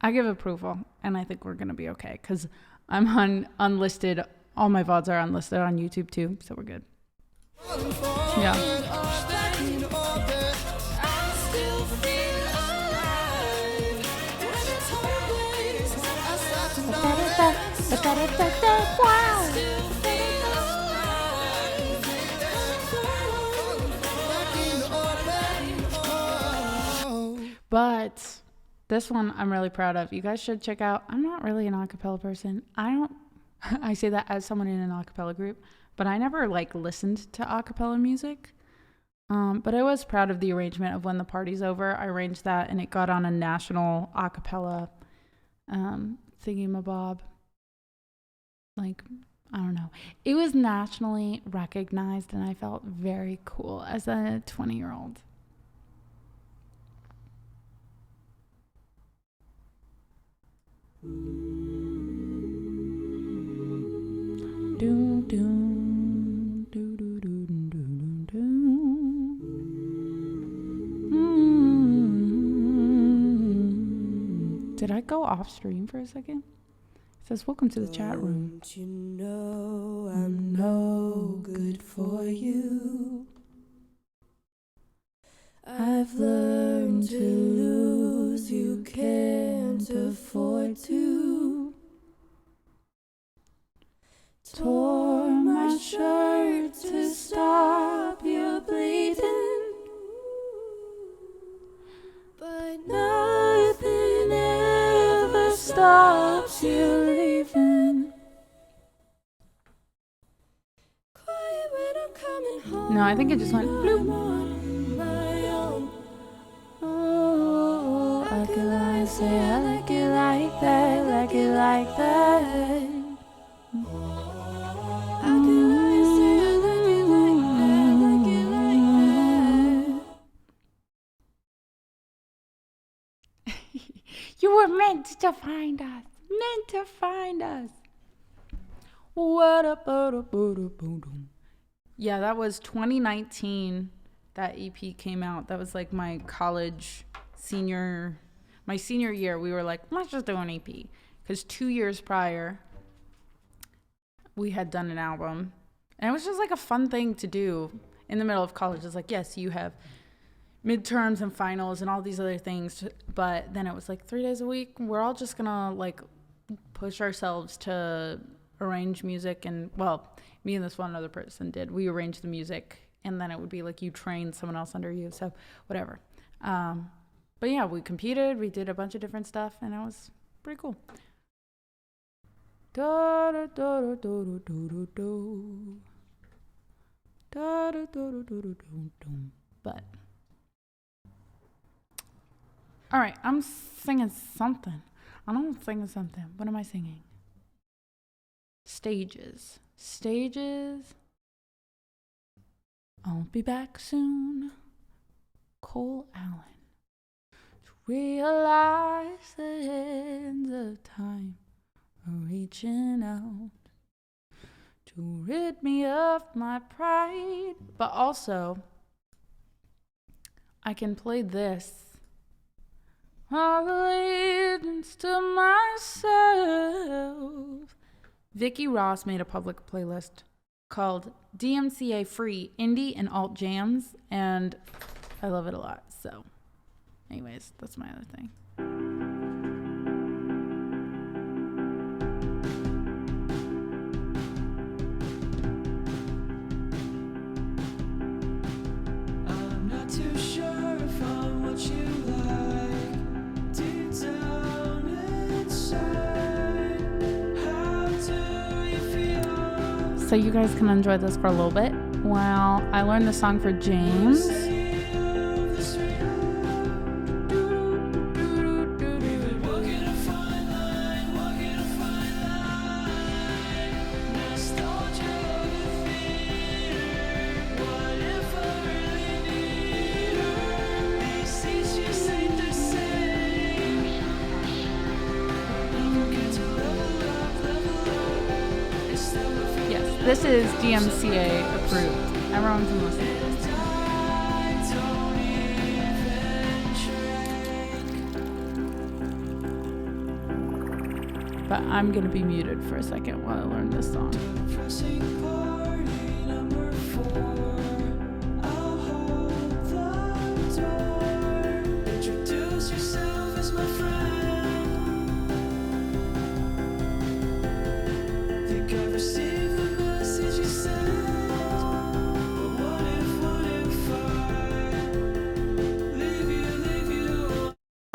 I give approval, and I think we're going to be okay because I'm on unlisted. All my VODs are unlisted on YouTube too, so we're good. Yeah. But this one I'm really proud of. You guys should check out. I'm not really an acapella person. I say that as someone in an acapella group, but I never like listened to acapella music. But I was proud of the arrangement of When the Party's Over. I arranged that and it got on a national acapella thingy-mabob. Like, I don't know. It was nationally recognized and I felt very cool as a 20-year-old. Did I go off stream for a second? It says, welcome to the chat room. Don't you know I'm no good for you? I've learned to lose, you can't afford to. Tore my shirt to stop you bleeding, but nothing ever stops you leaving. Quiet when I'm coming home. No, I think it just went bloop. Oh, I can lie, say I like it like that, like it like that. You were meant to find us. Meant to find us. What up? Yeah, that was 2019. That EP came out. That was like my college my senior year. We were like, let's just do an EP. Because 2 years prior, we had done an album. And it was just like a fun thing to do in the middle of college. It's like, yes, you have midterms and finals and all these other things, but then it was like 3 days a week. We're all just gonna like push ourselves to arrange music, and well, me and this one other person did. We arranged the music, and then it would be like you train someone else under you, so whatever. But yeah, we competed, we did a bunch of different stuff, and it was pretty cool. But all right, I'm singing something. I know I'm singing something. What am I singing? Stages. I'll be back soon. Cole Allen. To realize the ends of time are reaching out to rid me of my pride. But also, I can play this. Allegiance to myself. Vicky Ross made a public playlist called DMCA Free Indie and Alt Jams, and I love it a lot. So, anyways, that's my other thing. I'm not too sure if I'm what you like. Deep down inside, how do you feel? So you guys can enjoy this for a little bit while I learn the song for James. This is DMCA approved. Everyone can listen to this. but I'm gonna be muted for a second while I learn this song.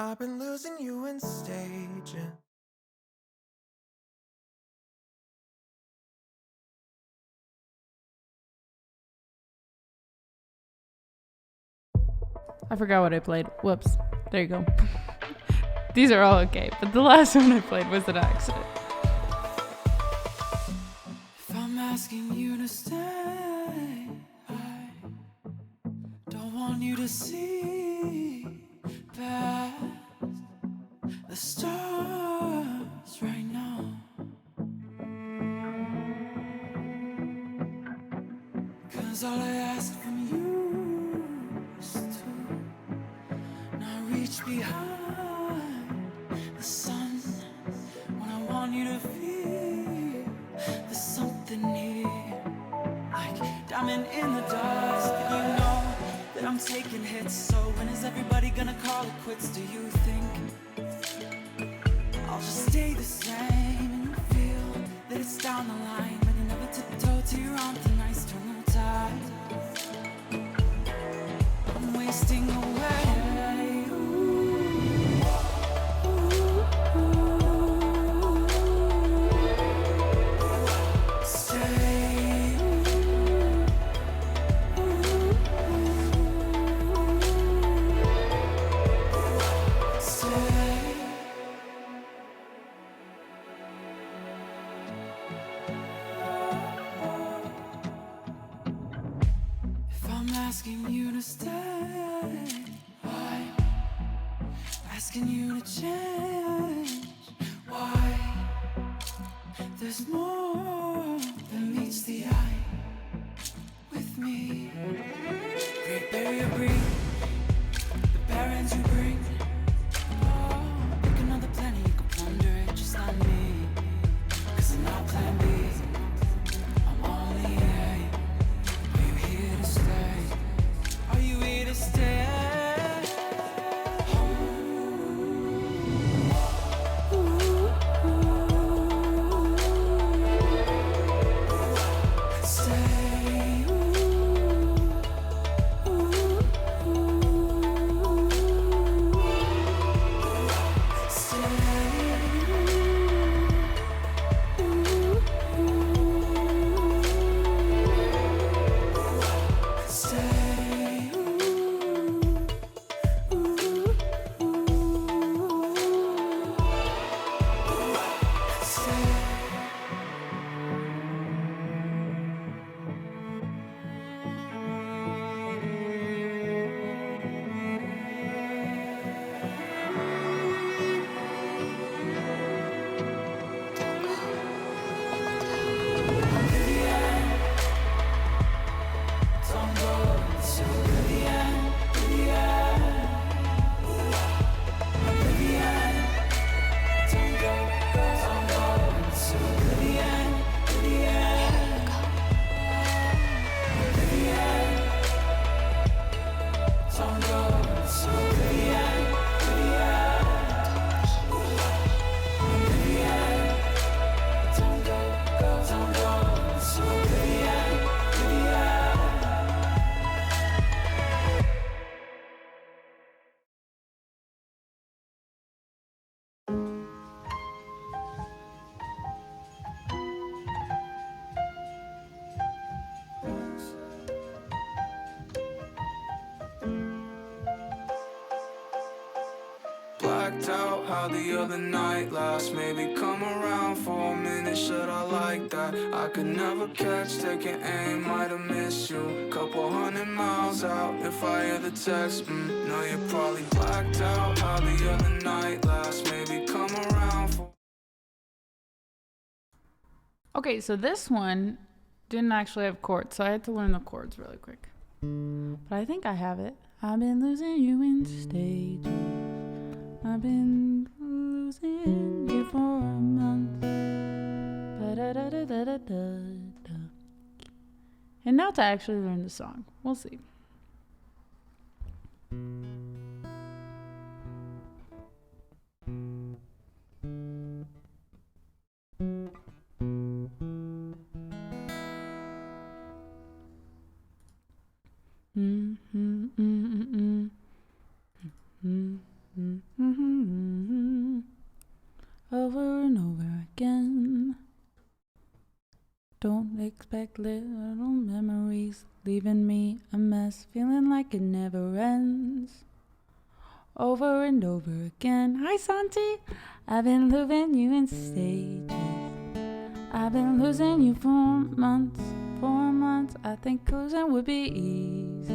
I've been losing you in staging. I forgot what I played. Whoops. There you go. These are all okay, but the last one I played was an accident. If I'm asking you to stay, I don't want you to see past the stars right now. 'Cause all I ask from you is to not reach behind the sun when I want you to feel there's something here, like diamond in the dust. You know that I'm taking hits, so when is everybody gonna call it quits? Do you think I'll just stay the same and you feel that it's down the line, but you never tiptoe to your own thin ice, turn the tide. I'm wasting away. Asking you to stay, why? Asking you to change, why? There's more than meets the eye with me. Prepare your breathe, the barons you bring. Oh, pick another planet, you can plunder it, just not me. 'Cause I'm not plan B, I'm only A. Are you here to stay? Are you here to stay? Blacked out how the other night last. Maybe come around for a minute, should I like that? I could never catch, taking aim, might have missed you. Couple 100 miles out, if I hear the text, no, you're probably blacked out how the other night last. Maybe come around for... Okay, so this one didn't actually have chords, so I had to learn the chords really quick. But I think I have it. I've been losing you in stages. I've been losing you for a month. about to actually learn the song. We'll see. Over and over again. Don't expect little memories, leaving me a mess, feeling like it never ends. Over and over again. Hi, Santi. I've been losing you in stages. I've been losing you for months. I think losing would be easy.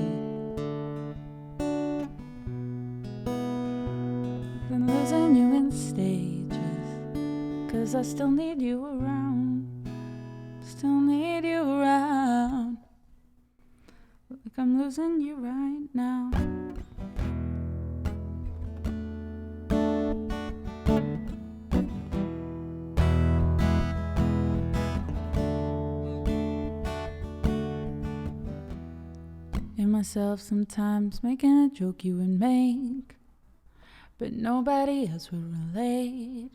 Been losing you in stages, 'cause I still need you around. Still need you around. Like I'm losing you right now. In myself sometimes making a joke you would make, but nobody else would relate.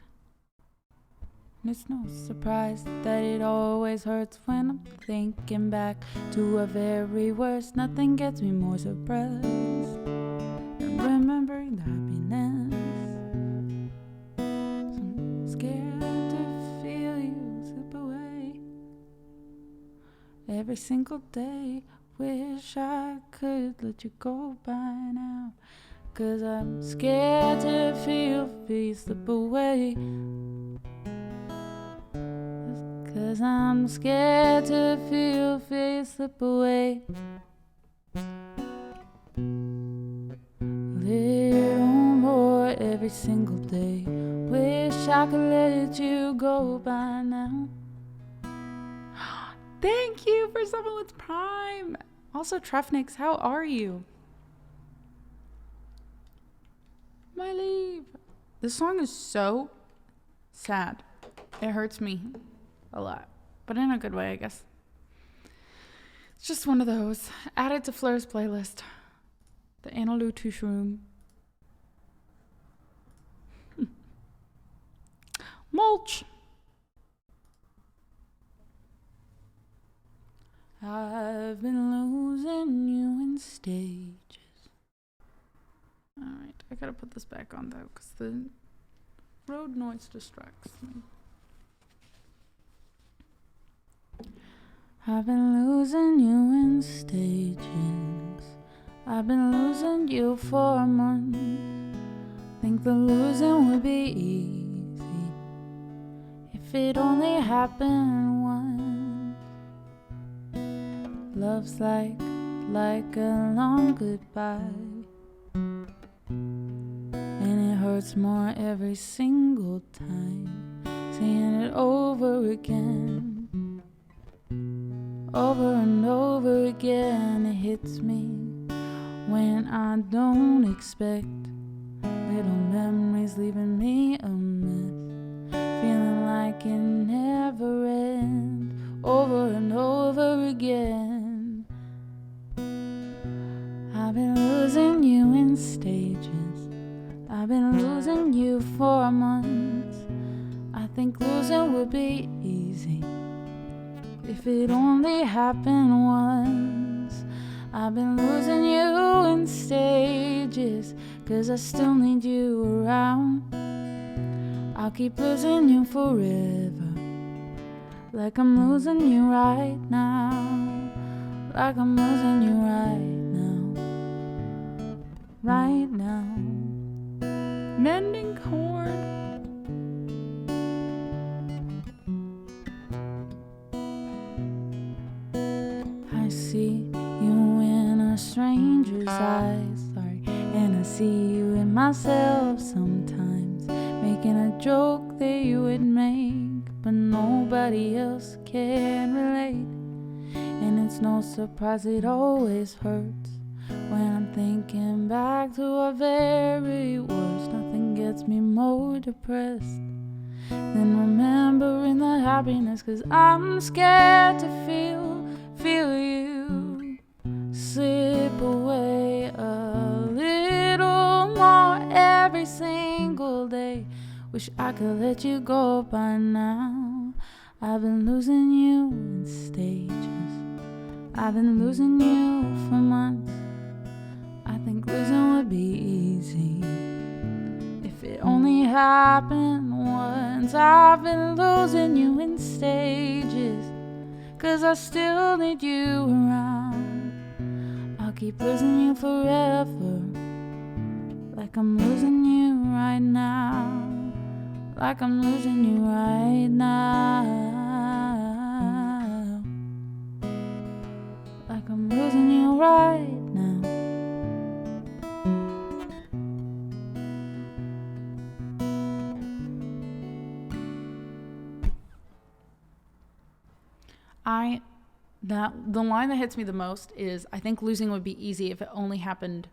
And it's no surprise that it always hurts when I'm thinking back to a very worst. Nothing gets me more surprised than remembering the happiness. So I'm scared to feel you slip away every single day. Wish I could let you go by now, 'cause I'm scared to feel you slip away. 'Cause I'm scared to feel you slip away. A little more every single day. Wish I could let you go by now. Thank you for someone with Prime. Also, Trefnix, how are you? My leave. This song is so sad. It hurts me a lot, but in a good way, I guess. It's just one of those. Added to Fleur's playlist. The Analu Touche Room. Mulch. I've been losing you in stages. Alright, I gotta put this back on though, because the road noise distracts me. I've been losing you in stages. I've been losing you for a month. Think the losing would be easy if it only happened once. Love's like a long goodbye, and it hurts more every single time, seeing it over again. Over and over again, it hits me when I don't expect. Little memories leaving me a mess, feeling like it never ends. Over and over again, I've been losing you in stages. I've been losing you for months. I think losing would be easy if it only happened once. I've been losing you in stages, 'cause I still need you around. I'll keep losing you forever, like I'm losing you right now. Like I'm losing you right now. Right now. Mending cord. I see you in a stranger's eyes, sorry, and I see you in myself sometimes, making a joke that you would make, but nobody else can relate. And it's no surprise it always hurts when I'm thinking back to our very worst. Nothing gets me more depressed than remembering the happiness, 'cause I'm scared to feel you slip away a little more every single day. Wish I could let you go by now. I've been losing you in stages. I've been losing you for months. I think losing would be easy if it only happened once. I've been losing you in stages, 'cause I still need you around. I'll keep losing you forever, like I'm losing you right now. Like I'm losing you right now. Like I'm losing you right now. The line that hits me the most is, I think losing would be easy if it only happened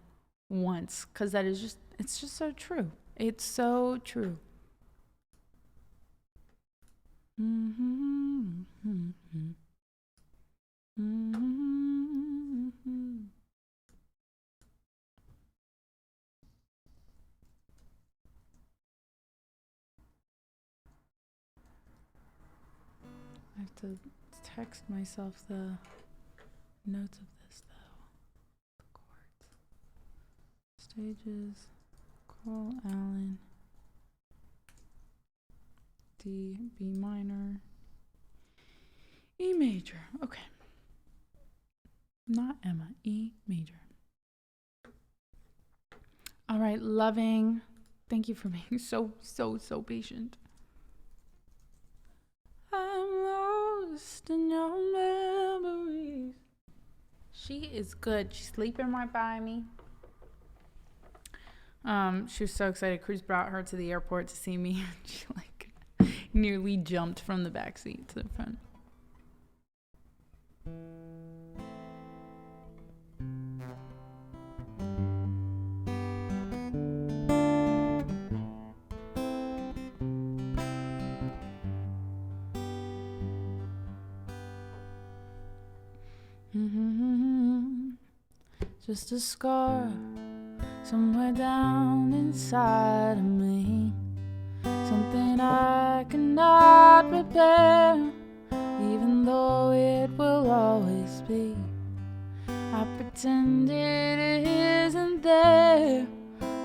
once, because that is just, it's just so true. It's so true. Mm-hmm. Mm-hmm. Mm-hmm. I have to text myself the notes of this, though. The chords. Stages. Cole Allen. D, B minor. E major. Okay. Not Emma. E major. All right, Loving. Thank you for being so patient. I'm lost in your memories. She is good. She's sleeping right by me. She was so excited. Cruz brought her to the airport to see me. She nearly jumped from the back seat to the front. Just a scar somewhere down inside of me, something I cannot repair, even though it will always be. I pretend it isn't there.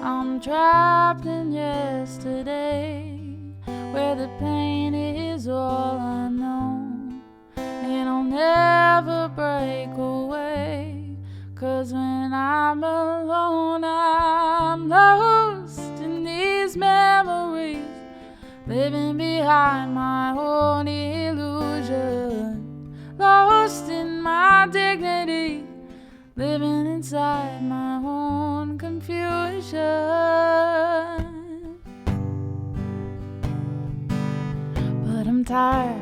I'm trapped in yesterday, where the pain is all I know, and I'll never break away. 'Cause when I'm alone, I'm lost in these memories, living behind my own illusion, lost in my dignity, living inside my own confusion. But I'm tired,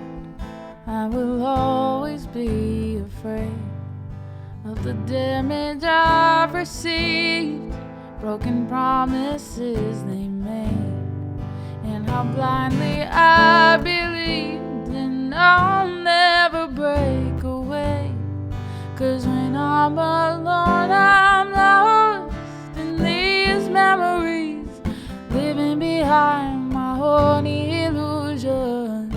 I will always be afraid of the damage I've received, broken promises they made, and how blindly I believed, and I'll never break away. 'Cause when I'm alone, I'm lost in these memories, living behind my own illusion,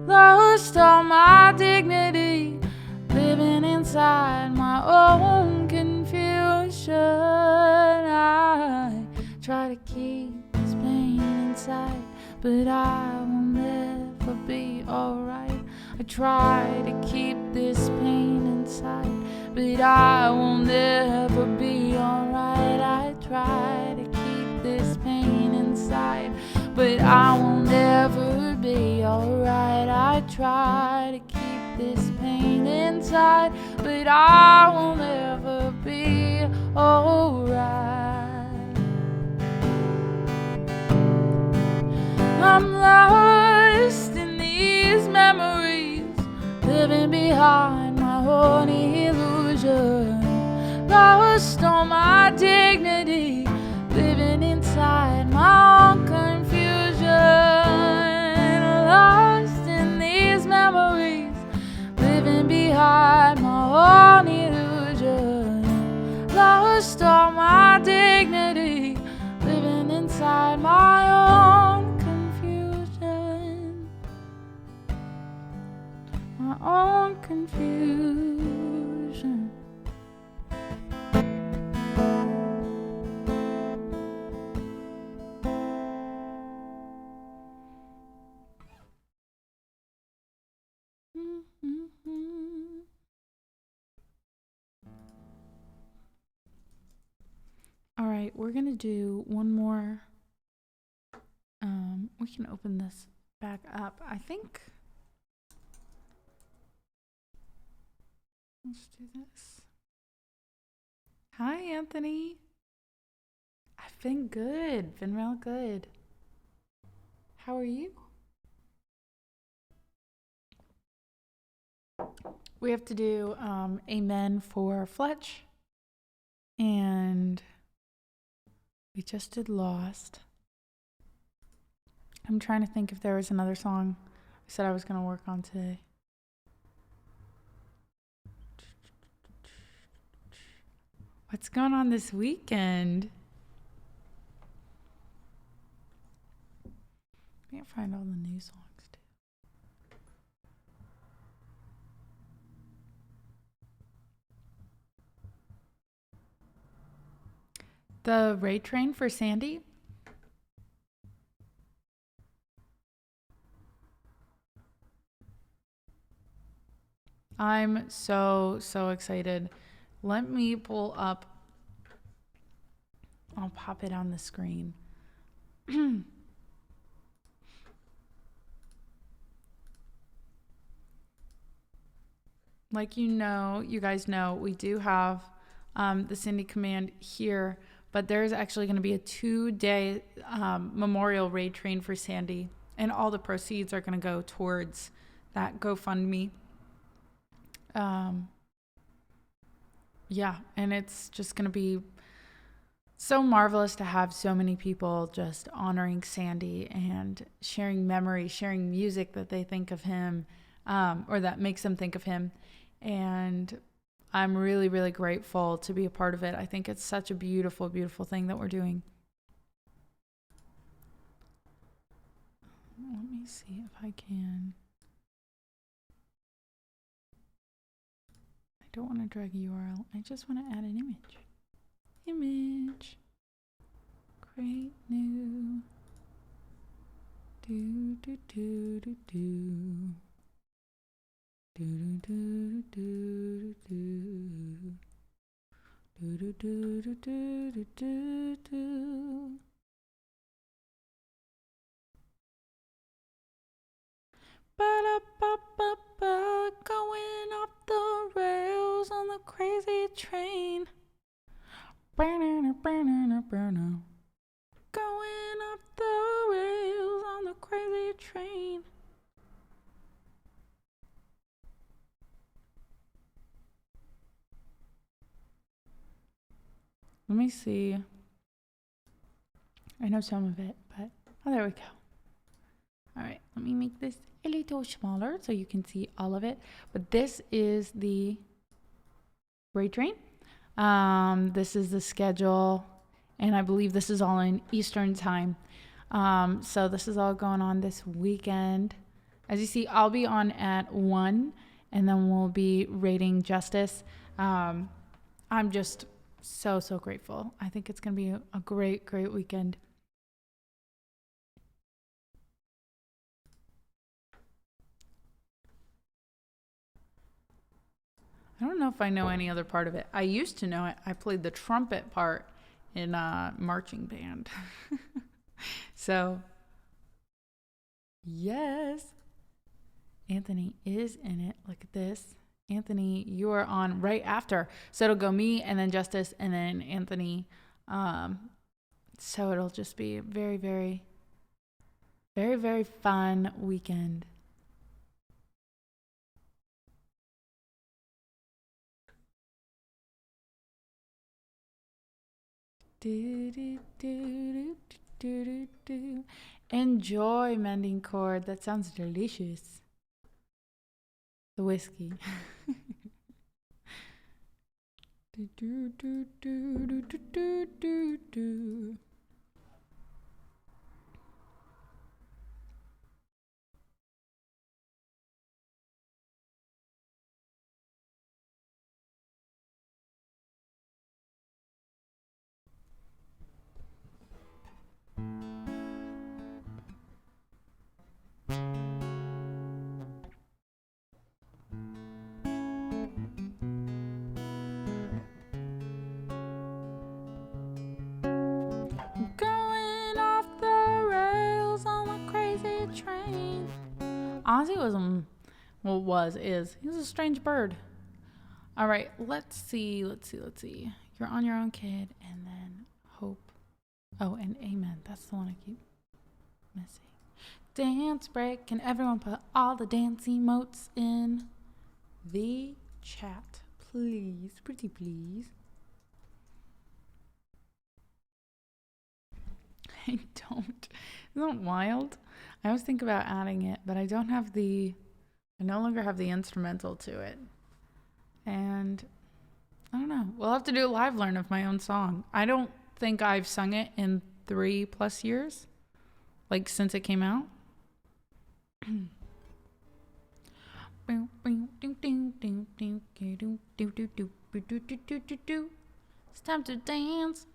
lost all my dignity, living inside my own confusion. I try to keep this pain inside, but I will never be alright. I try to keep this pain inside, but I will never be alright. I try to keep this pain inside, but I will never be alright. I try to keep this pain inside, but I will never be alright. I'm lost in these memories, living behind my own illusion, lost all my dignity, living inside my own confusion, lost in these memories, living behind my own illusion, right, we're going to do one more. We can open this back up. I think. Let's do this. Hi, Anthony. I've been good. Been real good. How are you? We have to do Amen for Fletch. And we just did Lost. I'm trying to think if there was another song I said I was going to work on today. What's going on this weekend? I can't find all the new songs too. The Raid Train for Sandy. I'm so excited. Let me pull up. I'll pop it on the screen. Like you guys know, we do have the Cindy Command here, but there's actually going to be a 2-day memorial raid train for Sandy, and all the proceeds are going to go towards that GoFundMe. Yeah, and it's just going to be so marvelous to have so many people just honoring Sandy and sharing memories, sharing music that they think of him, or that makes them think of him. And I'm really, really grateful to be a part of it. I think it's such a beautiful, beautiful thing that we're doing. Let me see if I can. I don't want to drag a URL. I just want to add an image. Image. Create new. Do do do do do. Do do do do do. Do do do do do do do. Ba-da-ba-ba-ba, going off the rails on the crazy train. Ba-na-na-ba-na-na-ba-na. Going off the rails on the crazy train. Let me see. I know some of it, but there we go. All right, let me make this a little smaller so you can see all of it. But this is the raid train. This is the schedule, and I believe this is all in Eastern time. So this is all going on this weekend. As you see, I'll be on at 1, and then we'll be raiding Justice. I'm just so grateful. I think it's going to be a great weekend. I don't know if I know any other part of it. I used to know it. I played the trumpet part in a marching band. So, yes. Anthony is in it. Look at this. Anthony, you are on right after. So it'll go me and then Justice and then Anthony. So it'll just be a very fun weekend. Enjoy mending cord. That sounds delicious. The whiskey. Ozzy is. He was a strange bird. All right, let's see. You're on your own, kid, and then Hope. Oh, and Amen. That's the one I keep missing. Dance break. Can everyone put all the dance emotes in the chat, please? Pretty please. I don't. Isn't that wild? I always think about adding it, but I no longer have the instrumental to it. And I don't know. We'll have to do a live learn of my own song. I don't think I've sung it in 3+ years, like since it came out. It's time to dance.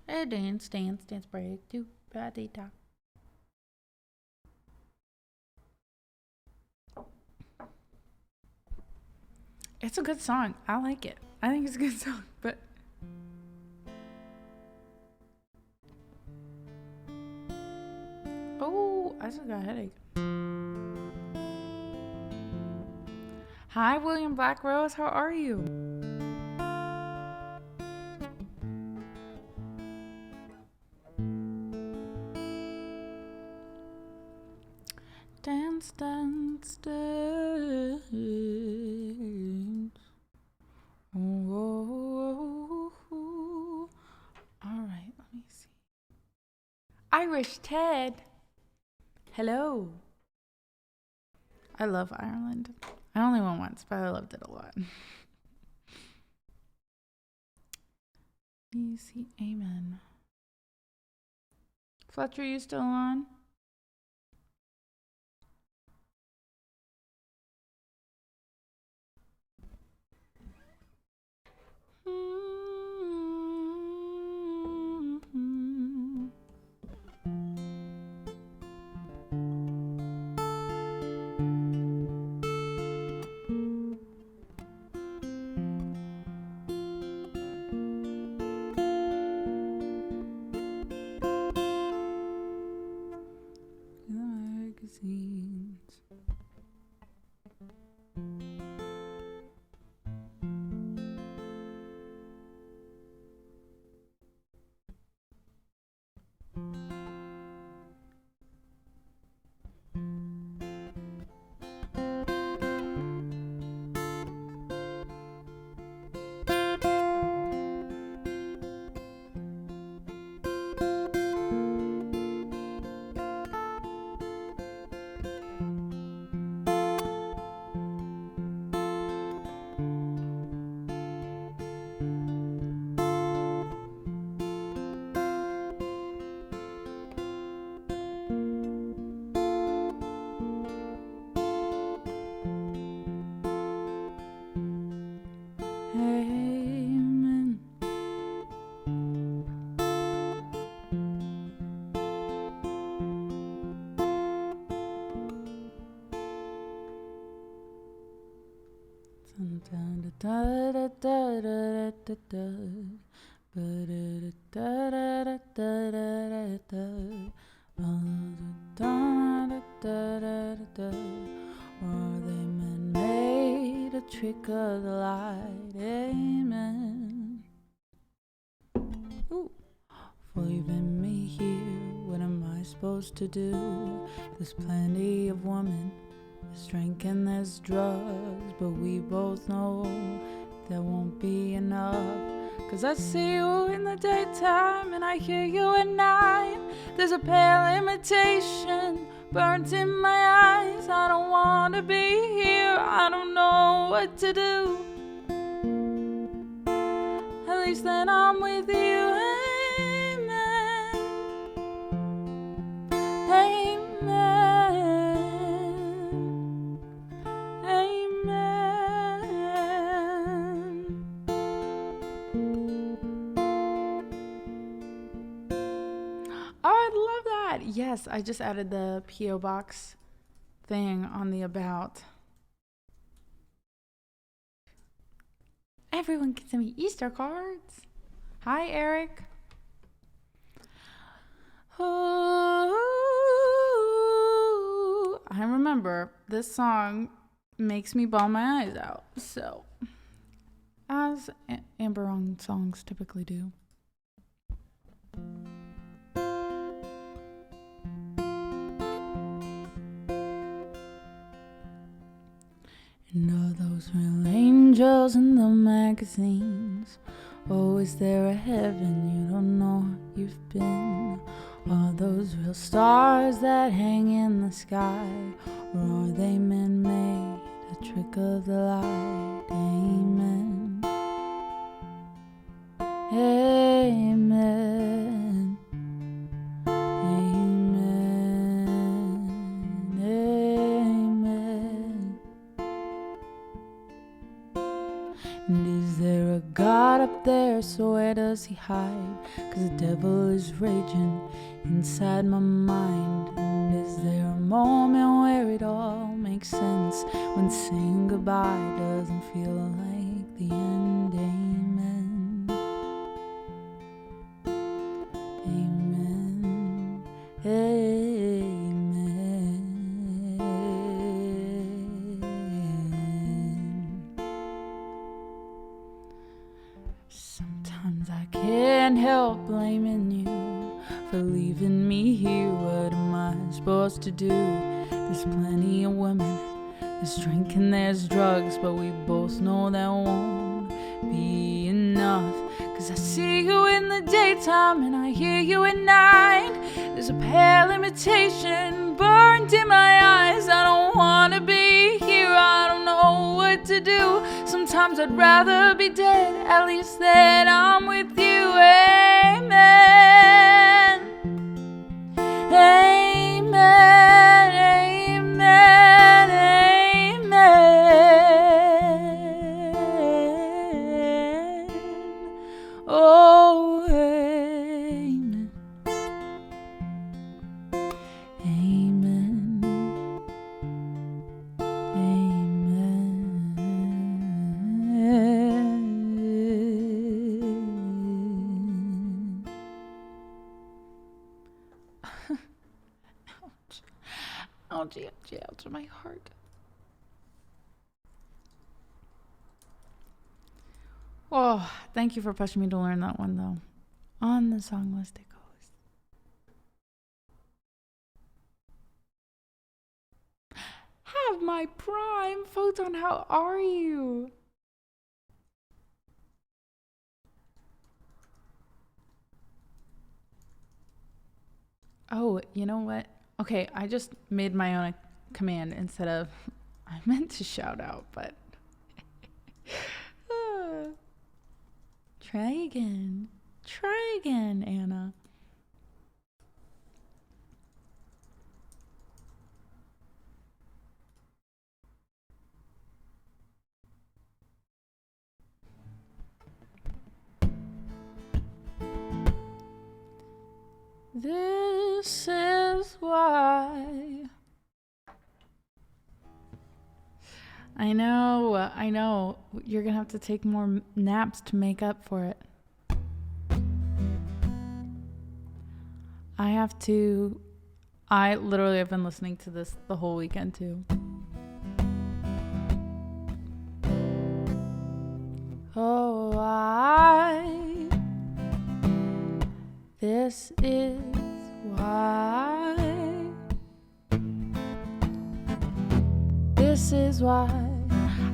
Dance break. It's a good song. I like it. I think it's a good song, but oh, I just got a headache. Hi, William Blackrose. How are you? Dance. Oh. All right, let me see. Irish Ted. Hello. I love Ireland. I only went once, but I loved it a lot. You see, Amen. Fletcher, you still on? Trick of the light, amen. Ooh. For leaving me here, what am I supposed to do? There's plenty of women, there's drink and there's drugs, but we both know that won't be enough. Cause I see you in the daytime and I hear you at night. There's a pale imitation burnt in my eyes. I don't want to be here, I don't know what to do. At least then I'm with you, amen. Amen. Amen. Oh, I love that. Yes, I just added the P.O. Box thing on the About. Everyone can send me Easter cards. Hi, Eric. Ooh, I remember remember, this song makes me bawl my eyes out. So, as Amber Rung songs typically do. And are those real angels in the magazines? Oh, is there a heaven you don't know you've been? Are those real stars that hang in the sky? Or are they man-made, a trick of the light? Amen. Amen. Amen. Amen. And is there a God up there? So where does he hide? 'Cause the devil is raging inside my mind. And is there a moment where it all makes sense? When saying goodbye doesn't feel like the end. Amen. Amen. Amen. Sometimes I can't help blaming you for leaving me here. What am I supposed to do? There's plenty of women, there's drinking, there's drugs, but we both know that won't be enough. 'Cause I see you in the daytime and I hear you at night. There's a pale imitation burned in my eyes. I don't wanna be here, I don't know what to do. Sometimes I'd rather be dead, at least then I'm with you. Amen. Amen. Amen. Amen. Oh, amen. Amen. Amen. Ouch. Ouchie, ouchie, ouch, my heart. Oh, thank you for pushing me to learn that one, though. On the song list it goes. Have my prime. Photon, how are you? Oh, you know what? Okay, I just made my own command instead of... I meant to shout out, but... Try again. Try again, Anna. This is why. I know. You're gonna have to take more naps to make up for it. I literally have been listening to this the whole weekend too. Oh, this is why. This is why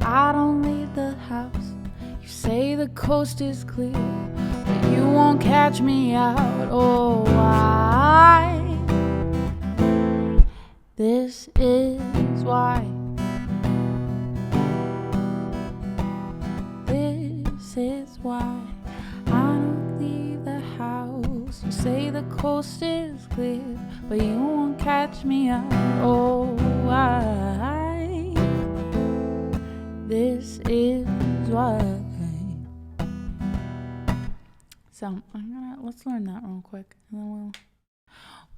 I don't leave the house. You say the coast is clear, but you won't catch me out. Oh, why? This is why. This is why I don't leave the house. You say the coast is clear, but you won't catch me out. Oh, why? This is why. So let's learn that real quick, and then we'll.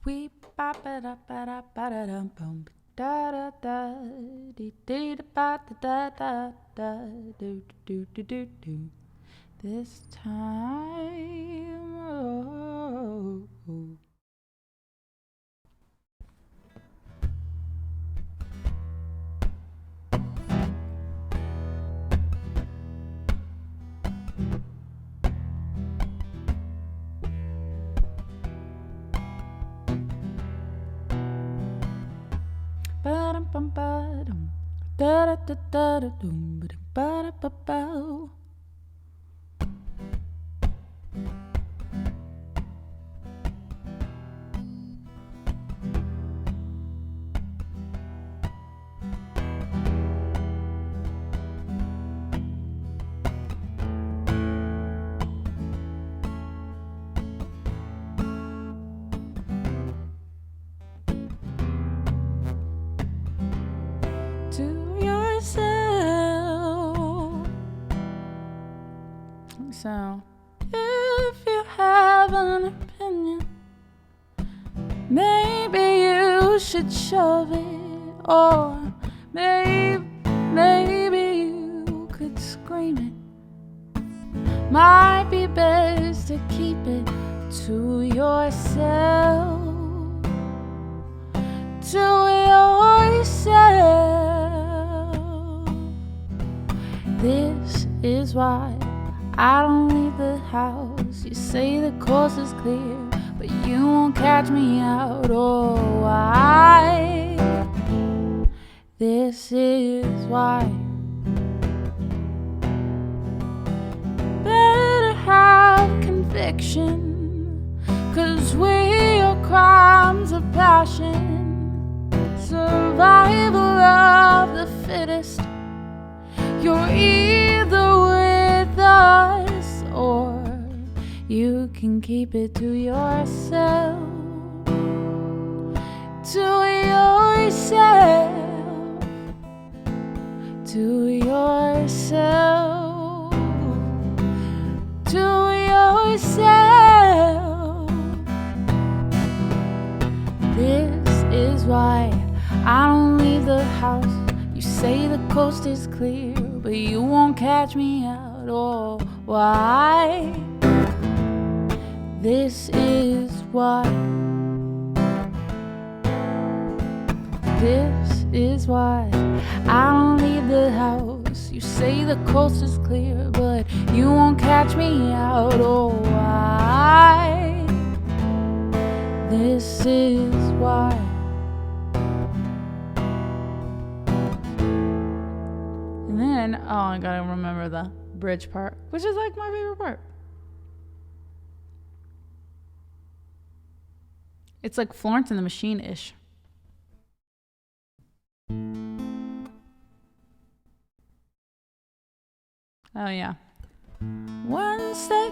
We ba ba da ba da ba da da boom da da da dee dee da ba da da da do do do do do. This time, oh. ba-da-bum-ba-dum. Da-da-da-da-da-dum, ba-da-ba-ba-bow. To yourself. So, if you have an opinion, maybe you should shove it, or maybe you could scream it. Might be best to keep it to yourself. To yourself. This is why I don't leave the house. You say the coast is clear, but you won't catch me out. Oh, why? This is why. Better have conviction, 'cause we are crimes of passion. Survival of the fittest. You're either with us, or you can keep it to yourself. To yourself. To yourself. To yourself. This is why I don't leave the house. You say the coast is clear, but you won't catch me out. Oh, why? This is why. This is why I don't leave the house. You say the coast is clear, but you won't catch me out. Oh, why? This is why. And then, oh, I gotta remember the bridge part, which is like my favorite part. It's like Florence and the Machine-ish. Oh, yeah. One step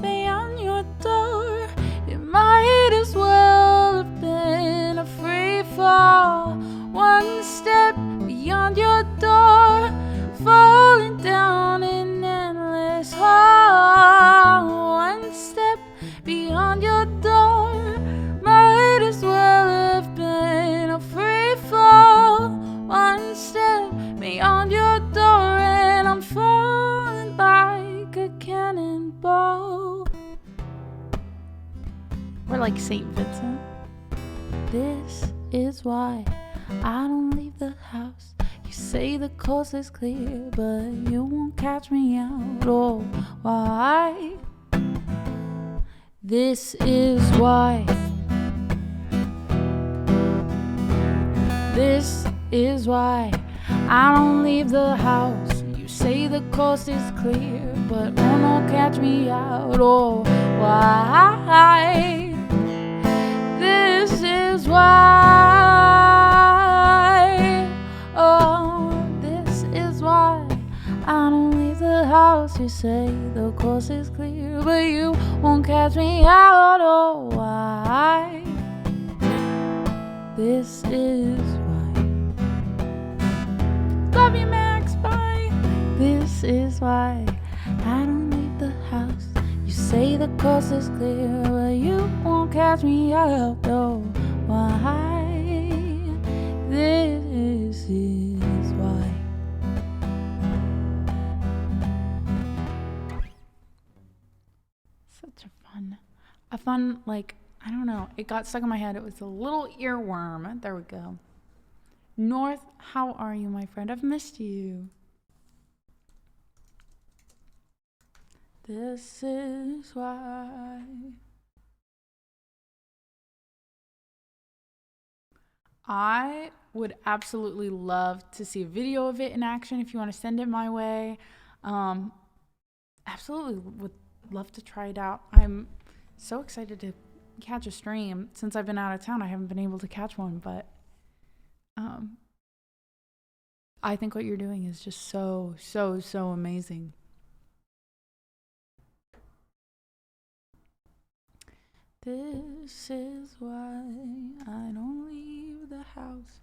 beyond your door, it might as well have been a free fall. One step beyond your door, falling down in endless hall. One step beyond your door, might as well have been a free fall. One step beyond your door, and I'm falling like a cannonball. We're like St. Vincent. This is why I don't leave the house. You say the coast is clear, but you won't catch me out. Oh, why? This is why. This is why I don't leave the house. You say the coast is clear, but won't catch me out. Oh, why? This is why. Oh, this is why I don't leave the house. You say the coast is clear, but you won't catch me out. Oh, why? This is why. Love you, Max. Bye. This is why I don't leave the house. You say the coast is clear, but you won't catch me out. Oh, why? This is why. Such a fun, like, I don't know. It got stuck in my head. It was a little earworm. There we go. North, how are you, my friend? I've missed you. This is why I would absolutely love to see a video of it in action if you want to send it my way. Absolutely would love to try it out. I'm so excited to catch a stream. Since I've been out of town, I haven't been able to catch one, but I think what you're doing is just so amazing. This is why I don't leave the house.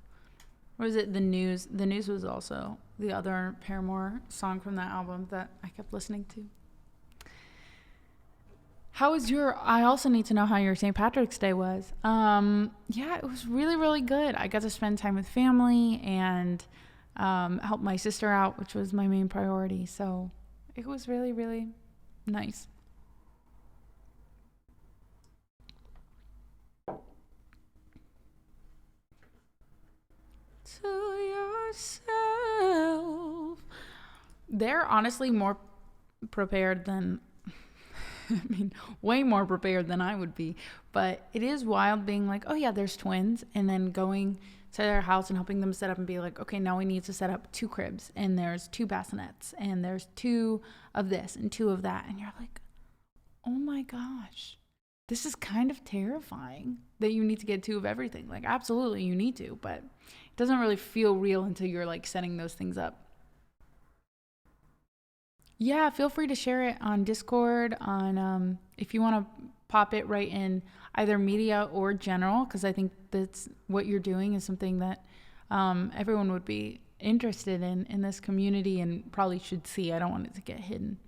Or is it The News? The News was also the other Paramore song from that album that I kept listening to. How was I also need to know how your St. Patrick's Day was. Yeah, it was really, really good. I got to spend time with family and help my sister out, which was my main priority. So it was really, really nice. To yourself. They're honestly more prepared than way more prepared than I would be. But it is wild being like, oh yeah, there's twins, and then going to their house and helping them set up and be like, okay, now we need to set up 2 cribs, and there's 2 bassinets, and there's 2 of this and 2 of that. And you're like, oh my gosh, this is kind of terrifying that you need to get 2 of everything. Like, absolutely, you need to, but it doesn't really feel real until you're like setting those things up. Yeah, feel free to share it on Discord, on if you want to pop it right in either media or general, because I think that's what you're doing is something that everyone would be interested in this community and probably should see. I don't want it to get hidden.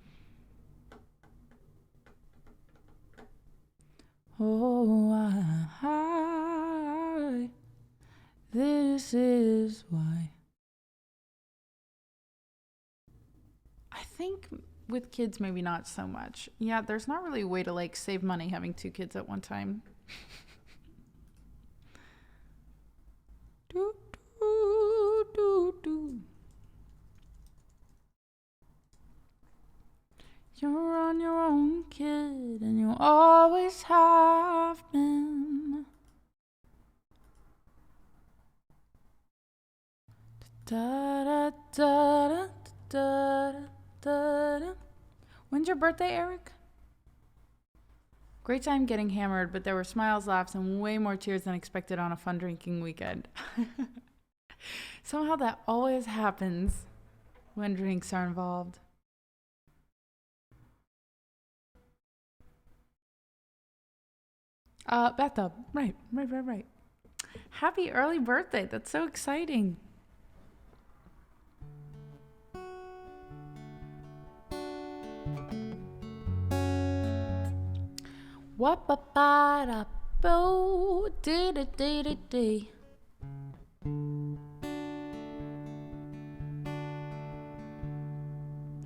Oh, this is why. I think with kids, maybe not so much. Yeah, there's not really a way to like save money having 2 kids at one time. do, do, do, do. You're on your own, kid, and you always have been. Da da da da da da. When's your birthday, Eric? Great time getting hammered, but there were smiles, laughs, and way more tears than expected on a fun drinking weekend. Somehow that always happens when drinks are involved. Bathtub. Right. Happy early birthday. That's so exciting. What ba ba da bo dee da dee da dee.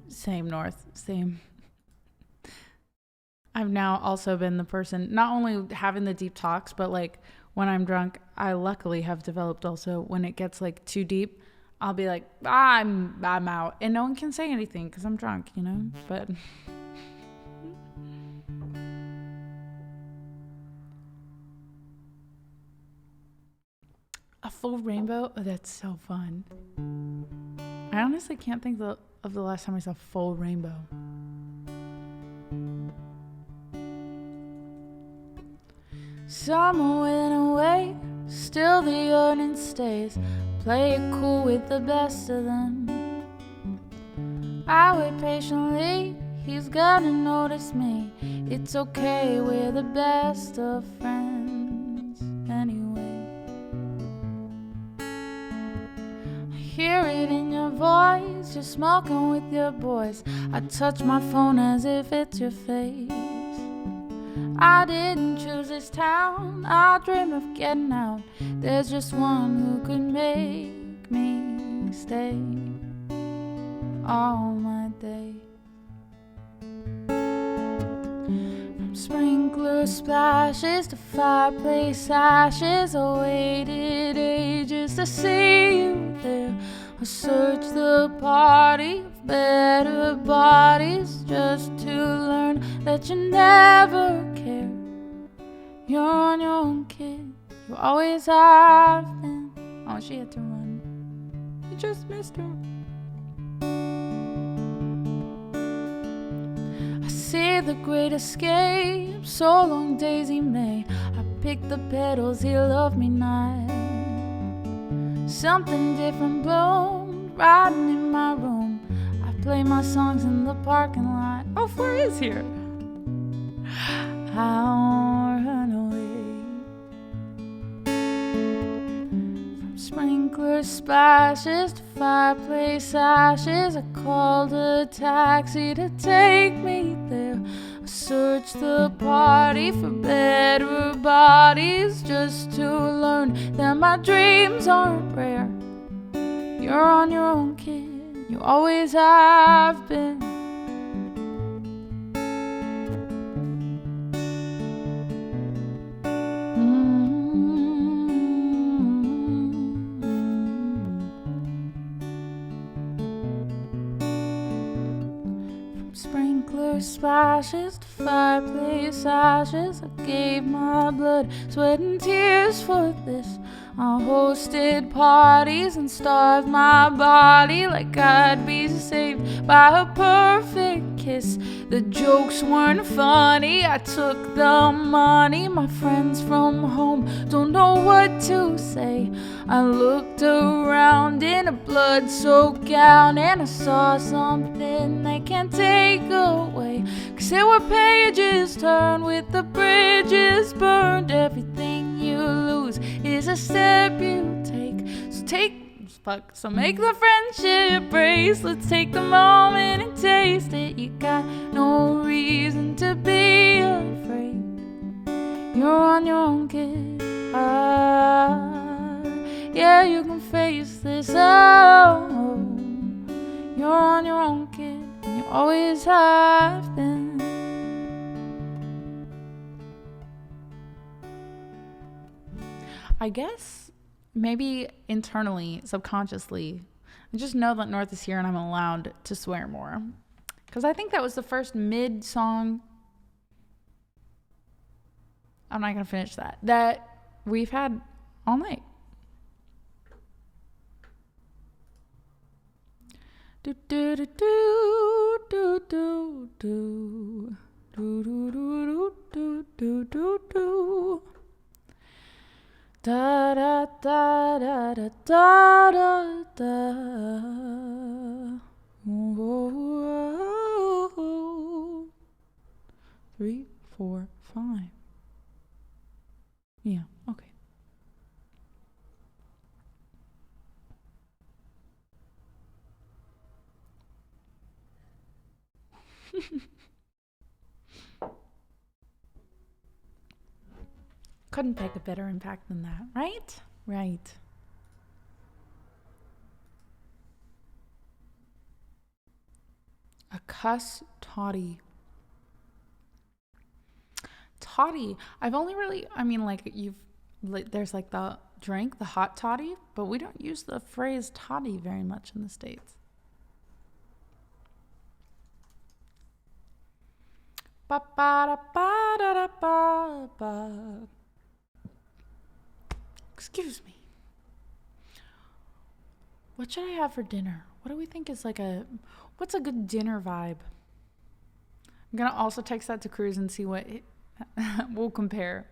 Same, North. Same. I've now also been the person not only having the deep talks, but like when I'm drunk, I luckily have developed also when it gets like too deep, I'll be like, I'm out, and no one can say anything because I'm drunk, you know. But a full rainbow? Oh, that's so fun. I honestly can't think of the last time I saw a full rainbow. Summer went away, still the yearning stays. Play it cool with the best of them. I wait patiently, he's gonna notice me. It's okay, we're the best of friends anyway. I hear it in your voice, you're smoking with your boys. I touch my phone as if it's your face. I didn't choose this town, I dream of getting out. There's just one who could make me stay all my days. From sprinkler splashes to fireplace ashes, I waited ages to see you there. I searched the party of better bodies just to learn that you never care. You're on your own, kid, you You always have been. Oh, she had to run. You just missed her. I see the great escape. So long, Daisy May. I picked the petals, he loved me not. Something different bloomed, riding in my room. I play my songs in the parking lot. Oh, Fleur is here. I'll run away from sprinkler splashes to fireplace ashes. I called a taxi to take me there. I searched the party for better bodies just to learn that my dreams aren't rare. You're on your own, kid. You always have been. Splashes to fireplace ashes. I gave my blood, sweat and tears for this. I hosted parties and starved my body like I'd be saved by a perfect kiss. The jokes weren't funny, I took the money. My friends from home don't know what to say. I looked around in a blood-soaked gown and I saw something they can't take away. 'Cause there were pages turned with the bridges burned. Everything you lose is a step you take. So make the friendship brace. Let's take the moment and taste it. You got no reason to be afraid. You're on your own, kid. Yeah, you can face this. Oh, you're on your own, kid, and you always have been. I guess maybe internally, subconsciously, I just know that North is here and I'm allowed to swear more. Because I think that was the first mid song. I'm not going to finish that we've had all night. Do do do do do do do do do do do do do do. Da da da da da da da da. 3, 4, 5. Yeah, okay. Couldn't pick a better impact than that, right? Right. A cuss toddy. Toddy. I've only really, there's like the drink, the hot toddy, but we don't use the phrase toddy very much in the States. Ba ba da ba da da ba ba. Excuse me. What should I have for dinner? What do we think is what's a good dinner vibe? I'm gonna also text that to Cruz and see what we'll compare.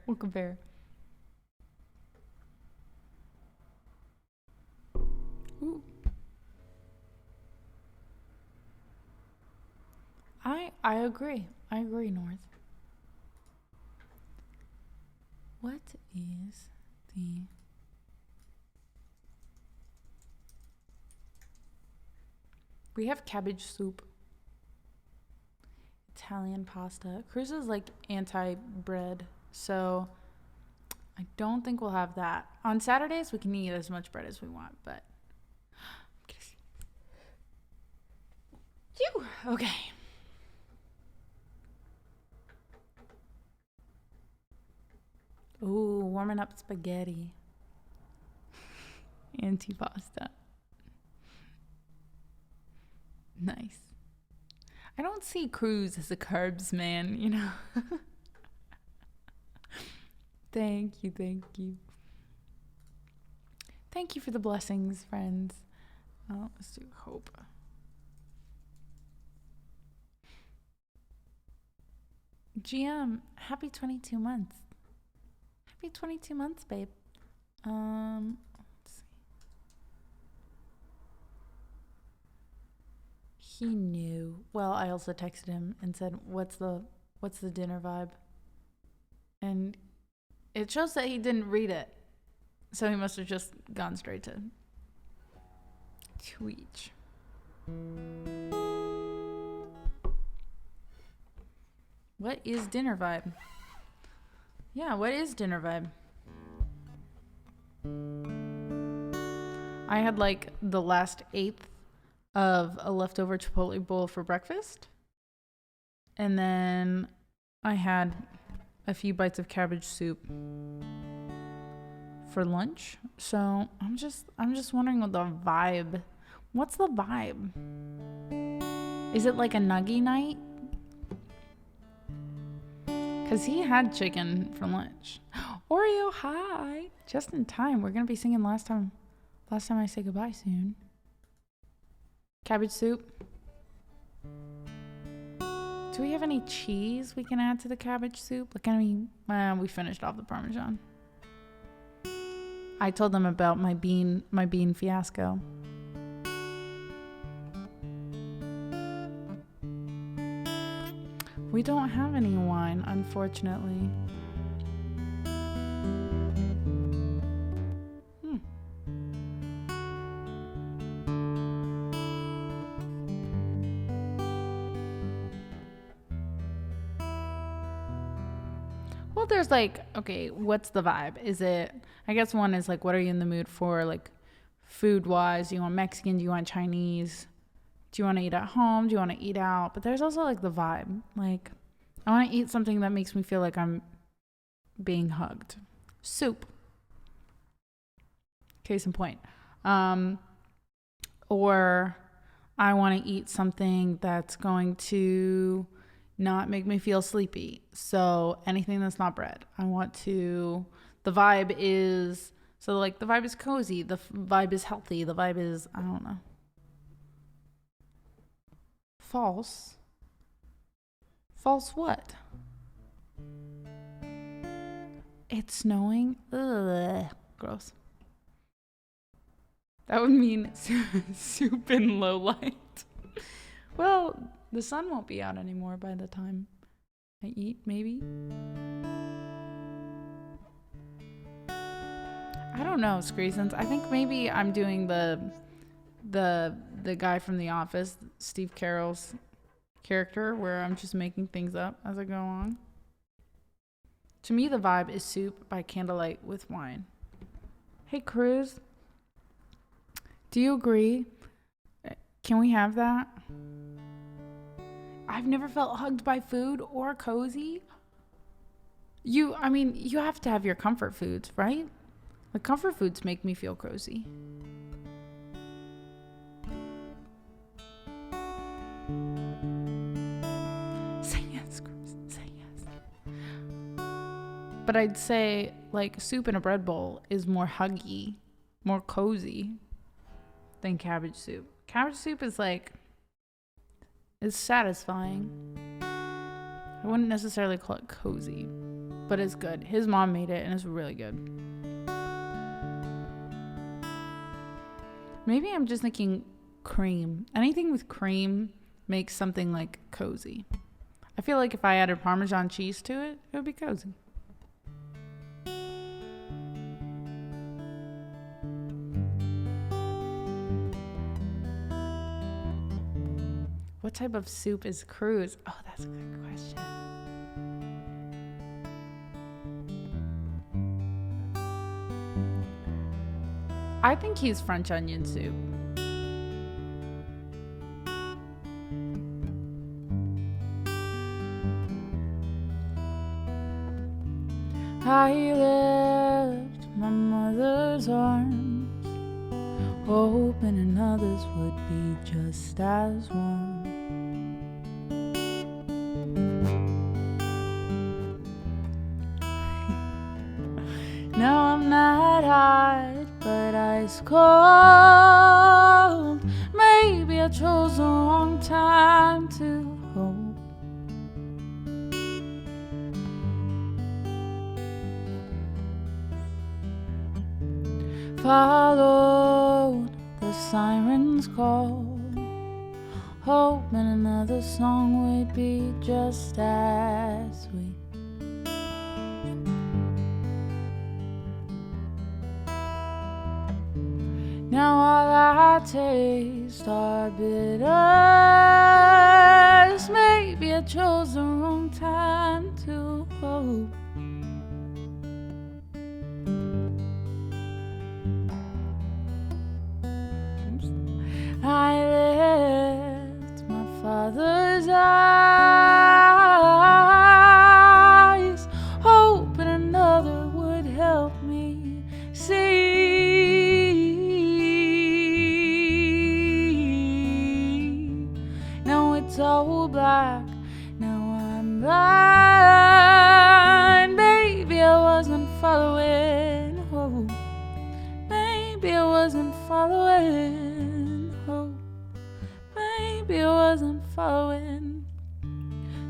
Ooh. I agree, North. What is the we have cabbage soup, Italian pasta. Cruz is like anti-bread, so I don't think we'll have that. On Saturdays, we can eat as much bread as we want, but okay. Ooh, warming up spaghetti. Antipasta. Nice. I don't see Cruz as a carbs man, you know. Thank you. Thank you for the blessings, friends. Let's do hope. GM, happy 22 months. Happy 22 months, babe. Let's see. He knew. Well, I also texted him and said, what's the dinner vibe? And it shows that he didn't read it. So he must have just gone straight to each. What is dinner vibe? Yeah, what is dinner vibe? I had like the last eighth of a leftover Chipotle bowl for breakfast. And then I had a few bites of cabbage soup for lunch. So I'm just wondering what the vibe. What's the vibe? Is it like a nuggy night? Because he had chicken for lunch. Oreo, hi. Just in time. We're going to be singing last time I say goodbye soon. Cabbage soup. Do we have any cheese we can add to the cabbage soup? Like, I mean, we finished off the Parmesan. I told them about my bean fiasco. We don't have any wine, unfortunately. Well, there's like, okay, what's the vibe? Is it, I guess one is like, what are you in the mood for? Like, food-wise, do you want Mexican? Do you want Chinese? Do you want to eat at home? Do you want to eat out? But there's also like the vibe. Like, I want to eat something that makes me feel like I'm being hugged. Soup. Case in point. Or I want to eat something that's going to not make me feel sleepy. So anything that's not bread. The vibe is, so like the vibe is cozy. The vibe is healthy. The vibe is, I don't know. False. False what? It's snowing? Ugh. Gross. That would mean soup in low light. Well, the sun won't be out anymore by the time I eat, maybe. I don't know, Screesons. I think maybe I'm doing the guy from The Office, Steve Carell's character, where I'm just making things up as I go along. To me, the vibe is soup by candlelight with wine. Hey, Cruz. Do you agree? Can we have that? I've never felt hugged by food or cozy. You have to have your comfort foods, right? The comfort foods make me feel cozy. Say yes, Chris. Say yes. But I'd say, like, soup in a bread bowl is more huggy, more cozy than cabbage soup. Cabbage soup is like, it's satisfying. I wouldn't necessarily call it cozy, but it's good. His mom made it and it's really good. Maybe I'm just thinking cream. Anything with cream makes something like cozy. I feel like if I added Parmesan cheese to it, it would be cozy. What type of soup is Cruz? Oh, that's a good question. I think he's French onion soup. I left my mother's arms, hoping another's would be just as warm. Now I'm not hot, but I is cold. Maybe I chose the wrong time to hope. Followed the siren's call, hoping another song would be just as sweet. Now all I taste are bitters. Maybe I chose the wrong time to hope. I lift my father's eyes, hoping another would help me see. Now it's all black, now I'm blind. Maybe I wasn't following hope. Maybe I wasn't following. Maybe I wasn't following.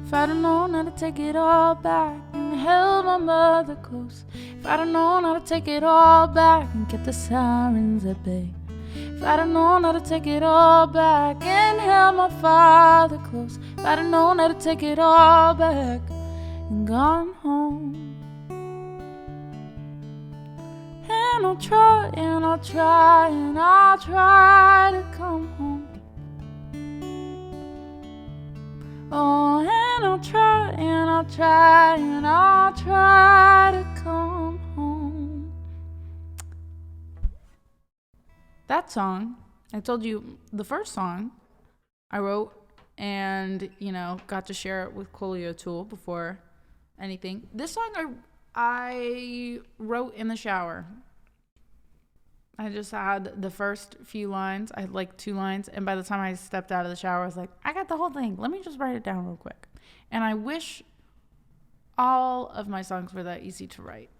If I'd have known how to take it all back and held my mother close. If I'd have known how to take it all back and kept the sirens at bay. If I'd have known how to take it all back and held my father close. If I'd have known how to take it all back and gone home. And I'll try and I'll try and I'll try to come home. Oh, and I'll try and I'll try and I'll try to come home. That song, I told you the first song I wrote and, got to share it with Coley O'Toole before anything. This song I wrote in the shower. I just had the first few lines. I had like 2 lines. And by the time I stepped out of the shower, I was like, I got the whole thing. Let me just write it down real quick. And I wish all of my songs were that easy to write.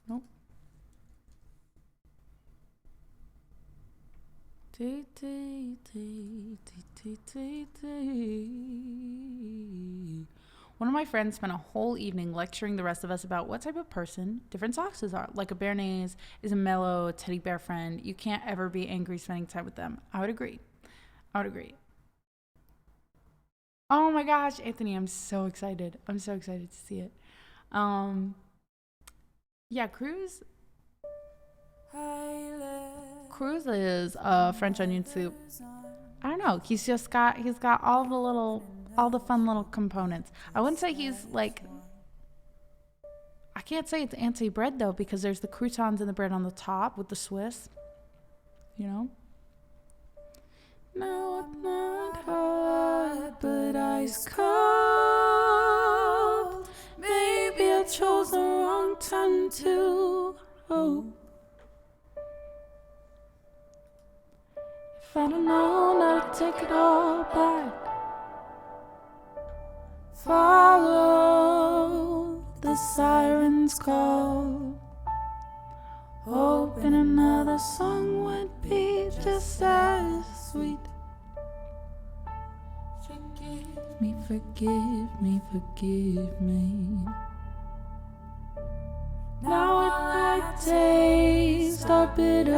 Nope. One of my friends spent a whole evening lecturing the rest of us about what type of person different foxes are. Like a Bareilles is a mellow teddy bear friend. You can't ever be angry spending time with them. I would agree. Oh my gosh, Anthony, I'm so excited. I'm so excited to see it. Yeah, Cruz is French onion soup. I don't know. He's got all the fun little components. I wouldn't say he's like, I can't say it's anti-bread though, because there's the croutons and the bread on the top with the Swiss, Now I'm not hot, but ice cold. Maybe I chose the wrong time to hope. If I'd have known how to take it all back, follow the siren's call, hoping another song would be just as sweet. Forgive me. Now what I taste are bitters.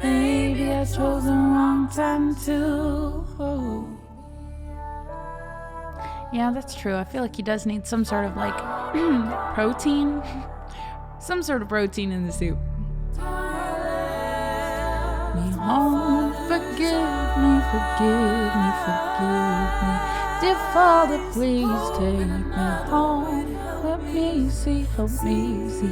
Maybe I chose the wrong time to hope. Yeah, that's true. I feel like he does need some sort of like protein. Some sort of protein in the soup. Me home, forgive me. Dear Father, please take me home. Let me see, help me see.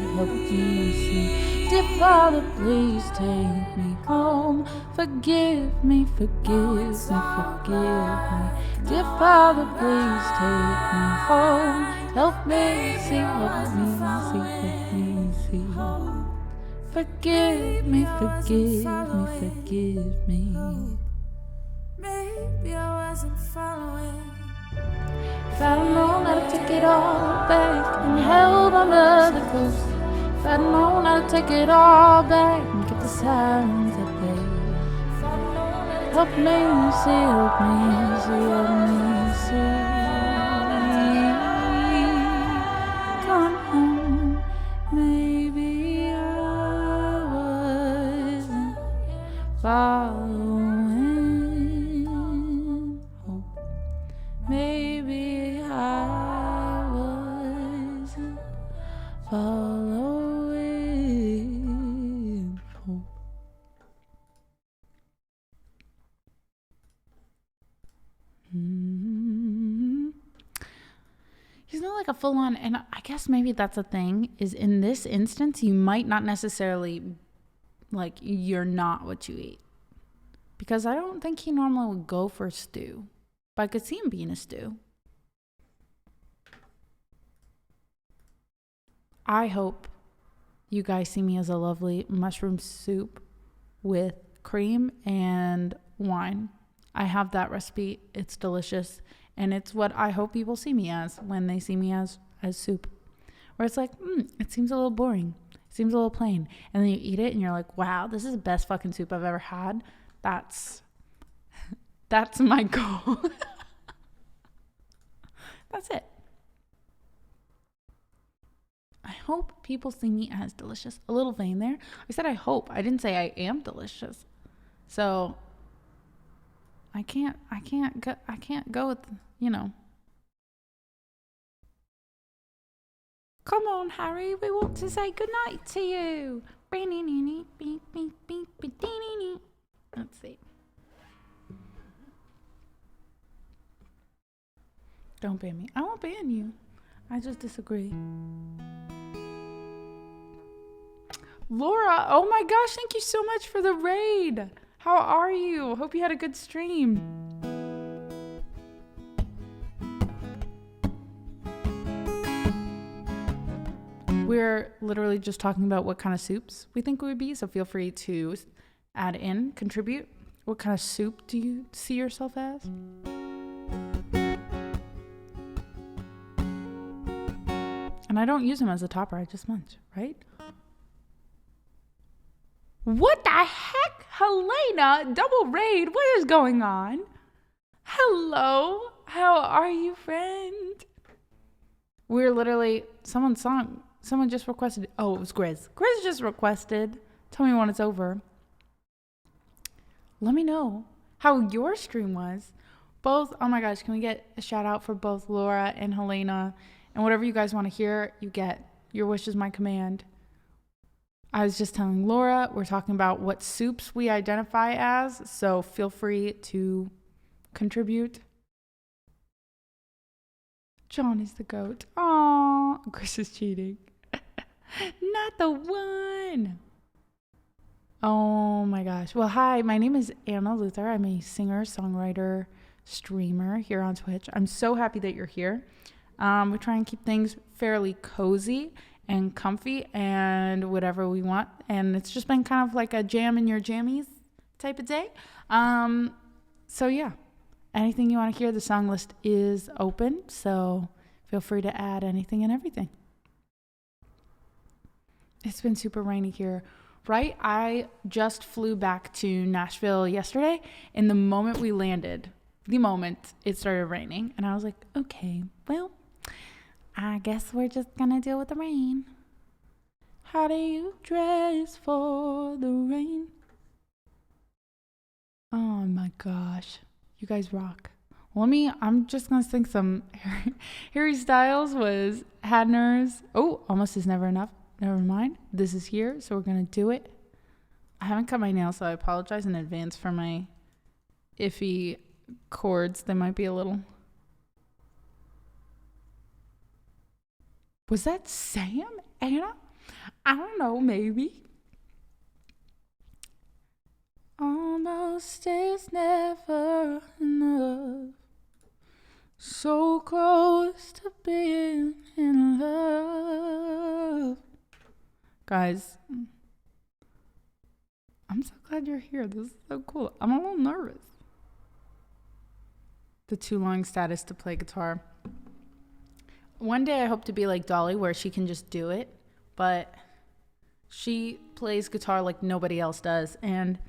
Dear Father, please take me home. Forgive me. Dear Father, please take me home. Help me see. Forgive me. Maybe I wasn't following. If I'd known I'd take it all back and held under the coast. If I'd known I'd take it all back and get the sirens at bay. Help me see, help me see, help me see. Come home, maybe I wasn't following hope. Maybe I wasn't following hope. He's not like a full-on, and I guess maybe that's a thing, is in this instance, you might not necessarily, like, you're not what you eat. Because I don't think he normally would go for stew. But I could see him being a stew. I hope you guys see me as a lovely mushroom soup with cream and wine. I have that recipe. It's delicious. And it's what I hope people see me as when they see me as soup. Where it's like, it seems a little boring. It seems a little plain. And then you eat it and you're like, wow, this is the best fucking soup I've ever had. That's my goal. That's it. I hope people see me as delicious. A little vain there. I said I hope. I didn't say I am delicious. So I can't go with, Come on, Harry, we want to say goodnight to you. Let's see. Don't ban me. I won't ban you. I just disagree. Laura, oh my gosh, thank you so much for the raid. How are you? Hope you had a good stream. We're literally just talking about what kind of soups we think we would be, so feel free to add in, contribute. What kind of soup do you see yourself as? And I don't use them as a topper, I just munch, right? What the heck? Helena, double raid, what is going on? Hello, how are you, friend? We're literally, someone just requested, oh, it was Grizz. Grizz just requested, tell me when it's over. Let me know how your stream was. Both, oh my gosh, can we get a shout out for both Laura and Helena? And whatever you guys want to hear, you get. Your wish is my command. I was just telling Laura, we're talking about what soups we identify as, so feel free to contribute. John is the goat. Aww, Chris is cheating. Not the one. Oh my gosh. Well, hi, my name is Anna Luther. I'm a singer, songwriter, streamer here on Twitch. I'm so happy that you're here. We try and keep things fairly cozy and comfy and whatever we want. And it's just been kind of like a jam in your jammies type of day. So yeah, anything you want to hear, the song list is open. So feel free to add anything and everything. It's been super rainy here, right? I just flew back to Nashville yesterday. And the moment we landed, it started raining. And I was like, okay, well, I guess we're just gonna deal with the rain. How do you dress for the rain? Oh my gosh. You guys rock. I'm just gonna sing some Harry Styles was Hadner's. Oh, almost is never enough. Never mind. This is here, so we're gonna do it. I haven't cut my nails, so I apologize in advance for my iffy chords. They might be a little. Was that Sam? Anna? I don't know, maybe. Almost is never enough. So close to being in love. Guys, I'm so glad you're here. This is so cool. I'm a little nervous. The too long status to play guitar. one day I hope to be like Dolly, where she can just do it, but she plays guitar like nobody else does, and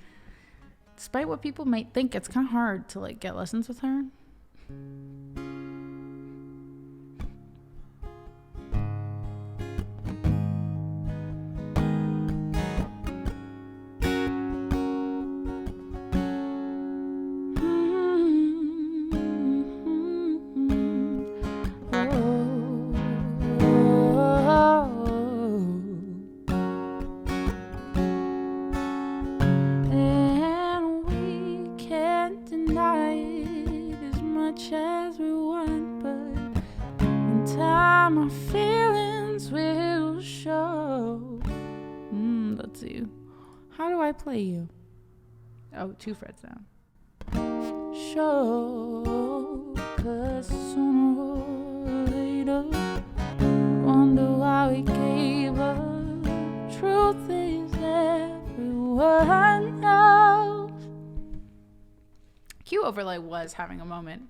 despite what people might think, it's kind of hard to like get lessons with her. Play you. Oh, 2 frets down. Show, 'cause sooner or later, wonder why we gave up. Truth is everyone knows. Q Overlay was having a moment,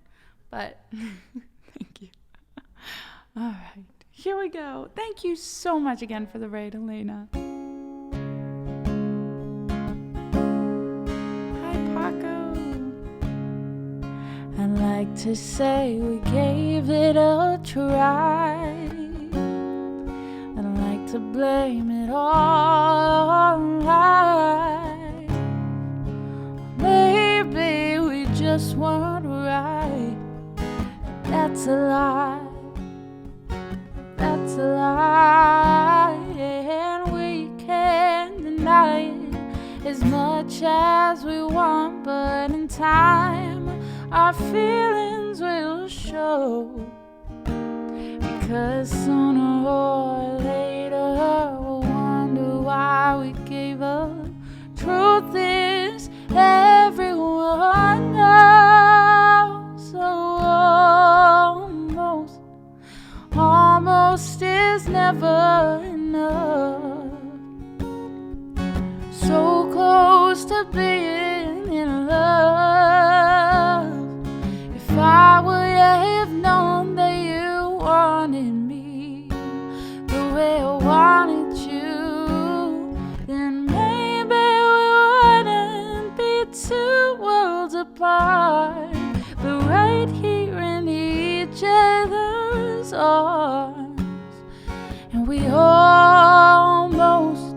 but thank you. All right, here we go. Thank you so much again for the raid, Helena. I'd like to say we gave it a try. I'd like to blame it all on life. Maybe we just weren't right. That's a lie. That's a lie. And we can't deny it as much as we want, but in time our feelings will show, because sooner or later we'll wonder why we gave up. Truth is everyone knows. So almost is never enough. So close to being in love. If I would have known that you wanted me the way I wanted you, then maybe we wouldn't be 2 worlds apart, but right here in each other's arms. And we almost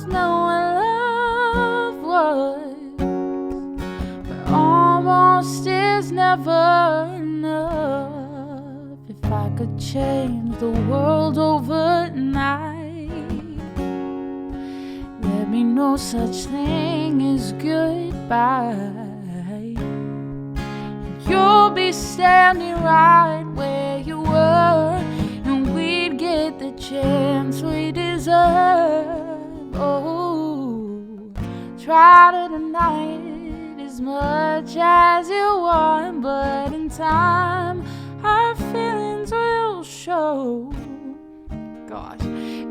know what love was, but almost is never enough. If I could change the world overnight, there'd be no such thing as goodbye. And you'll be standing right where you were, and we'd get the chance we deserve. Oh, try to deny it as much as you want, but in time our feelings will show. Gosh,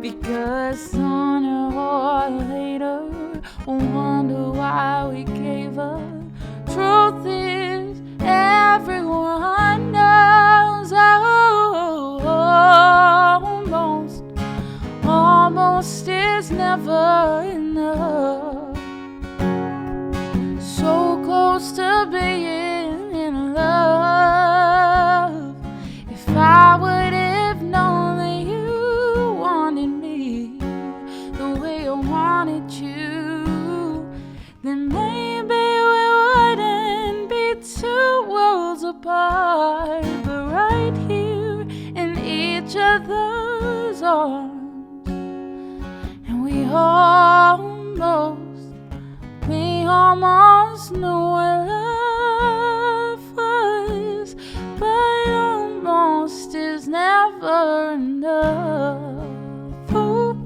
because sooner or later we'll wonder why we gave up. Truth is everyone knows. Almost is never enough. So close to being in love. If I would have known that you wanted me the way I wanted you, then maybe we wouldn't be 2 worlds apart, but right here in each other's arms. We almost knew what love was, but almost is never enough. Oh,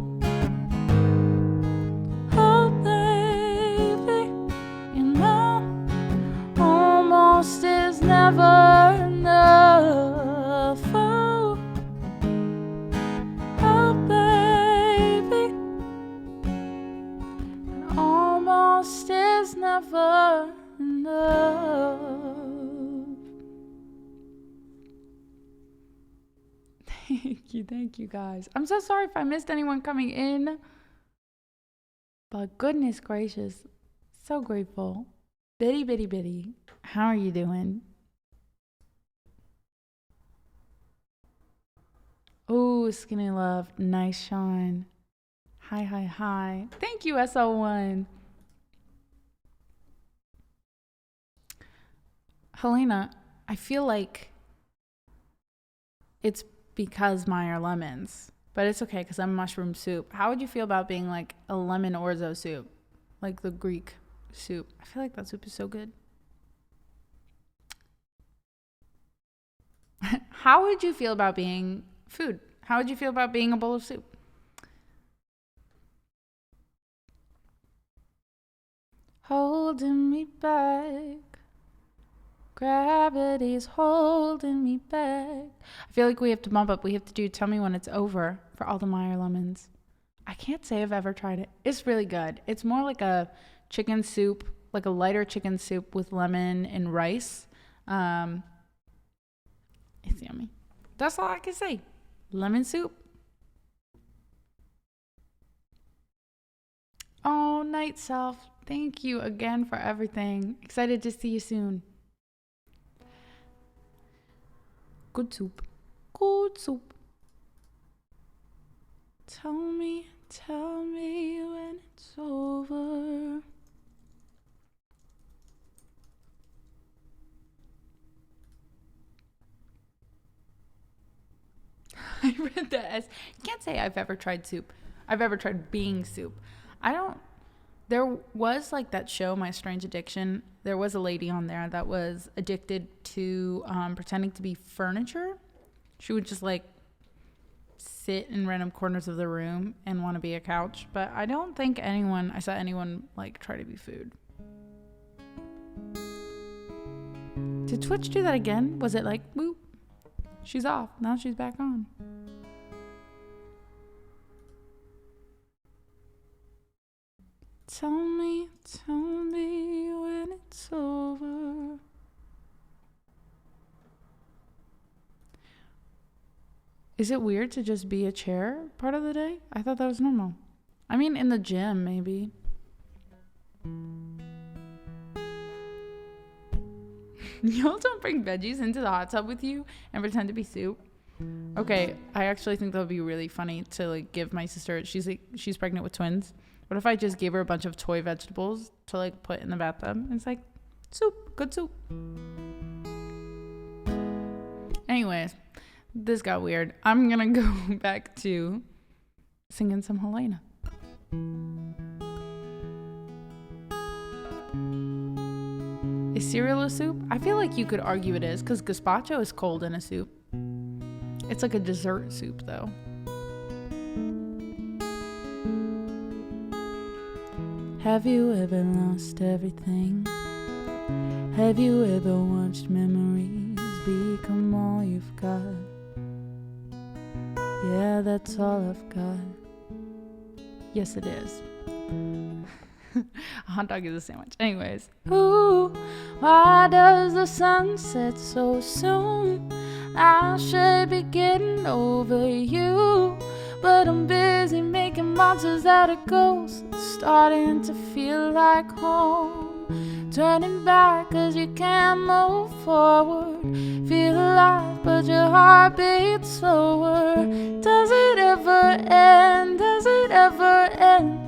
oh baby, you know, almost is never enough. Oh, oh baby, almost is never enough. Thank you guys. I'm so sorry if I missed anyone coming in. But goodness gracious, so grateful. Bitty. How are you doing? Oh, Skinny Love. Nice shine. Hi. Thank you, SO1. Helena, I feel like it's because mine are lemons. But it's okay because I'm mushroom soup. How would you feel about being like a lemon orzo soup? Like the Greek soup. I feel like that soup is so good. How would you feel about being food? How would you feel about being a bowl of soup? Holding me back. Gravity's holding me back. I feel like we have to bump up. We have to do Tell Me When It's Over for all the Meyer lemons. I can't say I've ever tried it. It's really good. It's more like a chicken soup, like a lighter chicken soup with lemon and rice. It's yummy. That's all I can say. Lemon soup. Oh, Night Self. Thank you again for everything. Excited to see you soon. Good soup. Tell me when it's over. I read the S. Can't say I've ever tried soup. I've ever tried being soup. There was like that show, My Strange Addiction. There was a lady on there that was addicted to pretending to be furniture. She would just like sit in random corners of the room and want to be a couch. But I don't think I saw anyone like try to be food. Did Twitch do that again? Was it like, boop, she's off. Now she's back on. Tell me when it's over. Is it weird to just be a chair part of the day? I thought that was normal. I mean, in the gym, maybe. Y'all don't bring veggies into the hot tub with you and pretend to be soup? Okay, I actually think that would be really funny to like give my sister. She's pregnant with twins. What if I just gave her a bunch of toy vegetables to like put in the bathtub? It's like soup, good soup. Anyways, this got weird. I'm gonna go back to singing some Helena. Is cereal a soup? I feel like you could argue it is because gazpacho is cold in a soup. It's like a dessert soup though. Have you ever lost everything? Have you ever watched memories become all you've got? Yeah, that's all I've got. Yes, it is. A hot dog is a sandwich. Anyways. Ooh, why does the sun set so soon? I should be getting over you, but I'm busy making monsters out of ghosts. Starting to feel like home. Turning back cause you can't move forward. Feel alive but your heart beats slower. Does it ever end? Does it ever end?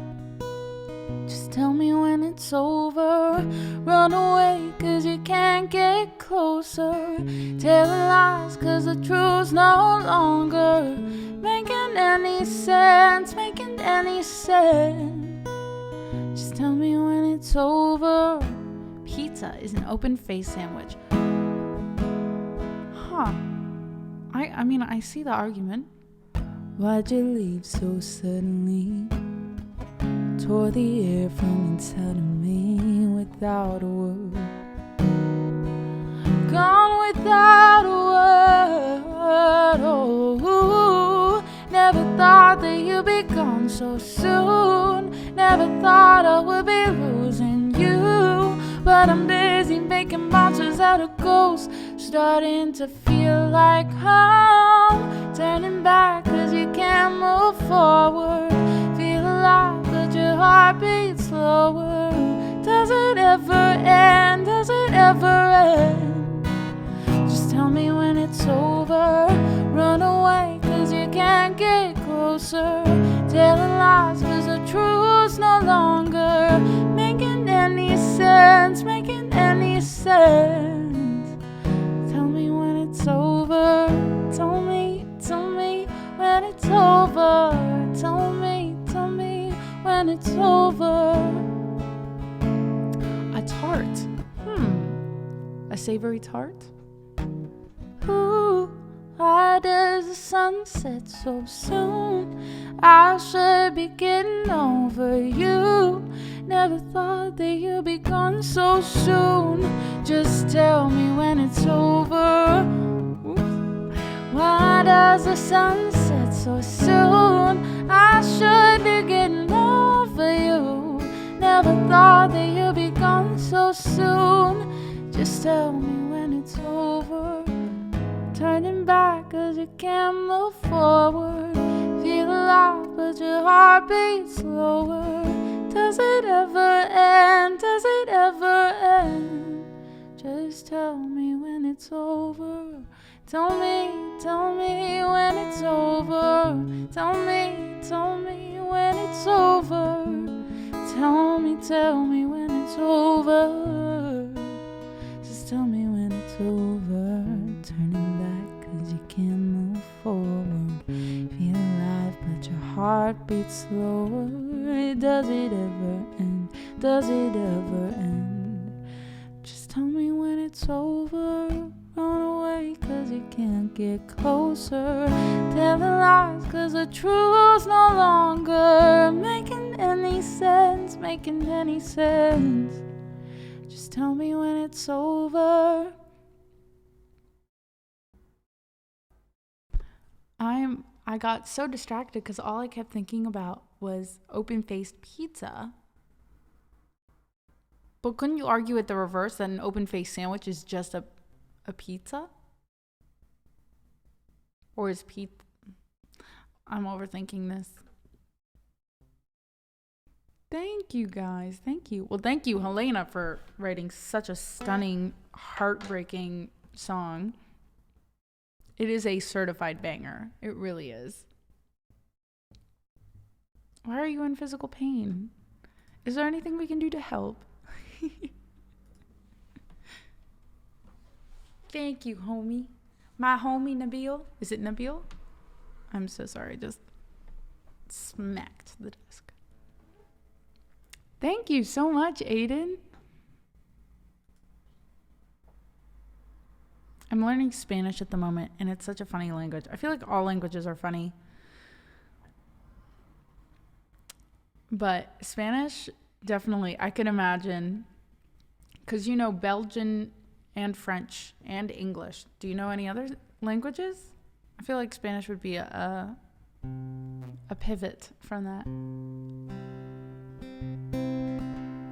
Just tell me when it's over. Run away cause you can't get closer. Telling lies cause the truth's no longer making any sense. Making any sense. Just tell me when it's over. Pizza is an open face sandwich. Huh. I mean, I see the argument. Why'd you leave so suddenly? Tore the air from inside of me without a word. Gone without a word. Oh, never thought that you'd be gone so soon. Never thought I would be losing you. But I'm busy making monsters out of ghosts. Starting to feel like home. turning back cause you can't move forward. Feel alive but your heart beats slower. Does it ever end? Does it ever end? Just tell me when it's over. Run away cause you can't get closer. Telling lies cause the truth's no longer making any sense, making any sense. Tell me when it's over. Tell me when it's over. Tell me when it's over. A tart. A savory tart? Ooh, why does the sun set so soon? I should be getting over you. Never thought that you'd be gone so soon. Just tell me when it's over. Why does the sun set so soon? I should be getting over you. Never thought that you'd be gone so soon. Just tell me when it's over. Turning back cause you can't move forward. Feel alive but your heart beats slower. Does it ever end? Does it ever end? Just tell me when it's over. Tell me when it's over. Tell me when it's over. Tell me when it's over. Just tell me when it's over. Turning back cause you can't move forward. Feel alive but your heart beats slower. Does it ever end? Does it ever end? Just tell me when it's over. Run away cause you can't get closer. Telling lies cause the truth's no longer making any sense, making any sense. Just tell me when it's over. I got so distracted because all I kept thinking about was open-faced pizza. But couldn't you argue at the reverse that an open-faced sandwich is just a pizza? Or is pizza... I'm overthinking this. Thank you, guys. Thank you. Well, thank you, Helena, for writing such a stunning, heartbreaking song. It is a certified banger. It really is. Why are you in physical pain? Is there anything we can do to help? Thank you, homie. My homie, Nabil. Is it Nabil? I'm so sorry. Just smacked the desk. Thank you so much, Aiden. I'm learning Spanish at the moment, and it's such a funny language. I feel like all languages are funny. But Spanish, definitely, I can imagine. Because you know Belgian and French and English. Do you know any other languages? I feel like Spanish would be a pivot from that.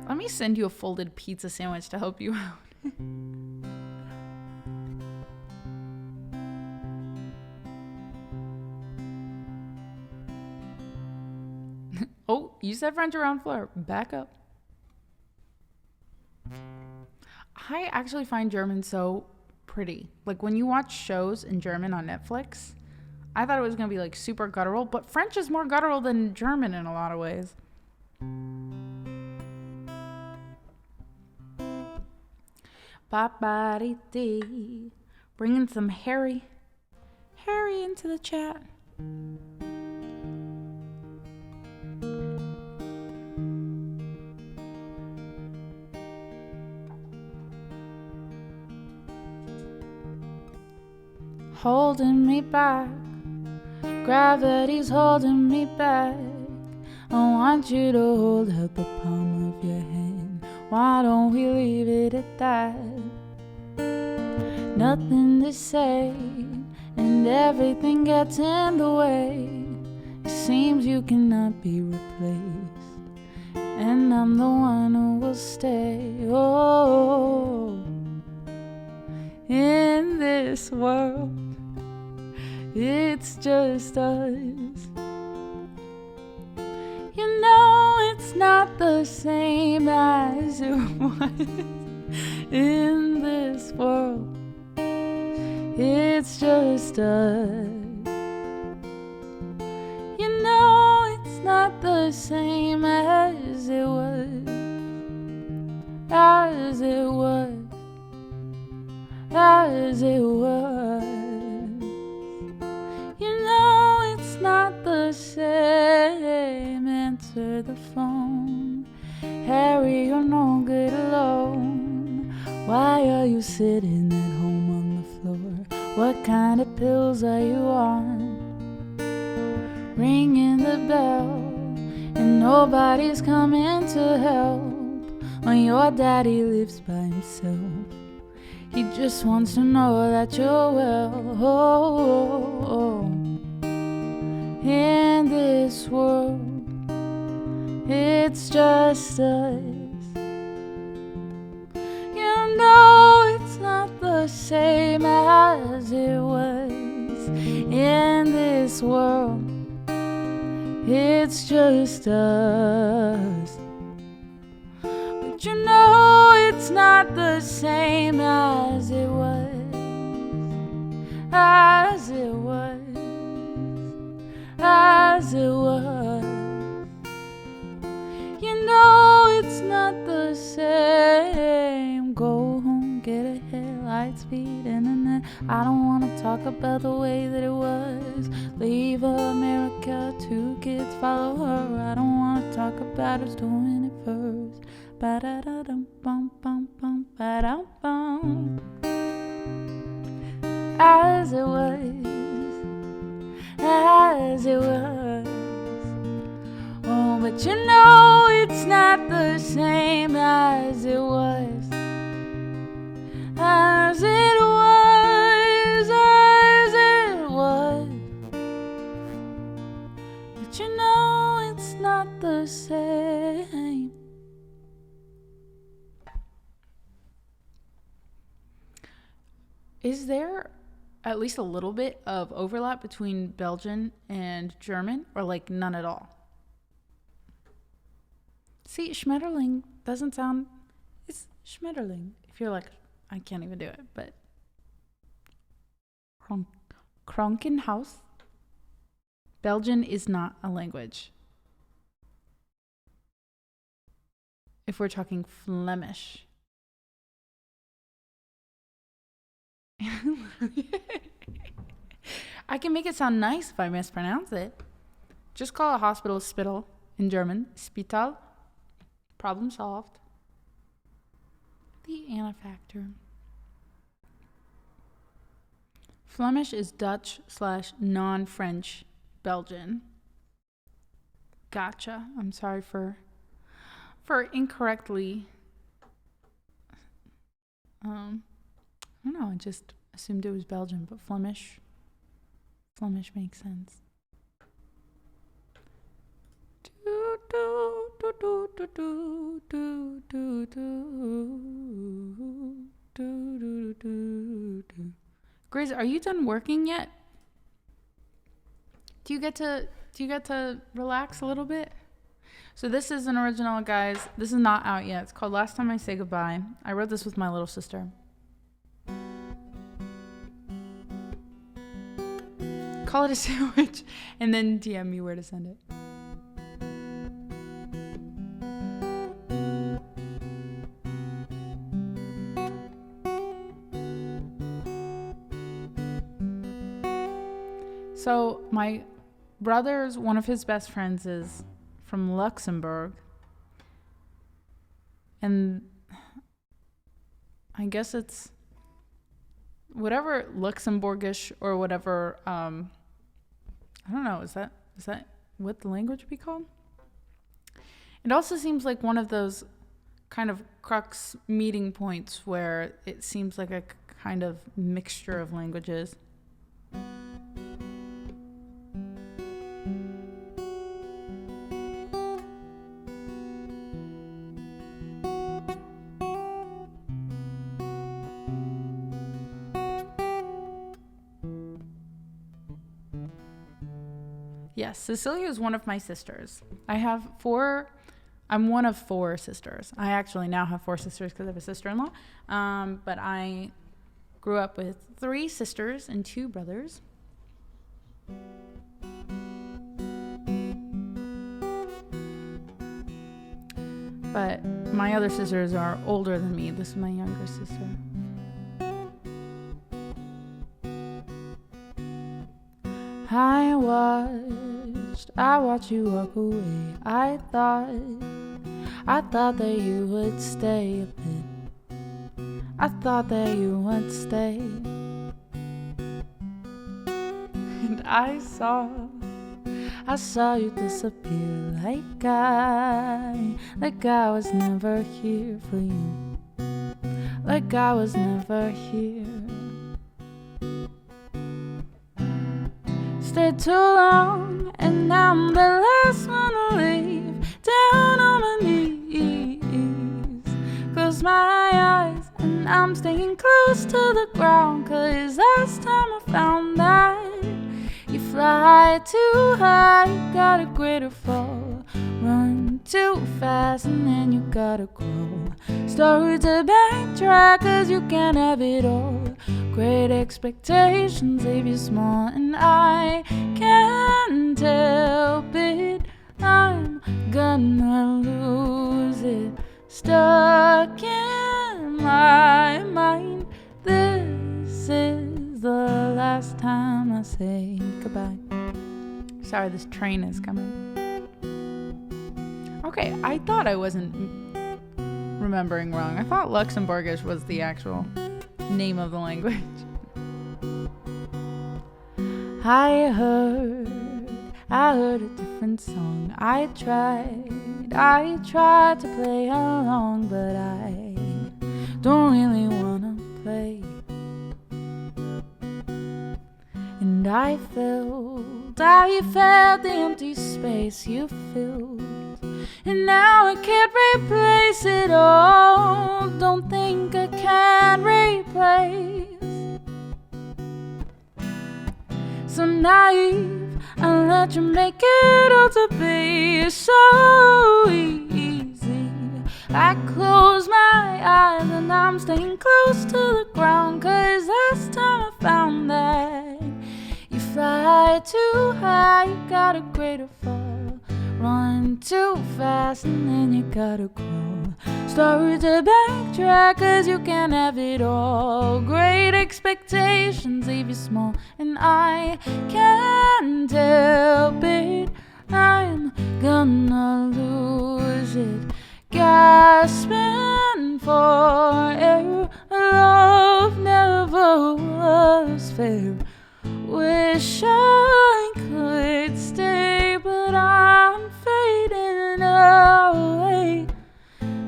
Let me send you a folded pizza sandwich to help you out. Oh, you said French around floor. Back up. I actually find German so pretty. Like when you watch shows in German on Netflix, I thought it was going to be like super guttural, but French is more guttural than German in a lot of ways. Bareilles. Bringing some Harry into the chat. Holding me back, gravity's holding me back. I want you to hold out the palm of your hand. Why don't we leave it at that? Nothing to say, and everything gets in the way. It seems you cannot be replaced, and I'm the one who will stay. Oh, in this world, it's just us. You know it's not the same as it was in this world. It's just us. You know it's not the same as it was. As it was. As it was. You know it's not the same. Answer the phone. Harry, you're no good alone. Why are you sitting at home on the floor? What kind of pills are you on? Ringing the bell, and nobody's coming to help. When your daddy lives by himself, he just wants to know that you're well. In this world, it's just us. You know it's not the same as it was. In this world, it's just us. But you know it's not the same as it was. As it was. As it was. You know it's not the same. Go home, get a headlight speed internet. I don't want to talk about the way that it was. Leave America, 2 kids follow her. I don't want to talk about us doing it first. Ba-da-da-dum, bum, bum, bum, ba-dum, bum. As it was. As it was. Oh, but you know it's not the same as it was. As it was. As it was. But you know it's not the same. Is there at least a little bit of overlap between Belgian and German, or like none at all? See, Schmetterling doesn't sound... It's Schmetterling. If you're like, I can't even do it, but... Krankenhaus? Belgian is not a language. If we're talking Flemish. I can make it sound nice if I mispronounce it. Just call a hospital Spittel in German. Spital. Problem solved. The Anna factor. Flemish is Dutch / non-French Belgian. Gotcha. I'm sorry for incorrectly. I don't know. I just assumed it was Belgian, but Flemish makes sense. Grace, are you done working yet? Do you get to relax a little bit? So this is an original, guys. This is not out yet. It's called Last Time I Say Goodbye. I wrote this with my little sister. Call it a sandwich and then DM me where to send it. So my brother's, one of his best friends is from Luxembourg. And I guess it's whatever Luxembourgish or whatever, I don't know, is that what the language would be called? It also seems like one of those kind of crux meeting points where it seems like a kind of mixture of languages. Yes, Cecelia is one of my sisters. I'm one of 4 sisters. I actually now have 4 sisters because I have a sister-in-law. But I grew up with 3 sisters and 2 brothers. But my other sisters are older than me. This is my younger sister. I watched you walk away. I thought that you would stay a bit. I thought that you would stay. And I saw you disappear like I was never here for you. Like I was never here. Stayed too long, and now I'm the last one to leave. Down on my knees, close my eyes, and I'm staying close to the ground. 'Cause last time I found that you fly too high, you got a greater fall. Run too fast, and then you gotta grow. Start to backtrack, 'cause you can't have it all. Great expectations leave you small, and I can't help it. I'm gonna lose it. Stuck in my mind. This is the last time I say goodbye. Sorry, this train is coming. Okay, I thought I wasn't remembering wrong. I thought Luxembourgish was the actual name of the language. I heard a different song. I tried to play along, but I don't really wanna play. And I felt the empty space you filled. And now I can't replace it all. Don't think I can replace. So naive, I let you make it all to be so easy. I close my eyes and I'm staying close to the ground. 'Cause last time I found that you fly too high, you got a greater fall. Run too fast, and then you gotta grow. Start to backtrack, 'cause you can't have it all. Great expectations leave you small, and I can't help it. I'm gonna lose it. Gasping for air. Love never was fair. Wish I could stay, but I'm fading away.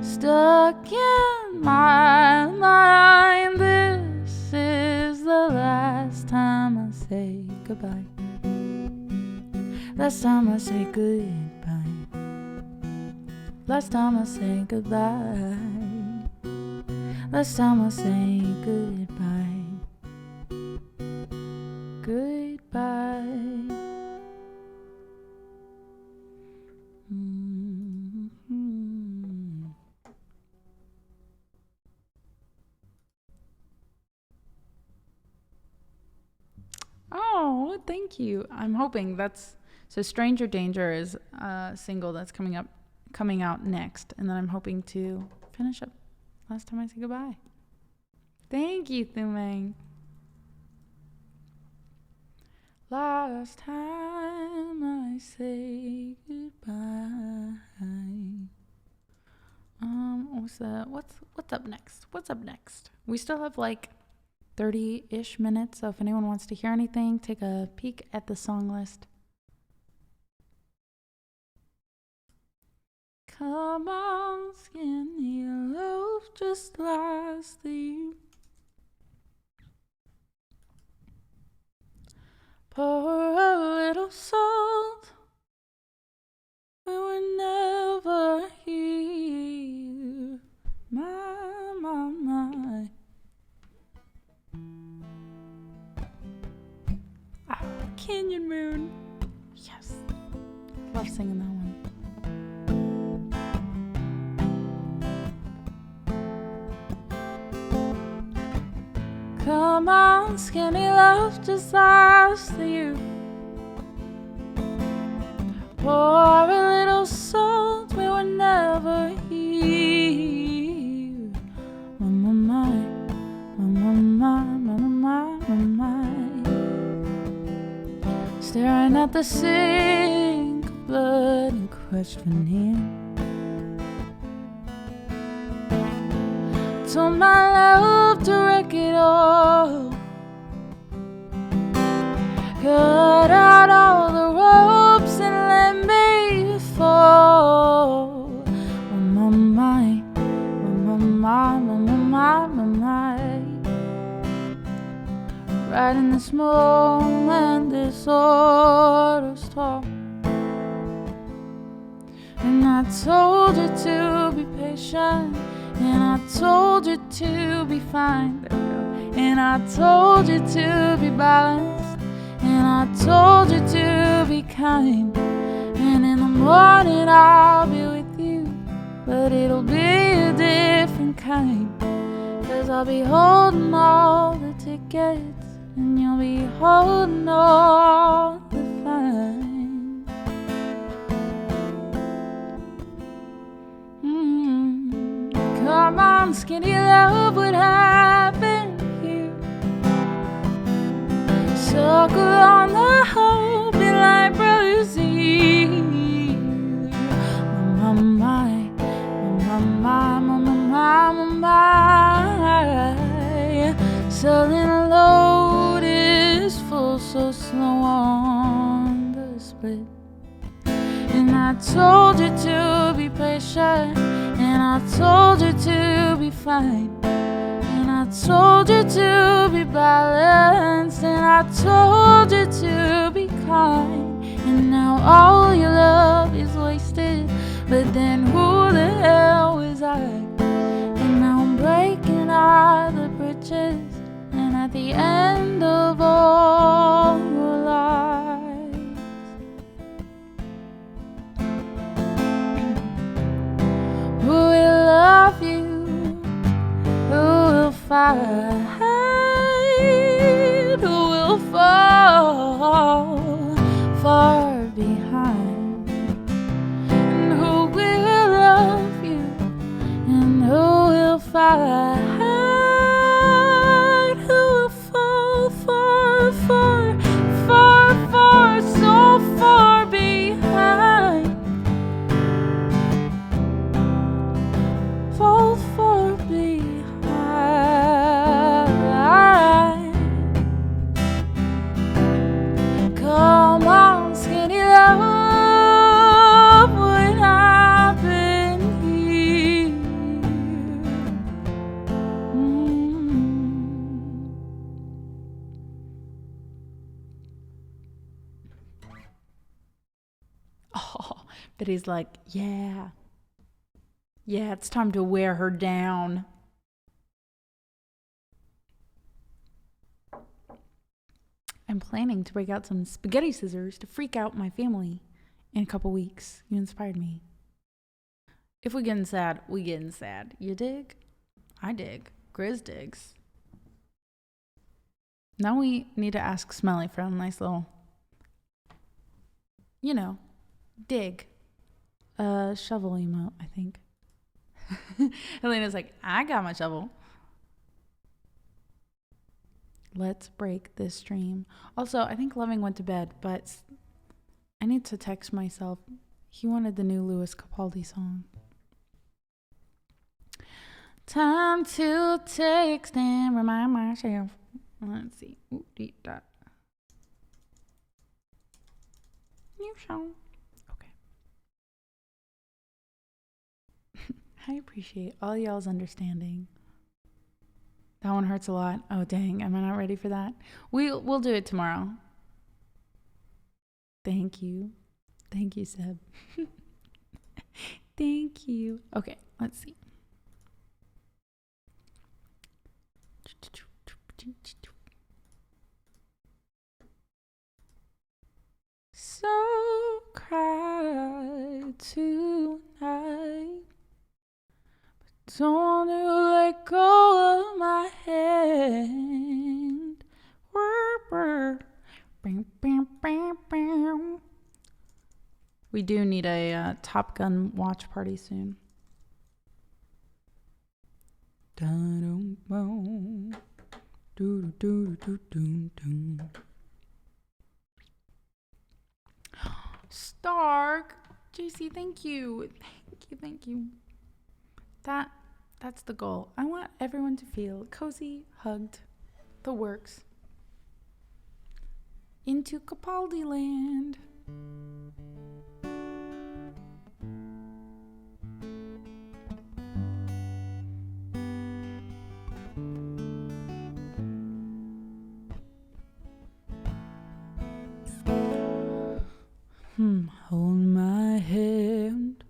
Stuck in my mind. This is the last time I say goodbye. Last time I say goodbye. Last time I say goodbye. Last time I say goodbye. Goodbye. Mm-hmm. Oh, thank you. I'm hoping that's so. Stranger Danger is a single that's coming out next, and then I'm hoping to finish up Last Time I Say Goodbye. Thank you, Thumeng. Last time I say goodbye. What's up next? What's up next? We still have like 30-ish minutes, so if anyone wants to hear anything, take a peek at the song list. Come on, skinny loaf, just last the pour a little salt. We were never here. My. Oh, Canyon Moon. Yes. Love singing that one. Come on, skinny love, just ask the youth. Pour a little salt, we were never here. My, my, my, my, my, my, my. Staring at the sink of blood and crushed veneer. Told my love to wreck it all. Cut out all the ropes and let me fall. My, my, my, my, my, my, my, my. Right in this moment, this sort of storm. And I told you to be patient. And I told you to be fine. There we go. And I told you to be balanced. And I told you to be kind. And in the morning I'll be with you, but it'll be a different kind. 'Cause I'll be holding all the tickets, and you'll be holding all the fines. Come on, skinny love, what happened here? Suckle on the hope in like Rosie. My, my, my, my, my, my, my, my. Selling load is full, so slow on the split. And I told you to be patient. And I told you to be fine. And I told you to be balanced. And I told you to be kind. And now all your love is wasted. But then who the hell was I? And now I'm breaking all the bridges. And at the end of all your lies, who will love you? Who will fight? Who will fall far behind? And who will love you? And who will fight? Who will fall far, far, far, far, so far behind? Fall far behind. Come on, skinny love, what happened here? Oh, but he's like, yeah. Yeah, it's time to wear her down. I'm planning to break out some spaghetti scissors to freak out my family in a couple weeks. You inspired me. If we getting sad, we getting sad. You dig? I dig. Grizz digs. Now we need to ask Smelly for a nice little, dig. Shovel emote, I think. Helena's like, I got my shovel. Let's break this stream. Also, I think Loving went to bed, but I need to text myself. He wanted the new Lewis Capaldi song. Time to text and remind myself. Let's see. Ooh, deep dot. New song. Okay. I appreciate all y'all's understanding. That one hurts a lot. Oh, dang. Am I not ready for that? We'll do it tomorrow. Thank you. Thank you, Seb. Thank you. Okay, let's see. So tonight. But don't you let go of my hand. We do need a Top Gun watch party soon. Stark, JC, thank you. Thank you. That's the goal. I want everyone to feel cozy, hugged, the works. Into Capaldi land. Hold my hand,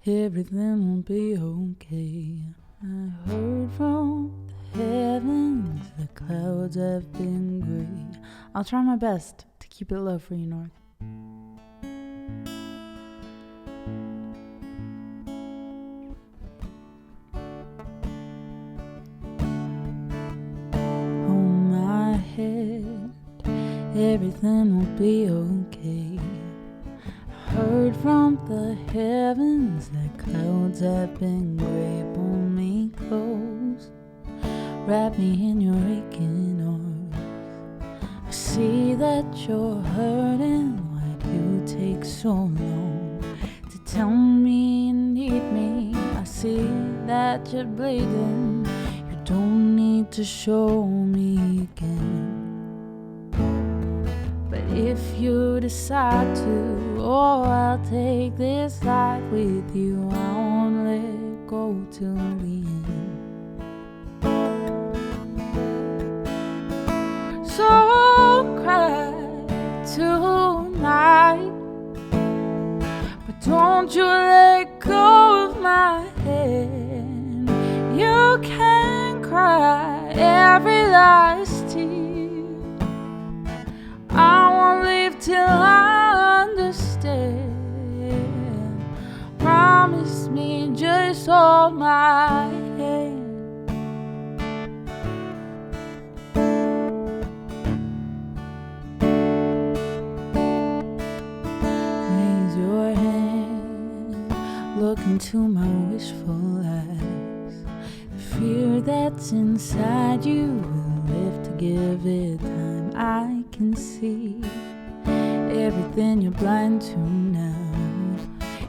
everything will be okay. I heard from the heavens, the clouds have been gray. I'll try my best to keep it low for you, North. Hold my head, everything will be okay. Heard from the heavens that clouds have been gray. Pull me close, wrap me in your aching arms. I see that you're hurting. Why'd you take so long to tell me you need me? I see that you're bleeding. You don't need to show me again. If you decide to, I'll take this life with you. I won't let go till the end. So cry tonight, but don't you let go of my hand. You can cry every last tear. I won't leave till I understand. Promise me, just hold my hand. Raise your hand, look into my wishful eyes. The fear that's inside you will live to give it time. I can see everything you're blind to now.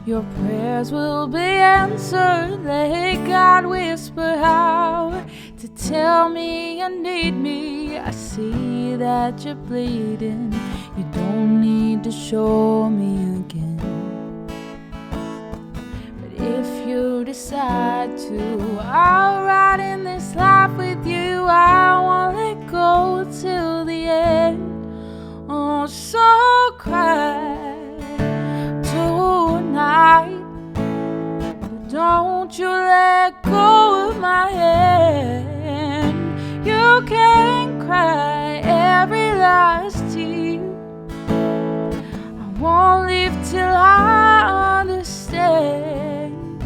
Your prayers will be answered. Let God whisper how to tell me you need me. I see that you're bleeding. You don't need to show me again. But if you decide to, I'll ride in this life with you. I won't let go till the end. Oh, so cry tonight, but don't you let go of my hand. You can cry every last tear. I won't leave till I understand.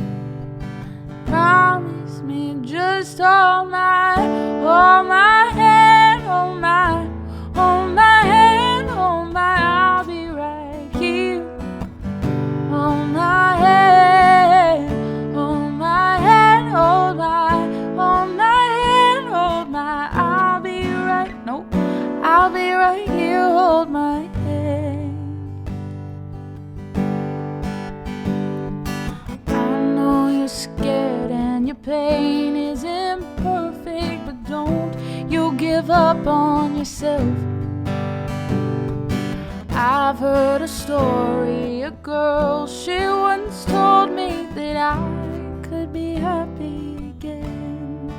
Promise me, just hold my hand, hold my hand, hold my, I'll be right here. Hold my hand, hold my hand, hold my hand, hold my, I'll be right, nope, I'll be right here, hold my hand. I know you're scared and your pain is imperfect, but don't you give up on yourself. I've heard a story, a girl, she once told me that I could be happy again.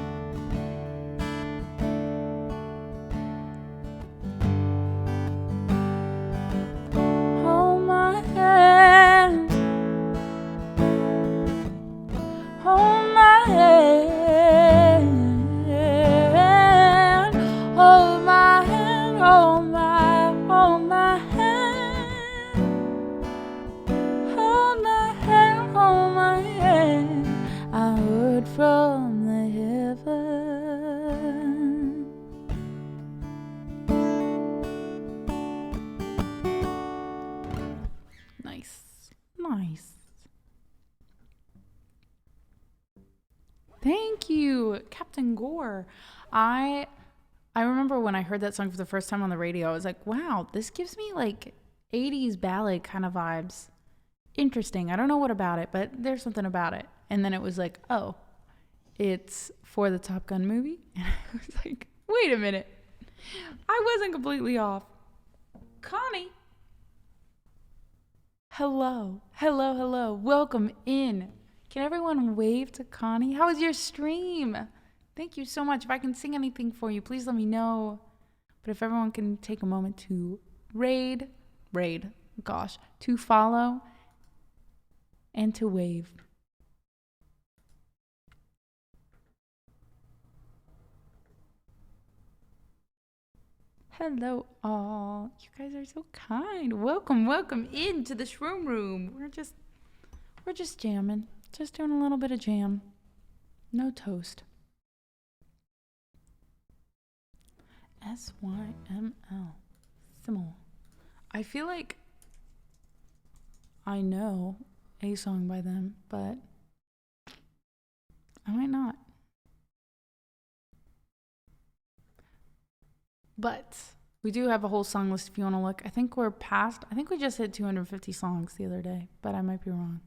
Hold my hand, hold my hand, hold my hand, hold my hand. Hold my hand, Thank you, Captain Gore. I remember when I heard that song for the first time on the radio, I was like, wow, this gives me like 80s ballad kind of vibes. Interesting. I don't know what about it, but there's something about it. And then it was like, oh, it's for the Top Gun movie. And I was like, wait a minute. I wasn't completely off. Connie. Hello. Hello, hello. Welcome in. Can everyone wave to Connie? How was your stream? Thank you so much. If I can sing anything for you, please let me know. But if everyone can take a moment to to follow and to wave. Hello all. You guys are so kind. Welcome into the shroom room. We're just jamming. Just doing a little bit of jam. No toast. SYML. SMYL. I feel like I know a song by them, but I might not. But we do have a whole song list if you want to look. I think we just hit 250 songs the other day, but I might be wrong.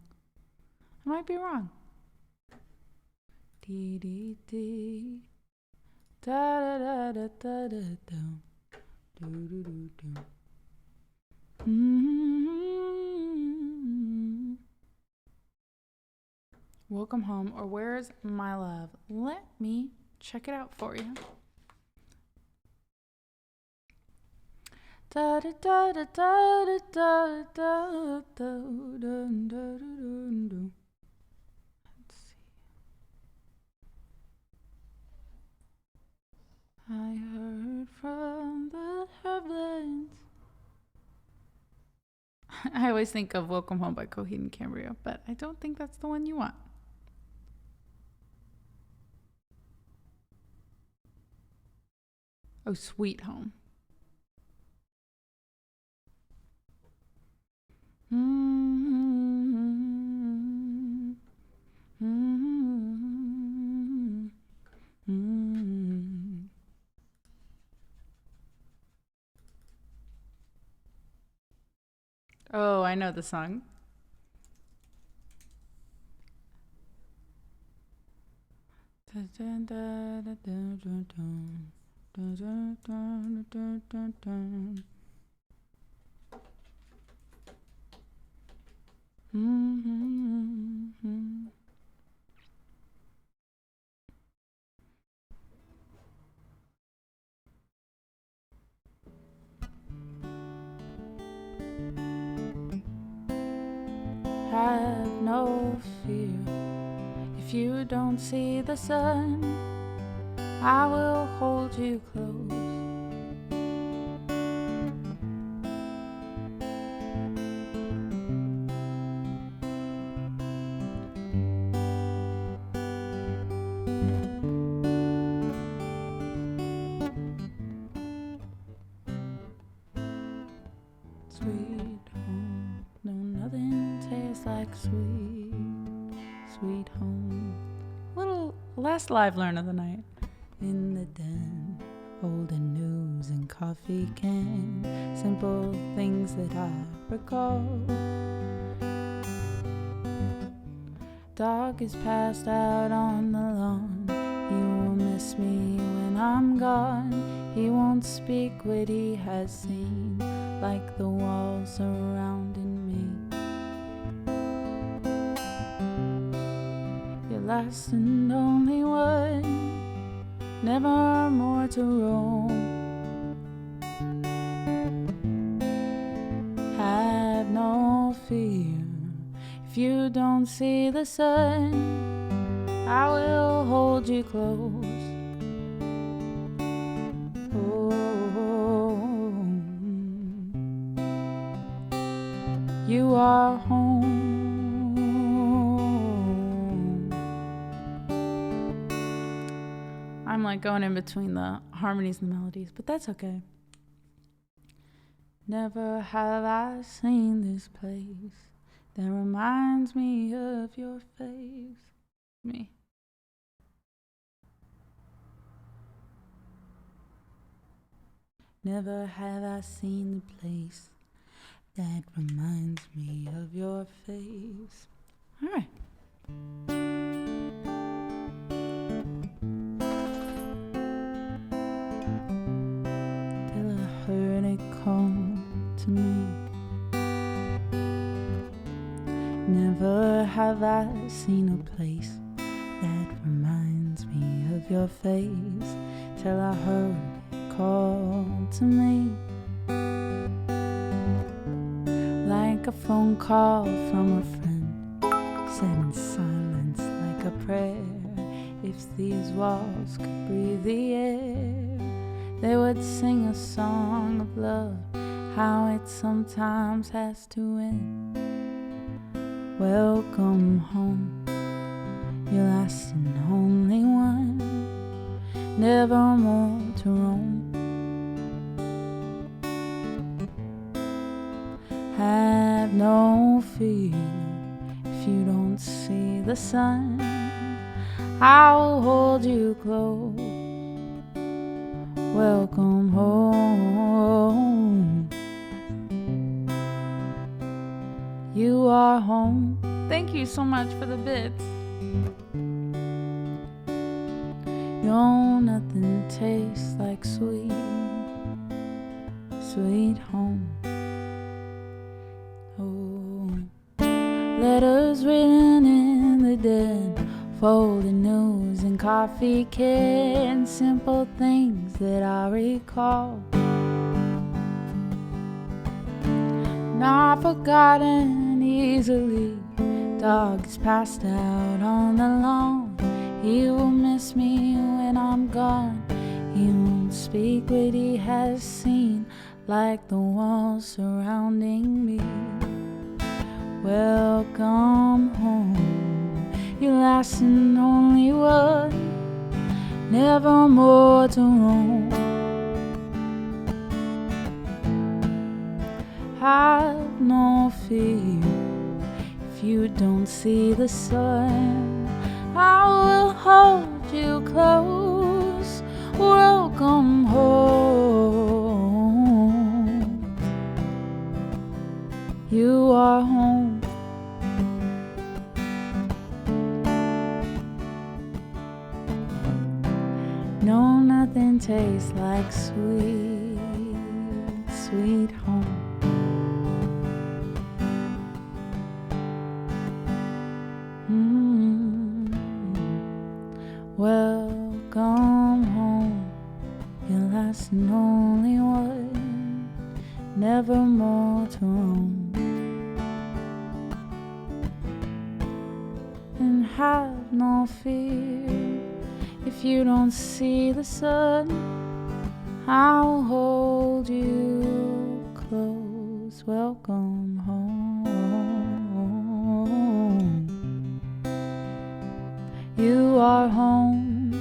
Dee dee dee. Da da da da da da da. Do do do do. Welcome home, or where's my love? Let me check it out for you. Da da da da da da da da da da. Let's see. I heard from the heavens. I always think of Welcome Home by Coheed and Cambria, but I don't think that's the one you want. Oh, Sweet Home. Oh, I know the song. Have no fear. If you don't see the sun, I will hold you close. Sweet home, no, nothing tastes like sweet home. Little last live learn of the night. In the den, holding news and coffee can, simple things that I recall. Dog is passed out on the lawn. He will miss me when I'm gone. He won't speak what he has seen, like the walls surrounding me. Your last and only one, never more to roam. Have no fear. If you don't see the sun, I will hold you close. You are home. I'm like going in between the harmonies and the melodies, but that's okay. Never have I seen this place that reminds me of your face. Me. Never have I seen the place that reminds me of your face. All right. Till I heard it call to me. Never have I seen a place that reminds me of your face. Till I heard it call to me. Like a phone call from a friend, said in silence like a prayer. If these walls could breathe the air, they would sing a song of love, how it sometimes has to end. Welcome home, your last and only one, never more to roam. Have no fear if you don't see the sun, I'll hold you close. Welcome home. You are home. Thank you so much for the bits. Your nothing tastes like sweet, sweet home. Oh, letters written in the dead, folded news and coffee cans, simple things that I recall. Not forgotten easily. Dog is passed out on the lawn. He will miss me when I'm gone. He won't speak what he has seen, like the walls surrounding me. Welcome home, your last and only one, never more to roam. Have no fear if you don't see the sun, I will hold you close. Welcome home. You are home. No, nothing tastes like sweet, sweet home. Welcome home, your last and only one, never more to roam. And have no fear if you don't see the sun, I'll hold you close. Welcome home. You are home.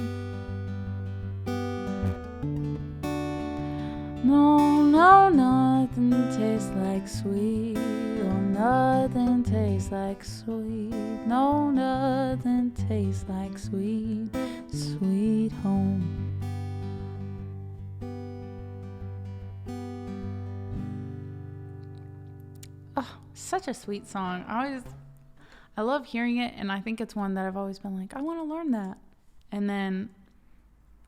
No, no, nothing tastes like sweet. Oh, nothing tastes like sweet. No, nothing tastes like sweet, sweet home. Oh, such a sweet song. I love hearing it, and I think it's one that I've always been like, I want to learn that. And then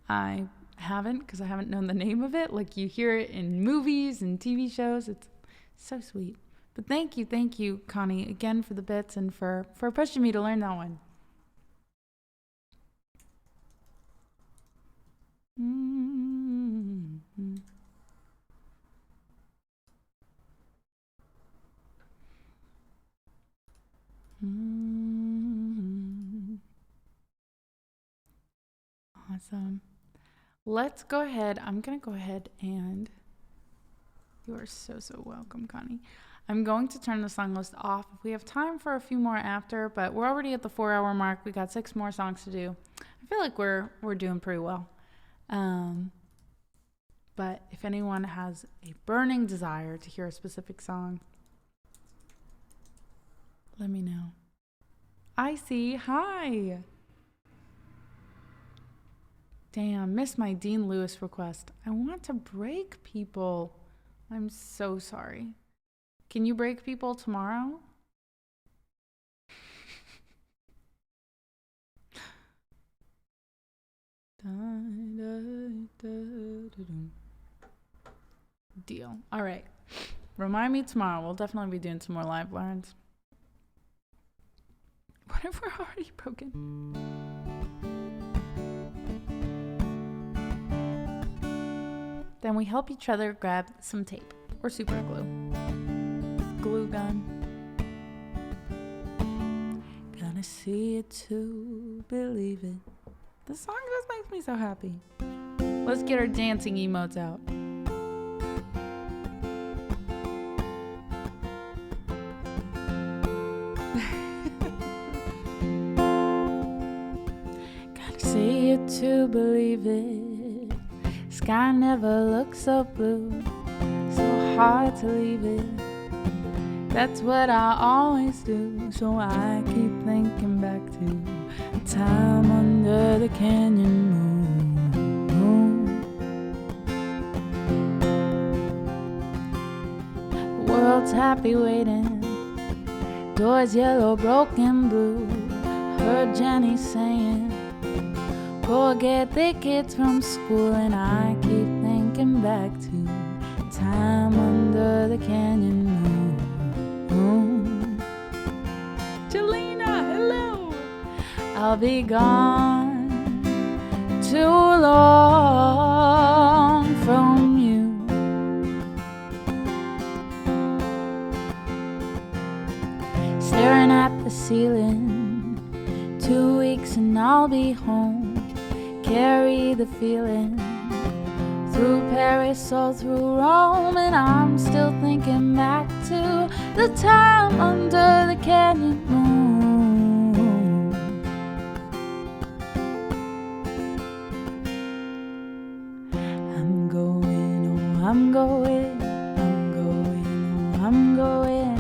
I haven't, because I haven't known the name of it. Like, you hear it in movies and TV shows. It's so sweet. But thank you, Connie, again for the bits and for pushing me to learn that one. Mm-hmm. Mm-hmm. Awesome. Let's go ahead. I'm going to go ahead and you are so welcome, Connie. I'm going to turn the song list off. We have time for a few more after, but we're already at the 4-hour mark. We got 6 more songs to do. I feel like we're doing pretty well. But if anyone has a burning desire to hear a specific song, let me know. I see. Hi. Damn, missed my Dean Lewis request. I want to break people. I'm so sorry. Can you break people tomorrow? Deal. All right. Remind me tomorrow. We'll definitely be doing some more live lines. What if we're already broken? Then we help each other grab some tape or super glue. Glue gun. Gonna see it to believe it. This song just makes me so happy. Let's get our dancing emotes out. Gotta see it to believe it. Sky never looks so blue, so hard to leave it. That's what I always do, so I keep thinking back to a time under the canyon moon. The world's happy waiting, doors yellow, broken blue. Heard Jenny saying, go get the kids from school, and I keep thinking back to a time under the canyon moon. Jelena, hello. I'll be gone too long from you. Staring at the ceiling, 2 weeks and I'll be home. Carry the feeling through Paris or through Rome, and I'm still thinking back to the time under the canyon moon. I'm going, oh, I'm going, I'm going, oh, I'm going,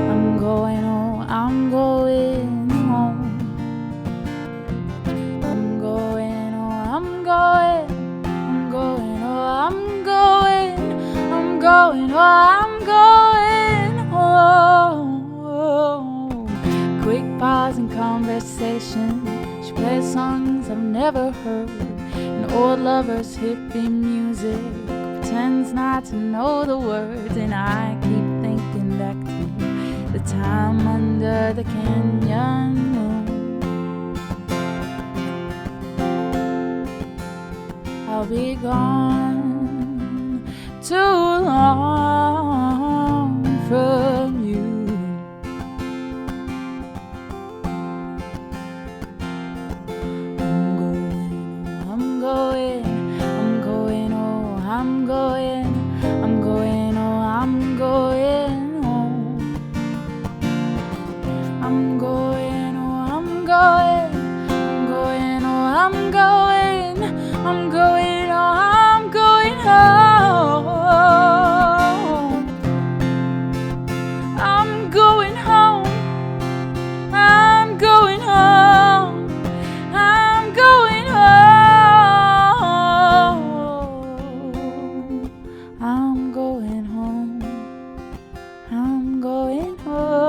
I'm going, oh, I'm going home. I'm going, oh, I'm going, I'm going, oh, I'm going, I'm going, oh, I'm going home. Quick pause in conversation. She plays songs I've never heard, and old lovers' hippie music. Pretends not to know the words, and I keep thinking back to the time under the canyon moon. I'll be gone too long from you. I'm going, I'm going, oh, I'm going, I'm going, oh, I'm going home. I'm going, oh, I'm going, I'm going, oh, I'm going, I'm going, oh, I'm going home. I'm going home. I'm going home. I'm going home. I'm going home. I'm going home.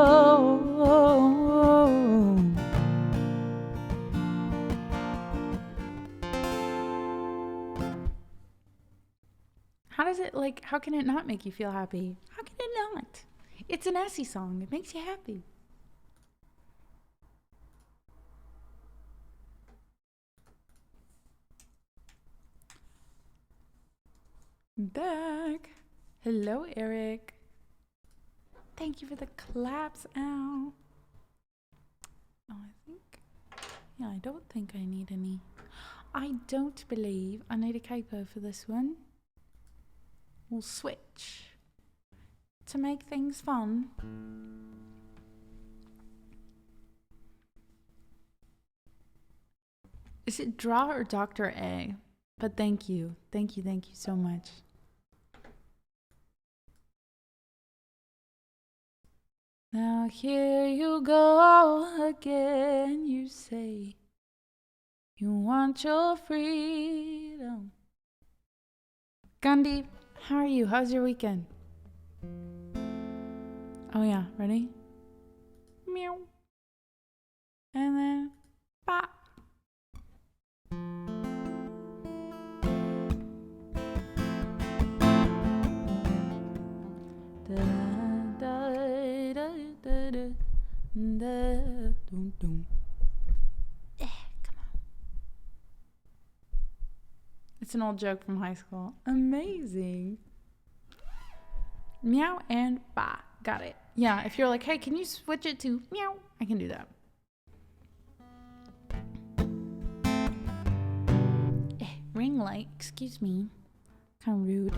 How does it, like, how can it not make you feel happy? How can it not? It's an Essie song. It makes you happy. Back. Hello, Eric. Thank you for the claps, Ow. Oh, I don't think I need any. I don't believe I need a capo for this one. We'll switch to make things fun. Is it Draw or Dr. A? But thank you. Thank you so much. Now here you go again, you say. You want your freedom. Gandhi, how are you? How's your weekend? Oh yeah, ready? Meow. And then ba. Come on. It's an old joke from high school. Amazing. Meow and ba. Got it. Yeah, if you're like, hey, can you switch it to meow? I can do that. Ring light, excuse me. Kind of rude.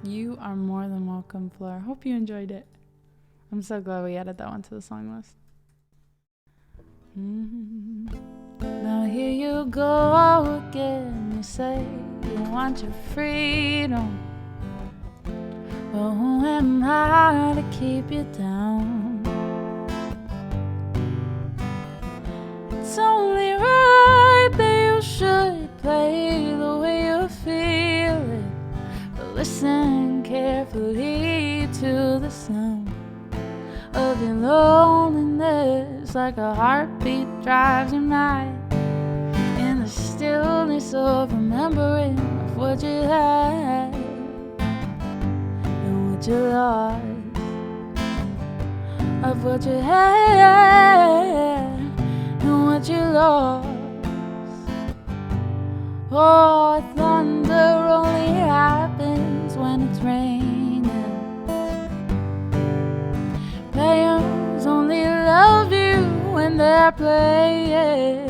You are more than welcome, Fleur. Hope you enjoyed it. I'm so glad we added that one to the song list. Now here you go again. You say you want your freedom. Well, who am I to keep you down? It's only right that you should play the way you feel it. But listen carefully to the sound of your loneliness, like a heartbeat drives you mad. In the stillness of remembering of what you had and what you lost, of what you had and what you lost. Oh, thunder only happens when it's raining. Players only love you when they're playing.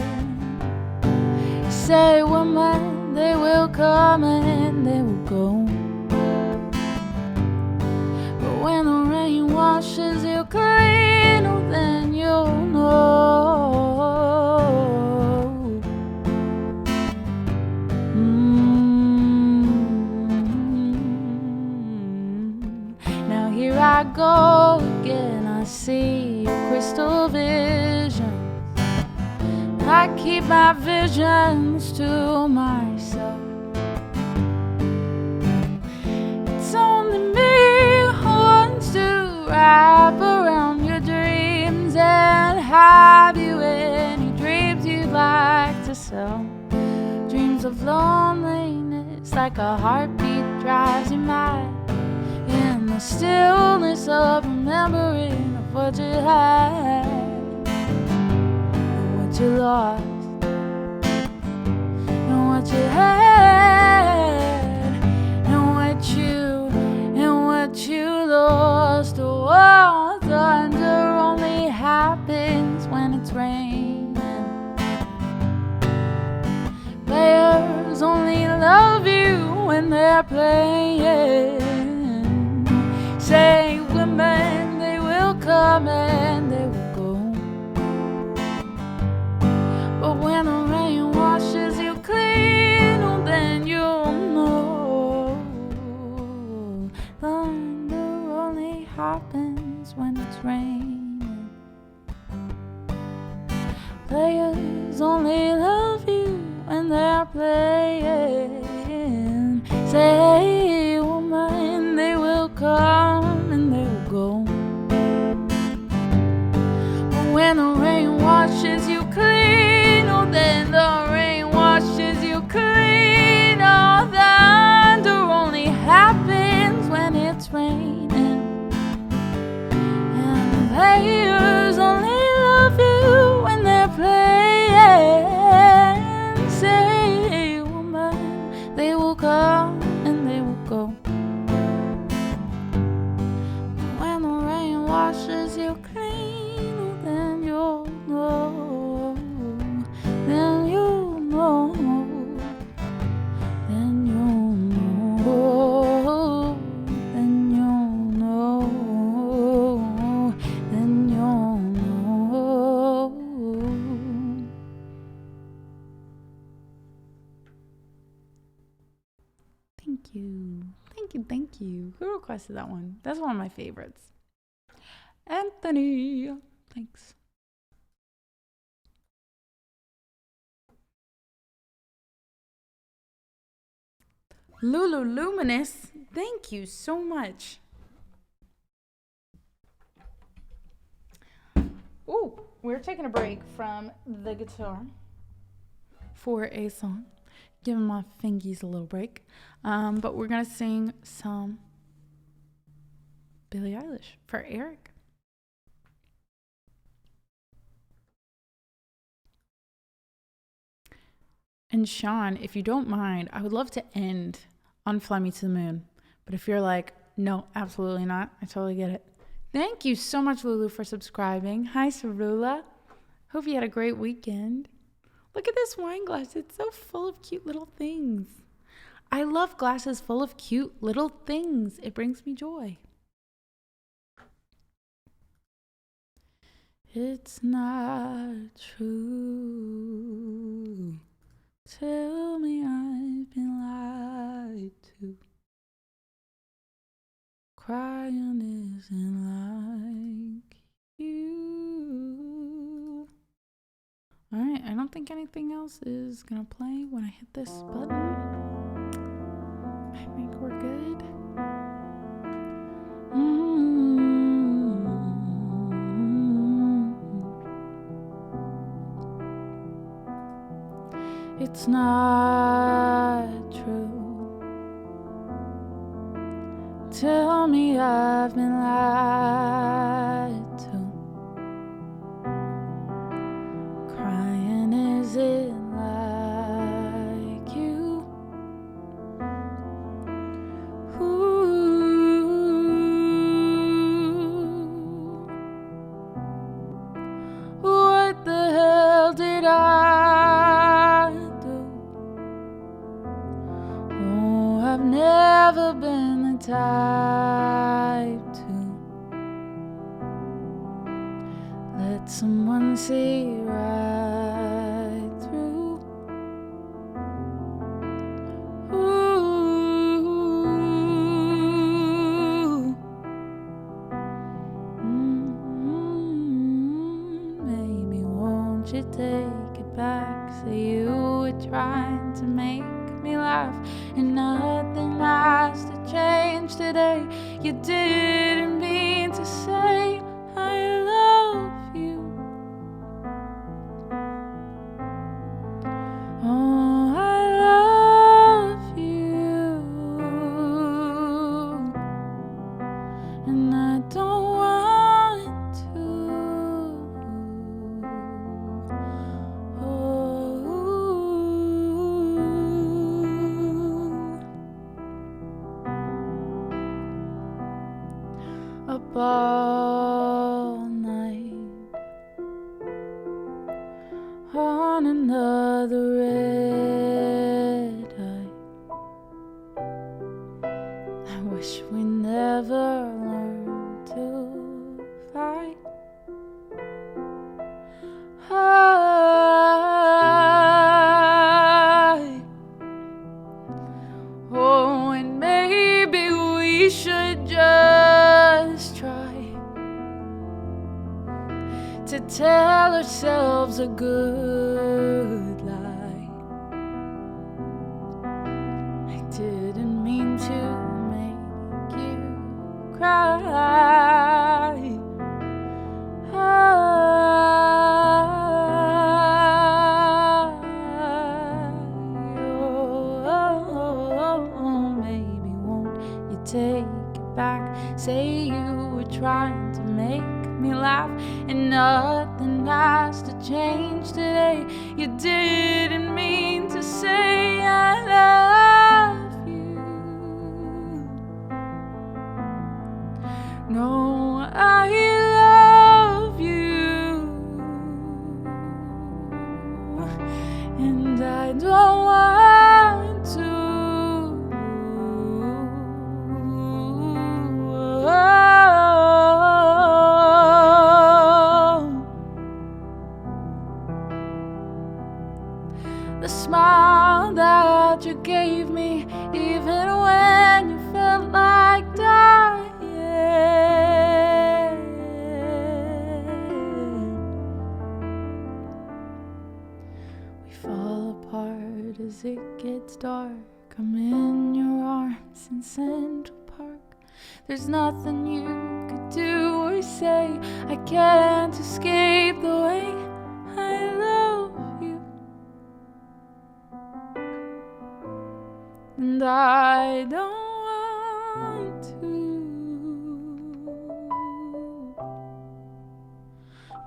Say woman, they will come and they will go. But when the rain washes you clean, oh, then you'll know. Now here I go again. I see your crystal visions. I keep my visions to myself. It's only me who wants to wrap around your dreams and have you any dreams you'd like to sell. Dreams of loneliness, like a heartbeat drives you mad. In the stillness of remembering of what you had and what you lost and what you had and what you lost. Oh, thunder only happens when it's raining. Players only love you when they're playing. Say women, they will come and they will go. But when the rain washes you clean, oh, then you'll know. Thunder only happens when it's raining. Players only love you when they're playing. Say woman, they will come and they will go. But when the rain washes you clean, oh, then the rain washes you clean. Oh, thunder only happens when it's raining. And the players only love you when they're playing. Say woman, they will come and they will go. When the rain washes you clean, then you'll know. Then you'll know. Then you'll know. Then you'll know. Then you'll know. requested that one. That's one of my favorites. Anthony. Thanks. Lulu Luminous. Thank you so much. Ooh, we're taking a break from the guitar for a song. Giving my fingies a little break. But we're going to sing some Billie Eilish for Eric. And Sean, if you don't mind, I would love to end on Fly Me to the Moon. But if you're like, no, absolutely not, I totally get it. Thank you so much, Lulu, for subscribing. Hi, Sarula. Hope you had a great weekend. Look at this wine glass. It's so full of cute little things. I love glasses full of cute little things. It brings me joy. It's not true. Tell me I've been lied to. Crying isn't like you. Alright, I don't think anything else is gonna play when I hit this button. I think we're good. It's not true. Tell me I've been lied to. Crying isn't like you. Ooh. What the hell did I do? Oh, I've never been the type to let someone see right through. Ooh. Maybe won't you take it back? Say you were trying to make me laugh, and nothing has to change today. You didn't mean to say I love you. Oh, I love you, and I don't want to. Up all night on another red eye. I wish we never learned to fight. Oh, and maybe we should just try to tell ourselves a good lie. I didn't mean to make you cry. Maybe won't you take it back? Say you were trying to make me laugh, and nothing has to change today. You didn't mean to say I love you. No, I love you, and I don't want to. The smile that you gave me, even when you felt like dying. as it gets dark, I'm in your arms in Central Park. There's nothing you could do or say. I can't escape the way I love you. And I don't want to,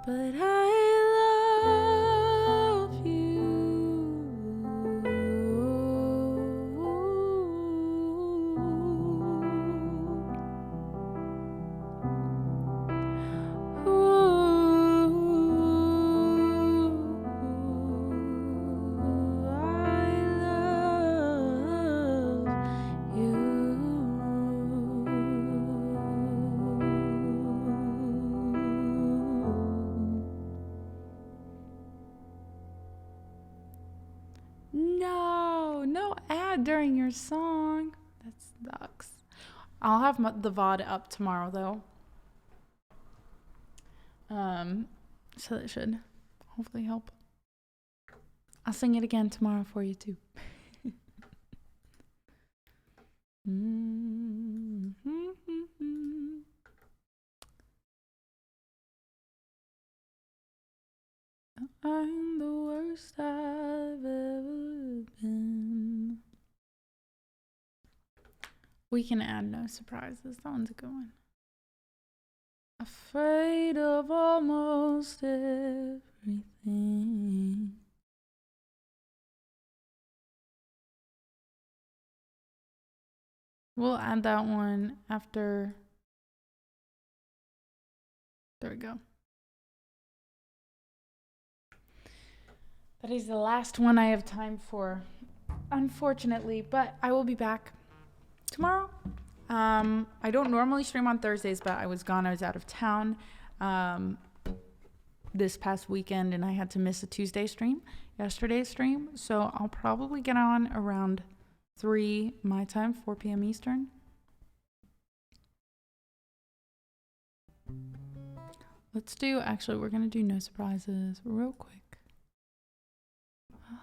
but I love you. No ad during your song. That sucks. I'll have the VOD up tomorrow though. So that should hopefully help. I'll sing it again tomorrow for you too. I'm the worst I've ever been. We can add no surprises. That one's a good one. Afraid of almost everything. We'll add that one after. There we go. That is the last one I have time for, unfortunately, but I will be back tomorrow. I don't normally stream on Thursdays, but I was gone. I was out of town this past weekend, and I had to miss a Tuesday stream, yesterday's stream. So I'll probably get on around 3 my time, 4 p.m. Eastern. Actually, we're going to do no surprises real quick.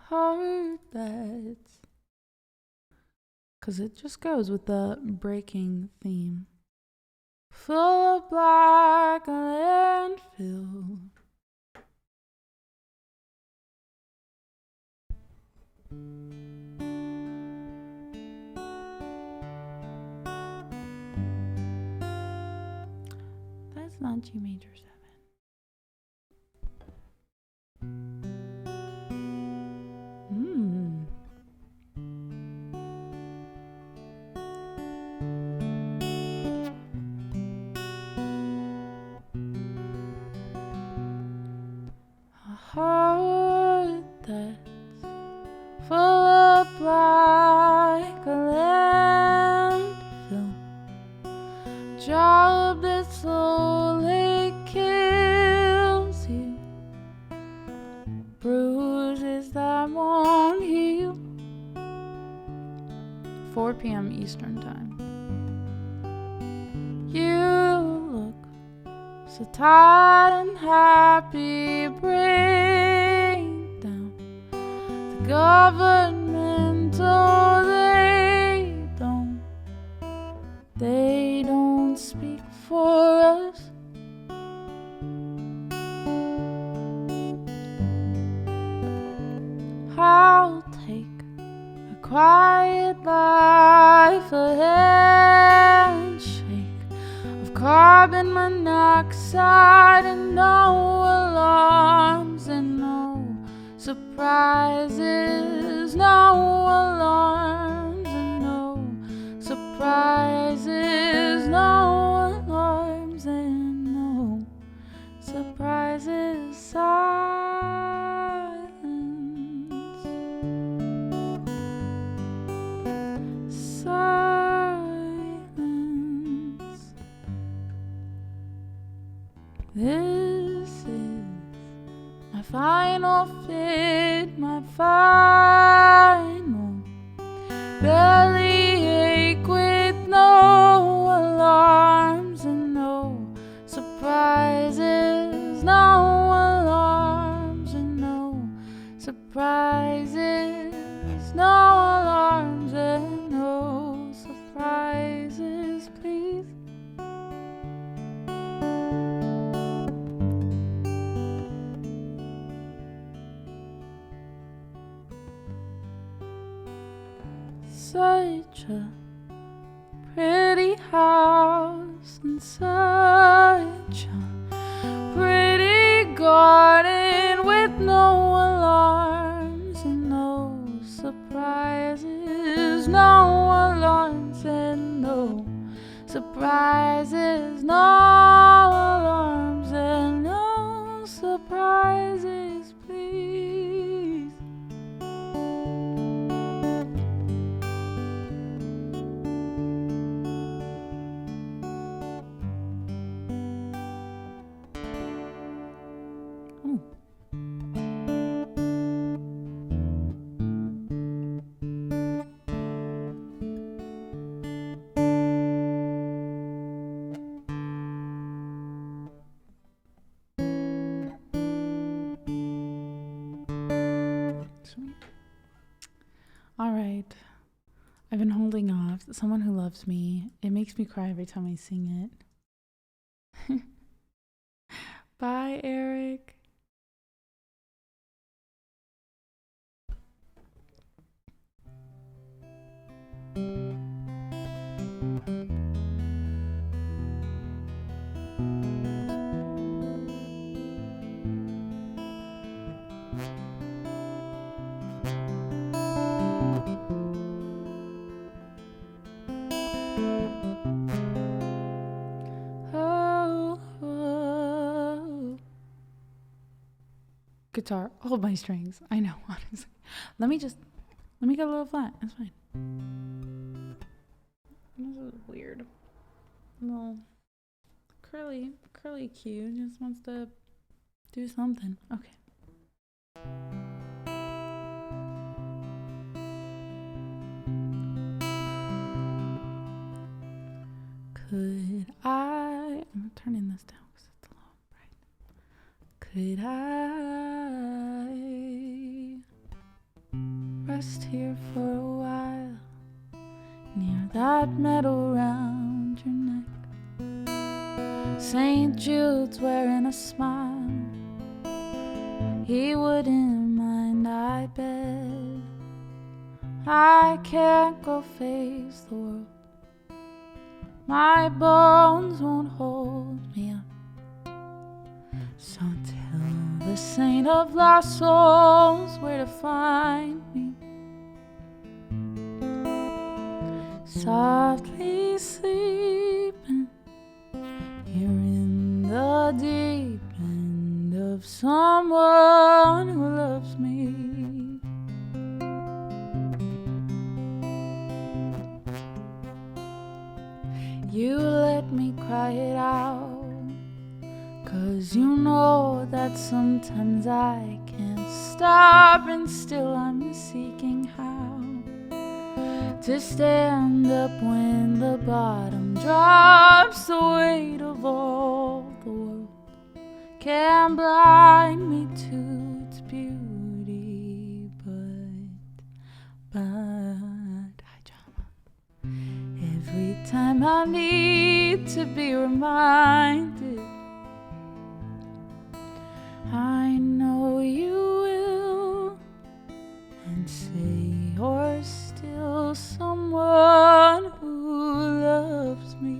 Heart that's, because it just goes with the breaking theme. Full of black landfill. That's not G major 7. Heart that's full of black landfill. Job that slowly kills you. Bruises that won't heal. 4 p.m. Eastern time. You look so tired and happy, breakdown. The governmental, they don't speak for us. I'll take a quiet life, a handshake of carbon monoxide, and no alarms and no surprises, no alarms and no surprises, no alarms and no surprises. Silence. This is my final fit, my final belly ache with no alarms and no surprises, no alarms and no surprises, no a pretty house and such a pretty garden with no alarms and no surprises, no alarms and no surprises, no alarms and no surprises, please. Oh. Sweet. All right. I've been holding off. Someone Who Loves Me. It makes me cry every time I sing it. Bye, Eric. Oh, oh. Guitar, hold my strings. I know, honestly. Let me get a little flat. That's fine. This is weird. Little curly Q just wants to do something. Okay. I'm turning this down because it's a little bright. Could I rest here for a while near that meadow round your neck? St. Jude's wearing a smile. He wouldn't mind, I bet. I can't go face the world. My bones won't hold me up. So tell the saint of lost souls where to find me. Softly sleeping here in the deep end of someone who loves me. You let me cry it out, 'cause you know that sometimes I can't stop, and still I'm seeking how to stand up when the bottom drops. The weight of all the world can blind me to its beauty, but high drama. Every time I need to be reminded, I know you will, and say you're still someone who loves me.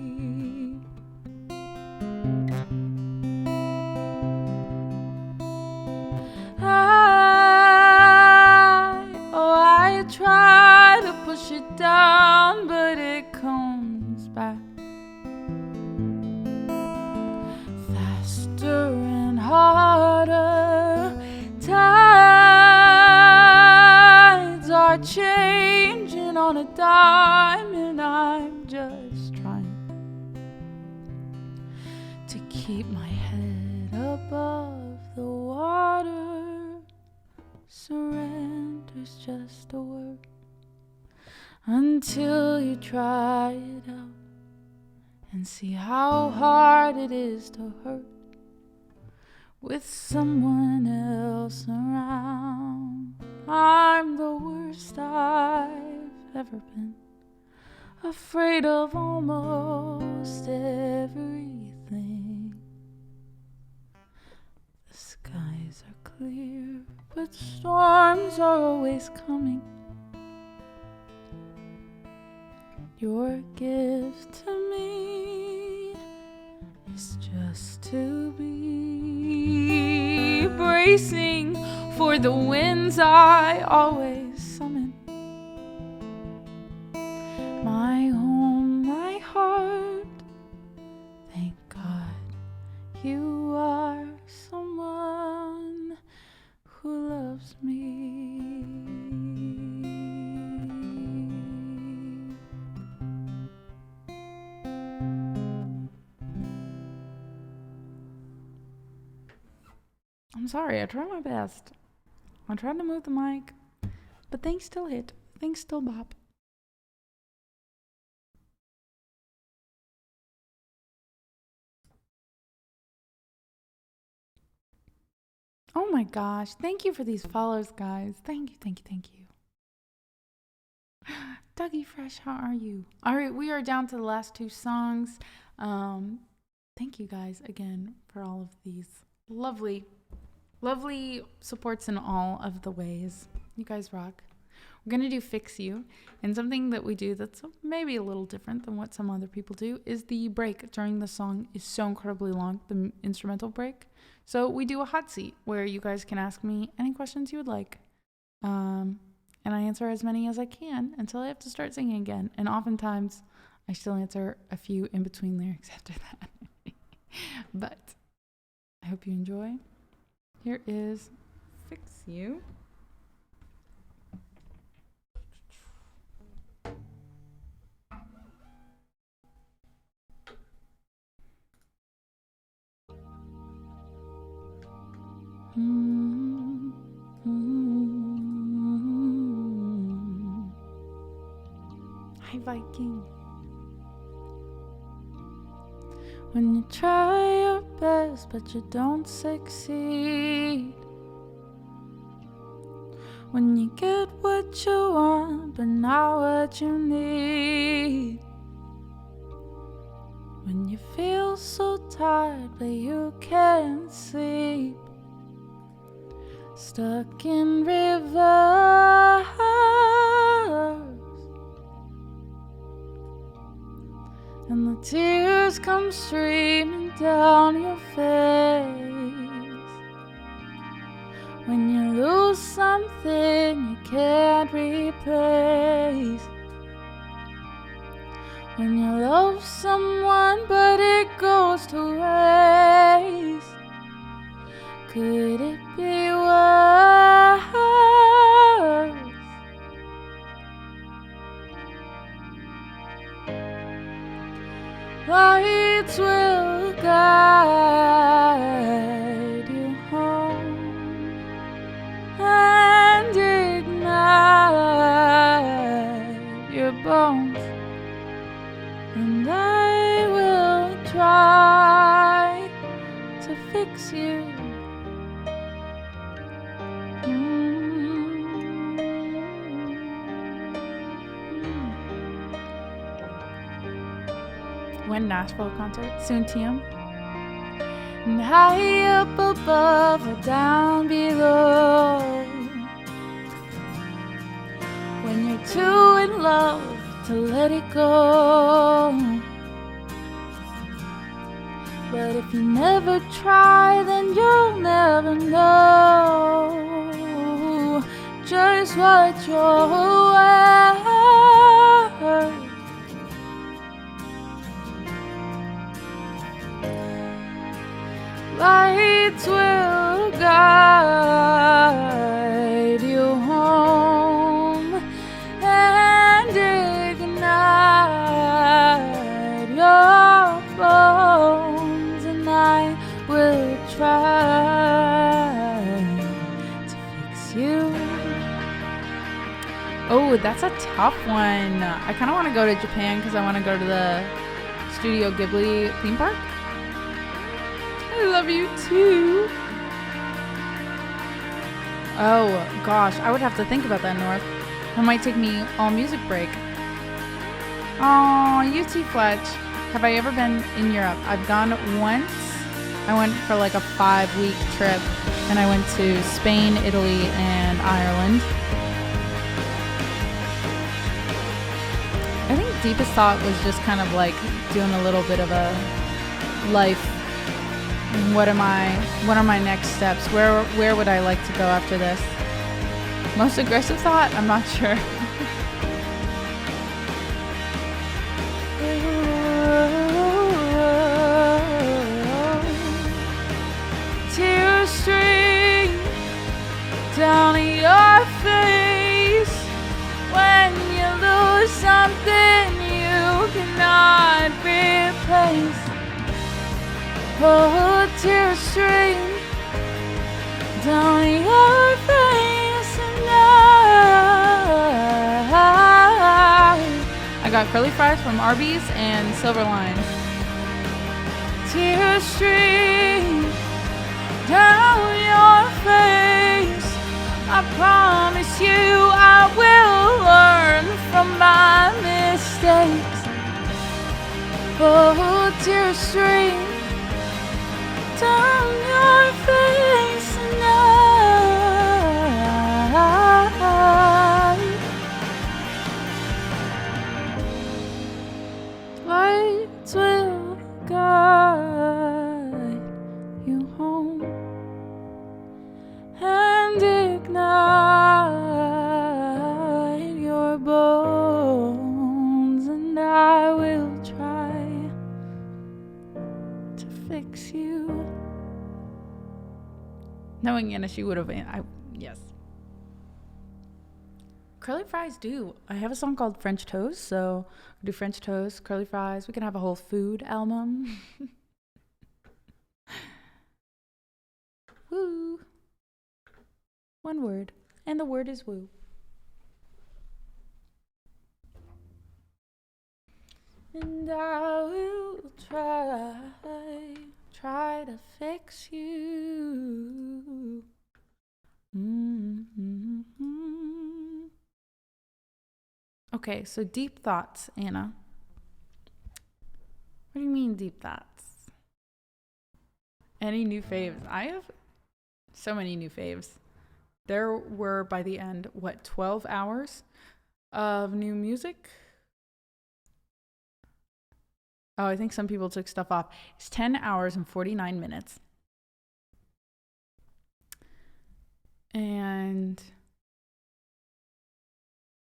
I try to push it down, but it comes back faster and harder. Tides are changing on a dime, and I'm just trying to keep my head above the water. Surrender's just a word until you try it out and see how hard it is to hurt with someone else around. I'm the worst I've ever been, afraid of almost everything. The skies are clear, but storms are always coming. Your gift to me is just to be bracing for the winds I always summon. My home, my heart, thank God you are someone who loves me. I'm sorry, I tried my best. I tried to move the mic, but things still hit. Things still bop. Oh my gosh, thank you for these follows, guys. Thank you, thank you, thank you. Dougie Fresh, how are you? All right, we are down to the last two songs. Thank you guys again for all of these lovely supports in all of the ways. You guys rock. We're going to do Fix You. And something that we do that's maybe a little different than what some other people do is the break during the song is so incredibly long, the instrumental break. So we do a hot seat where you guys can ask me any questions you would like. And I answer as many as I can until I have to start singing again. And oftentimes I still answer a few in between lyrics after that. But I hope you enjoy. Here is Fix You. Hi, Viking. When you try your best but you don't succeed, when you get what you want but not what you need, when you feel so tired but you can't sleep, stuck in reverse, and the tears come streaming down your face, when you lose something you can't replace, when you love someone but it goes to waste, could it be worse? Lights will guide you home and ignite your bones, and I will try to fix you. When Nashville concert, soon TM. And high up above or down below, when you're too in love to let it go. But if you never try, then you'll never know just what you're worth. Lights will guide you home and ignite your bones, and I will try to fix you. Oh, that's a tough one. I kind of want to go to Japan because I want to go to the Studio Ghibli theme park. I love you too. Oh gosh, I would have to think about that, North. That might take me all music break. Oh, UT Fletch. Have I ever been in Europe? I've gone once. I went for like a 5-week trip, and I went to Spain, Italy, and Ireland. I think deepest thought was just kind of like doing a little bit of a life. What are my next steps? Where would I like to go after this? Most aggressive thought? I'm not sure. Tears stream down your face when you lose something you cannot replace. Oh, tears stream down your face and I got curly fries from Arby's and silver lines. Tears stream down your face. I promise you I will learn from my mistakes. Oh, tears stream down your face and lights will guide you home and ignite your bones, and I will try to fix you. Knowing Anna, she would have. Yes. Curly fries do. I have a song called French Toast, so we do French toast, curly fries. We can have a whole food album. Woo. One word, and the word is woo. And I will try to fix you. Mm-hmm. Okay, so deep thoughts, Anna. What do you mean deep thoughts? Any new faves? I have so many new faves. There were, by the end, 12 hours of new music? Oh, I think some people took stuff off. It's 10 hours and 49 minutes. And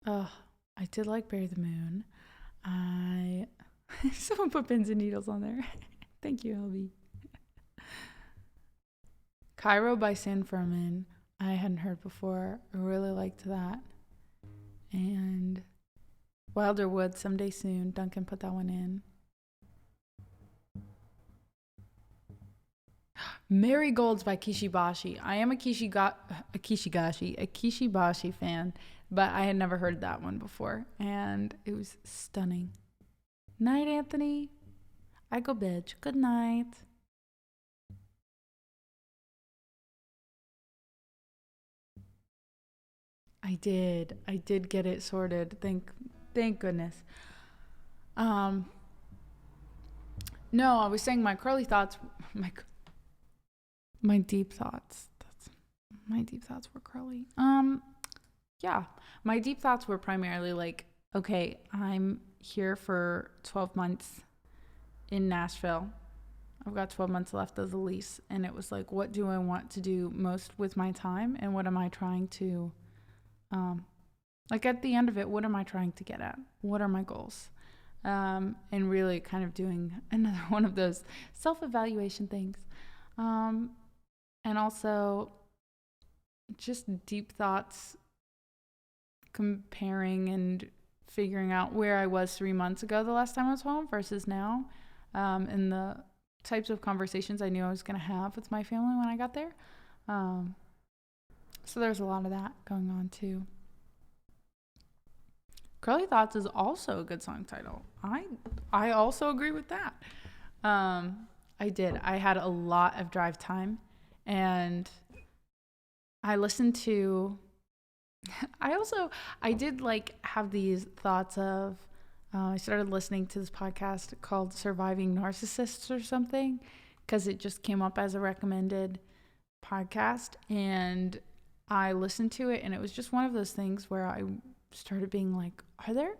I did like Bury the Moon. Someone put pins and needles on there. Thank you, LB. Cairo by San Fermin. I hadn't heard before. I really liked that. And Wilder Wood, Someday Soon. Duncan put that one in. Marigolds by Kishibashi. I am a Kishibashi fan, but I had never heard that one before, and it was stunning. Night, Anthony. I go bitch. Good night. I did get it sorted. Thank goodness. No, I was saying my curly thoughts. My deep thoughts. My deep thoughts were curly. Yeah. My deep thoughts were primarily like, okay, I'm here for 12 months in Nashville. I've got 12 months left of the lease. And it was like, what do I want to do most with my time? And what am I trying to, like at the end of it, what am I trying to get at? What are my goals? And really kind of doing another one of those self-evaluation things. And also just deep thoughts, comparing and figuring out where I was 3 months ago the last time I was home versus now, and the types of conversations I knew I was going to have with my family when I got there. So there's a lot of that going on too. Curly Thoughts is also a good song title. I also agree with that. I did. I had a lot of drive time, and I listened to, I did like have these thoughts of, I started listening to this podcast called Surviving Narcissists or something, because it just came up as a recommended podcast, and I listened to it, and it was just one of those things where I started being like, are there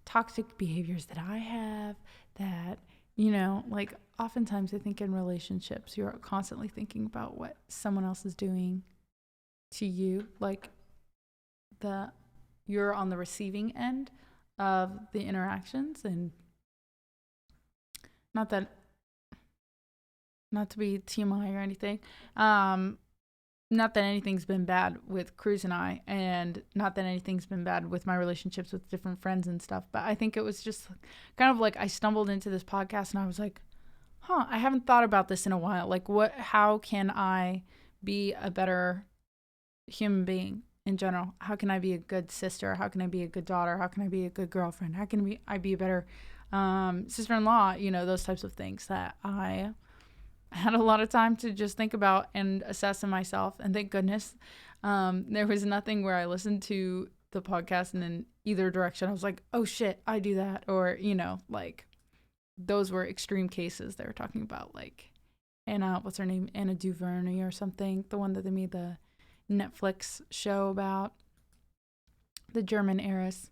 toxic behaviors that I have, that, you know, like oftentimes I think in relationships, you're constantly thinking about what someone else is doing to you. Like you're on the receiving end of the interactions, and not to be TMI or anything. Not that anything's been bad with Cruz and I, and not that anything's been bad with my relationships with different friends and stuff. But I think it was just kind of like I stumbled into this podcast and I was like, I haven't thought about this in a while. Like, how can I be a better human being in general? How can I be a good sister? How can I be a good daughter? How can I be a good girlfriend? How can I be a better sister-in-law? You know, those types of things that I had a lot of time to just think about and assess in myself. And thank goodness there was nothing where I listened to the podcast and in either direction I was like, oh shit, I do that. Or, you know, like those were extreme cases they were talking about, like what's her name, Anna Duvernay or something, the one that they made the Netflix show about, the German heiress.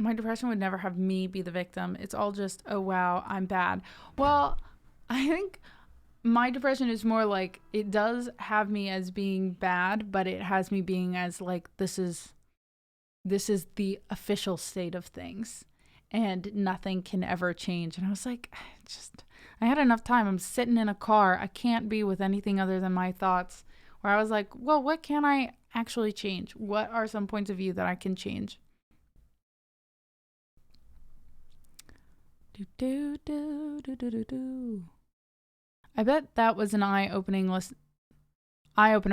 My depression would never have me be the victim. It's all just, oh, wow, I'm bad. Well, I think my depression is more like it does have me as being bad, but it has me being as like, this is the official state of things and nothing can ever change. And I was like, I had enough time. I'm sitting in a car. I can't be with anything other than my thoughts. Where I was like, well, what can I actually change? What are some points of view that I can change? I bet that was an eye-opener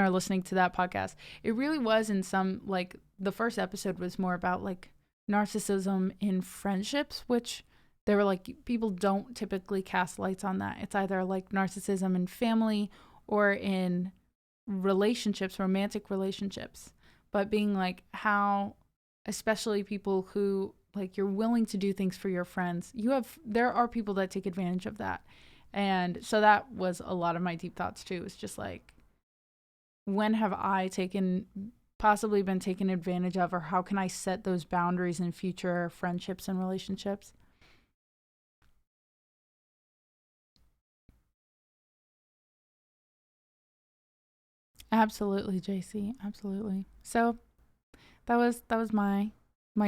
listening to that podcast. It really was. In some, like, the first episode was more about like narcissism in friendships, which they were like, people don't typically cast lights on that. It's either like narcissism in family or in relationships, romantic relationships, but being like how, especially people who like you're willing to do things for your friends, there are people that take advantage of that. And so that was a lot of my deep thoughts too. It's just like, when have I possibly been taken advantage of, or how can I set those boundaries in future friendships and relationships? Absolutely, JC. Absolutely. So that was my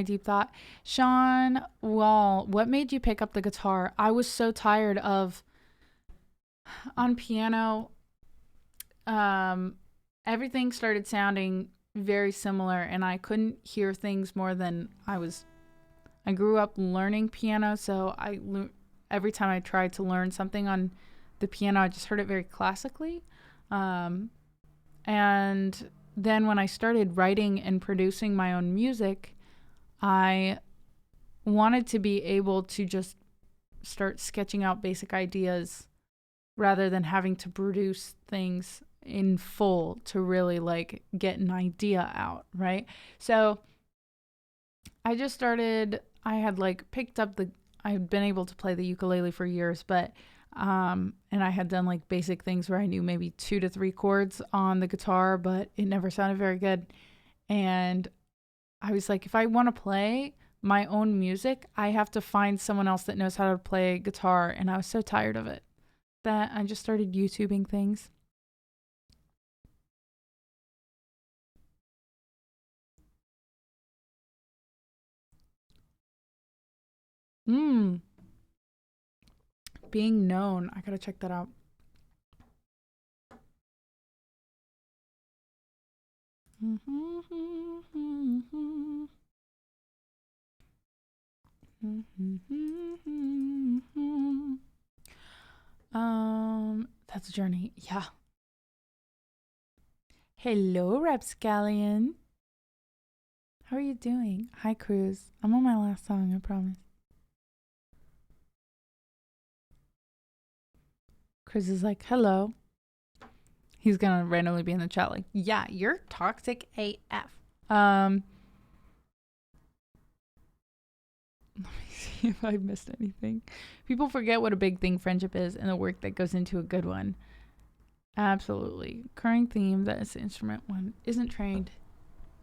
deep thought. Sean Wall, what made you pick up the guitar? I was so tired of on piano. Everything started sounding very similar and I couldn't hear things more than I grew up learning piano. So every time I tried to learn something on the piano, I just heard it very classically. And then when I started writing and producing my own music, I wanted to be able to just start sketching out basic ideas rather than having to produce things in full to really like get an idea out, right? So I just started, I had been able to play the ukulele for years, but and I had done like basic things where I knew maybe 2 to 3 chords on the guitar, but it never sounded very good. And I was like, if I want to play my own music, I have to find someone else that knows how to play guitar. And I was so tired of it that I just started YouTubing things. Being known. I gotta check that out. That's a journey. Yeah. Hello, Rapscallion. How are you doing? Hi, Cruz. I'm on my last song, I promise. Chris is like, hello. He's gonna randomly be in the chat like, yeah, you're toxic AF. Let me see if I missed anything. People forget what a big thing friendship is and the work that goes into a good one. Absolutely. Recurring theme that is the instrument one isn't trained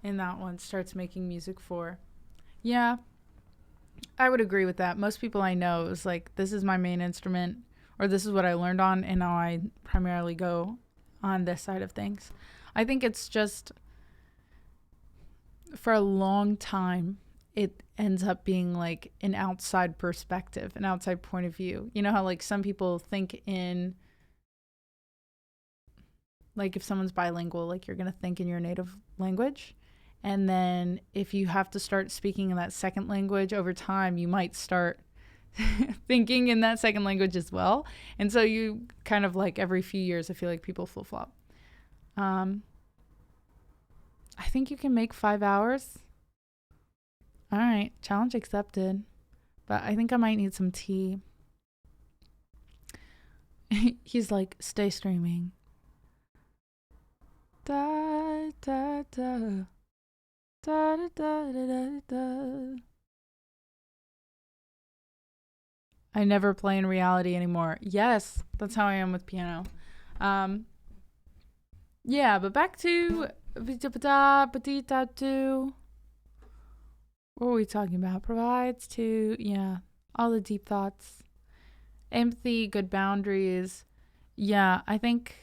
in that one starts making music for. Yeah, I would agree with that. Most people I know is like, this is my main instrument, or this is what I learned on, and now I primarily go on this side of things. I think it's just, for a long time, it ends up being like an outside perspective, an outside point of view. You know how like some people think in, like if someone's bilingual, like you're going to think in your native language. And then if you have to start speaking in that second language over time, you might start thinking in that second language as well. And so you kind of like every few years, I feel like people flip-flop. I think you can make 5 hours. All right, challenge accepted. But I think I might need some tea. He's like, stay streaming. Da, da, da. Da, da, da, da, da, da. I never play in reality anymore. Yes, that's how I am with piano. Yeah, but back to what were we talking about? Provides to, yeah, all the deep thoughts. Empathy, good boundaries. Yeah, I think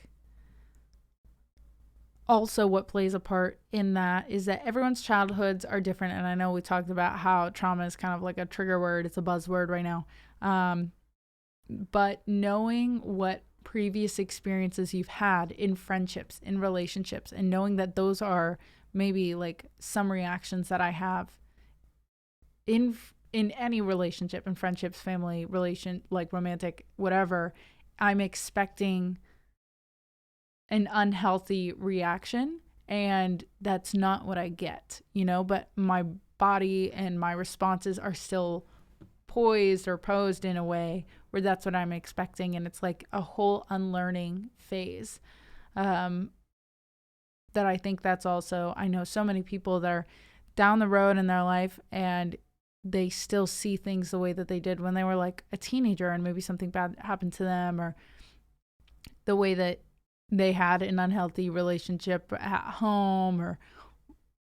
also what plays a part in that is that everyone's childhoods are different. And I know we talked about how trauma is kind of like a trigger word. It's a buzzword right now. But knowing what previous experiences you've had in friendships, in relationships, and knowing that those are maybe like some reactions that I have in any relationship, in friendships, family, relation, like romantic, whatever, I'm expecting an unhealthy reaction, and that's not what I get, you know, but my body and my responses are still poised or posed in a way where that's what I'm expecting. And it's like a whole unlearning phase. That I think that's also, I know so many people that are down the road in their life and they still see things the way that they did when they were like a teenager and maybe something bad happened to them, or the way that they had an unhealthy relationship at home, or,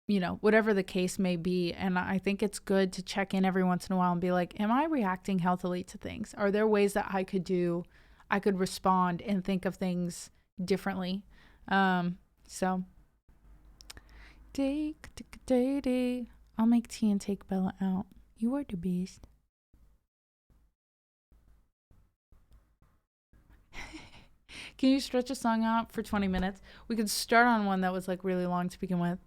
you know, whatever the case may be. And I think it's good to check in every once in a while and be like, am I reacting healthily to things? Are there ways that I could respond and think of things differently? So I'll make tea and take Bella out. You are the beast. Can you stretch a song out for 20 minutes? We could start on one that was like really long to begin with.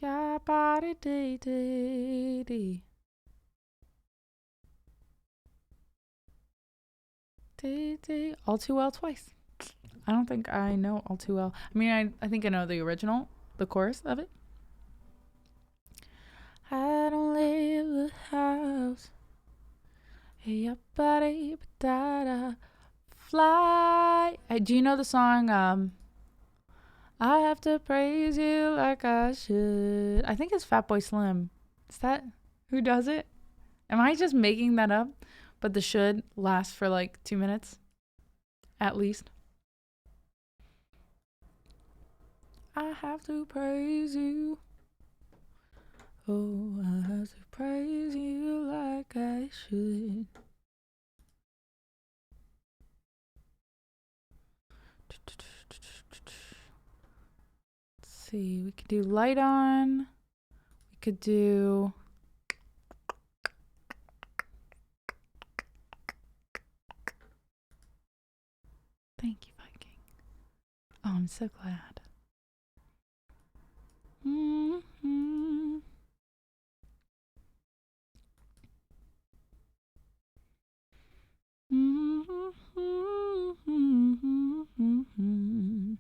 Yeah, body day. All Too Well twice. I don't think I know All Too Well. I mean, I think I know the original, the chorus of it. I don't leave the house. Hey, your body, da fly. Do you know the song? I have to praise you like I should. I think it's Fatboy Slim. Is that who does it? Am I just making that up? But the should lasts for like 2 minutes, at least. I have to praise you. Oh, I have to praise you like I should. Let's see, we could do Light On. We could do... Thank you, Viking. Oh, I'm so glad. Mm-hmm. Mm-hmm.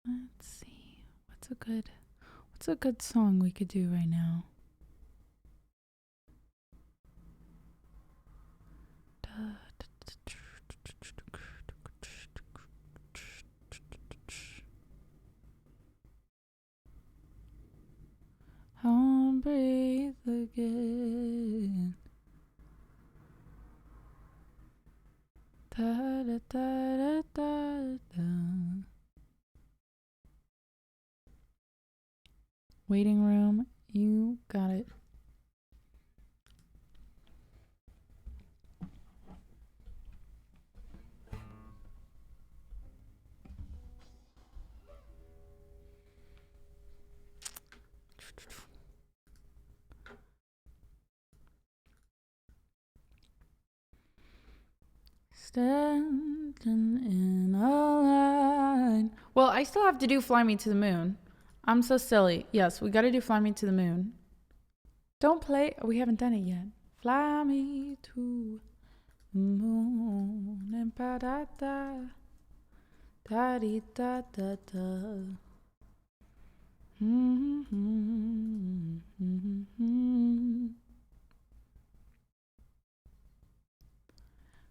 Let's see. What's a good song we could do right now? I'll breathe again. Da, da, da, da, da, da. Waiting room, you got it. Standing in a line. Well, I still have to do Fly Me to the Moon. I'm so silly. Yes, we gotta do Fly Me to the Moon. Don't play. We haven't done it yet. Fly me to the moon and ba da da da dee da da da.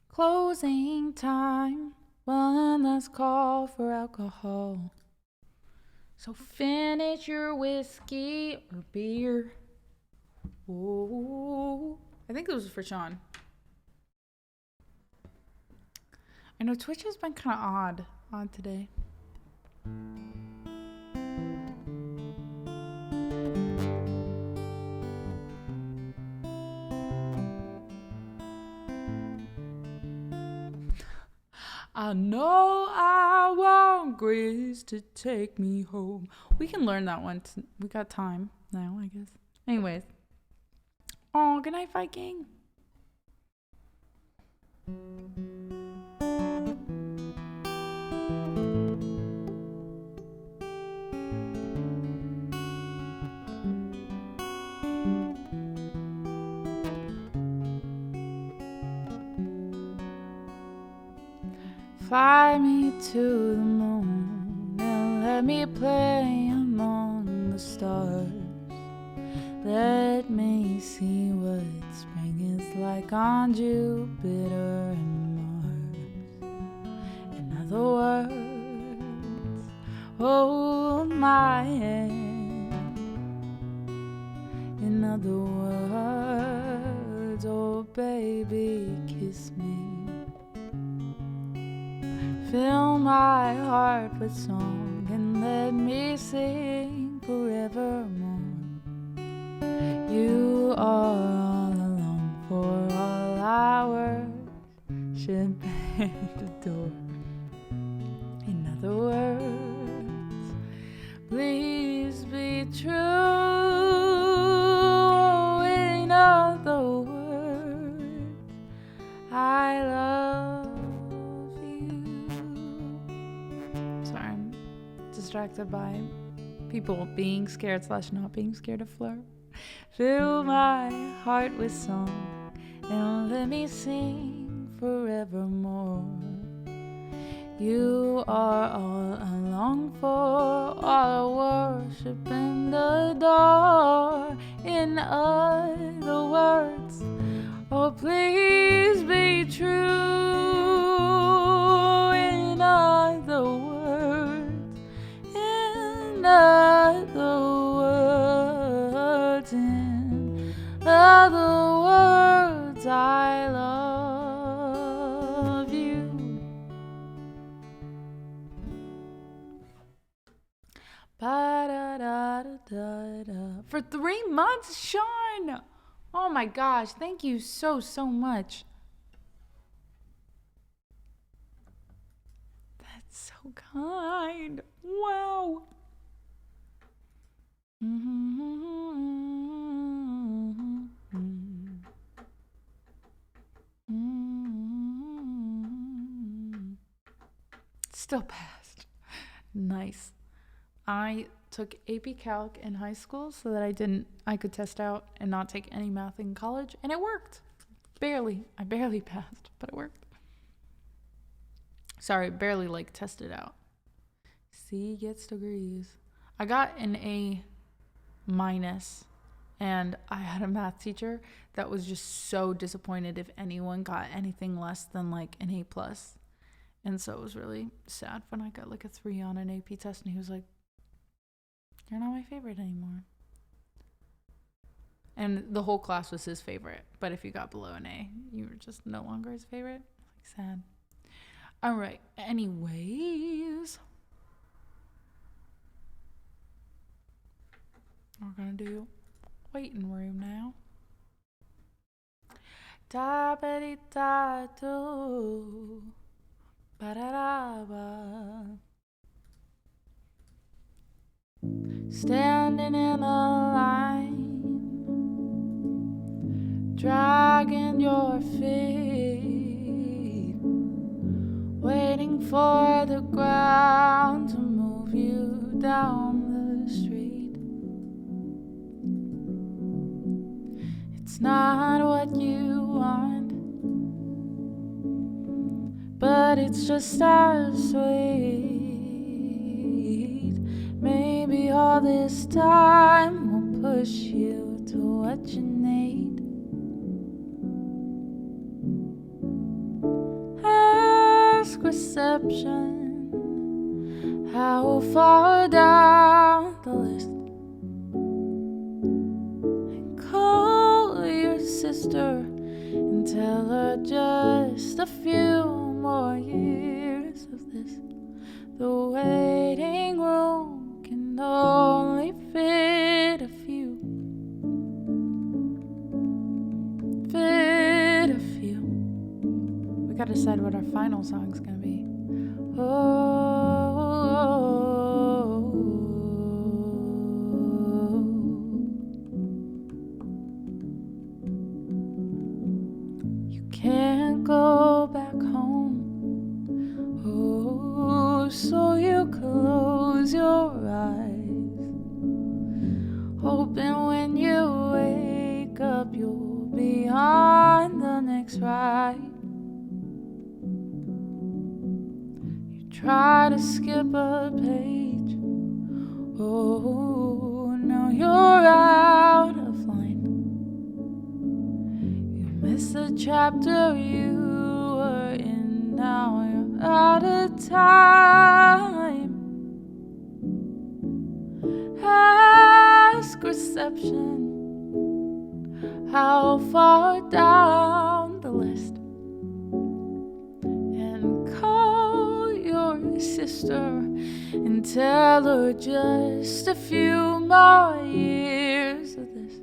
Closing time. One last call for alcohol. So finish your whiskey or beer. Ooh. I think this was for Sean. I know Twitch has been kind of odd today. I know I want grace to take me home. We can learn that one. We got time now, I guess. Anyways. Oh, good night, Viking. Fly me to the moon and let me play among the stars. Let me see what spring is like on Jupiter and Mars. In other words, hold my hand. In other words, oh baby, kiss me. Fill my heart with song and let me sing forevermore. You are all alone for all I worship and adore. In other words, please be true. In other words, I love you. Sorry, I'm distracted by people being scared / not being scared to flirt. Fill my heart with song and let me sing forevermore. You are all I long for, all I worship and adore. In other words, oh please be true. In other words, in other words, in other words, I love you. Ba-da-da-da-da-da. For 3 months, Sean! Oh my gosh, thank you so much. That's so kind. Wow. Still passed. Nice. I took AP Calc in high school so that I could test out and not take any math in college, and it worked. Barely. I barely passed, but it worked. Sorry, barely tested out. C gets degrees. I got an A-, and I had a math teacher that was just so disappointed if anyone got anything less than an A+. And so it was really sad when I got a 3 on an AP test, and he was like, "You're not my favorite anymore." And the whole class was his favorite. But if you got below an A, you were just no longer his favorite. Like, sad. All right. Anyways, we're going to do waiting room now. Da ba di da do. Ba da da ba. Standing in a line, dragging your feet, waiting for the ground to move you down the street. It's not what you want, but it's just as sweet. Maybe all this time will push you to what you need. Ask reception how far down the list, and call your sister and tell her just a few more years of this. The waiting room can only fit a few. We gotta decide what our final song's gonna be. You can't go back home. So you close your eyes, hoping when you wake up you'll be on the next ride. You try to skip a page, oh, now you're out of line. You miss the chapter you were in, now you're out of time. Ask reception how far down the list, and call your sister and tell her just a few more years of this.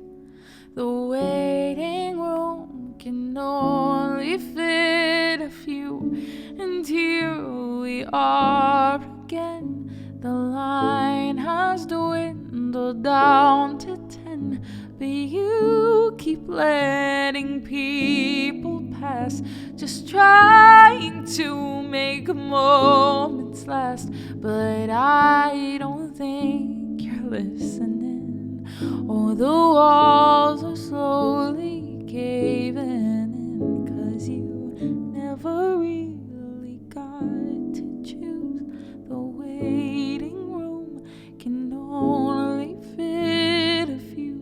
The waiting room can only fit a few. And here we are again. The line has dwindled down to 10, but you keep letting people pass, just trying to make moments last. But I don't think you're listening. Oh, the walls are slowly caving in, 'cause you never really got to choose. The waiting room can only fit a few.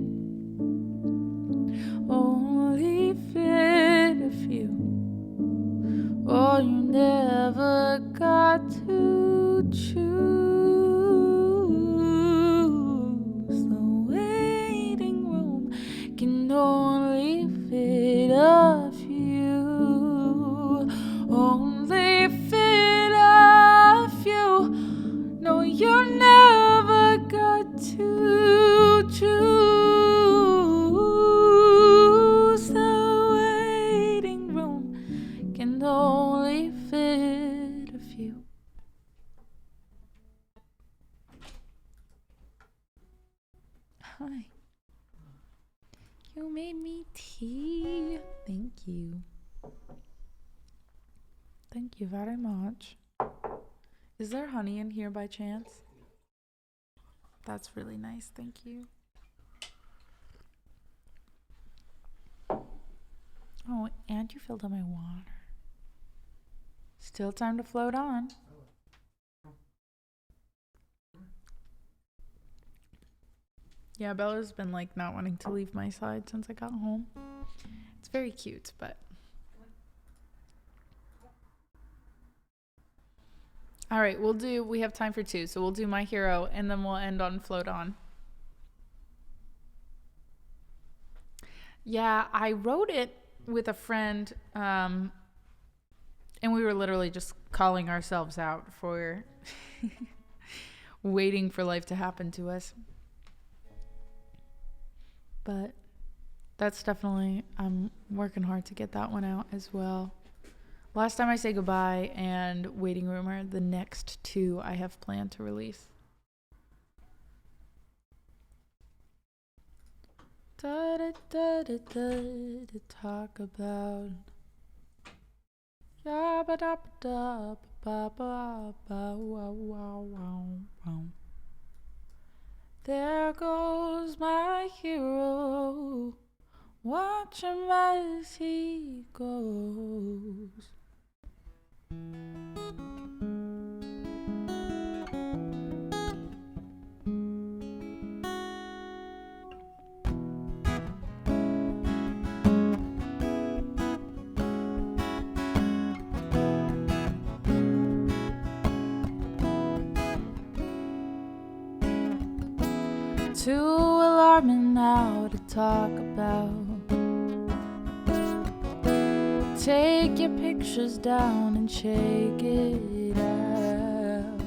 Only fit a few. Oh, you never got to choose. The waiting room can only fit a few. Only fit a few. No, you never got to choose. The waiting room can only fit a few. Hi. You made me tea. Thank you. Thank you very much. Is there honey in here by chance? That's really nice. Thank you. Oh, and you filled up my water. Still time to float on. Yeah, Bella's been like not wanting to leave my side since I got home. It's very cute, but... All right, we have time for two, so we'll do My Hero, and then we'll end on Float On. Yeah, I wrote it with a friend, and we were literally just calling ourselves out for waiting for life to happen to us. But that's definitely, I'm working hard to get that one out as well. Last Time I Say Goodbye and Waiting Room are the next two I have planned to release. To talk about there goes my hero, watch him as he goes. Too alarming now to talk about. Take your pictures down and shake it out.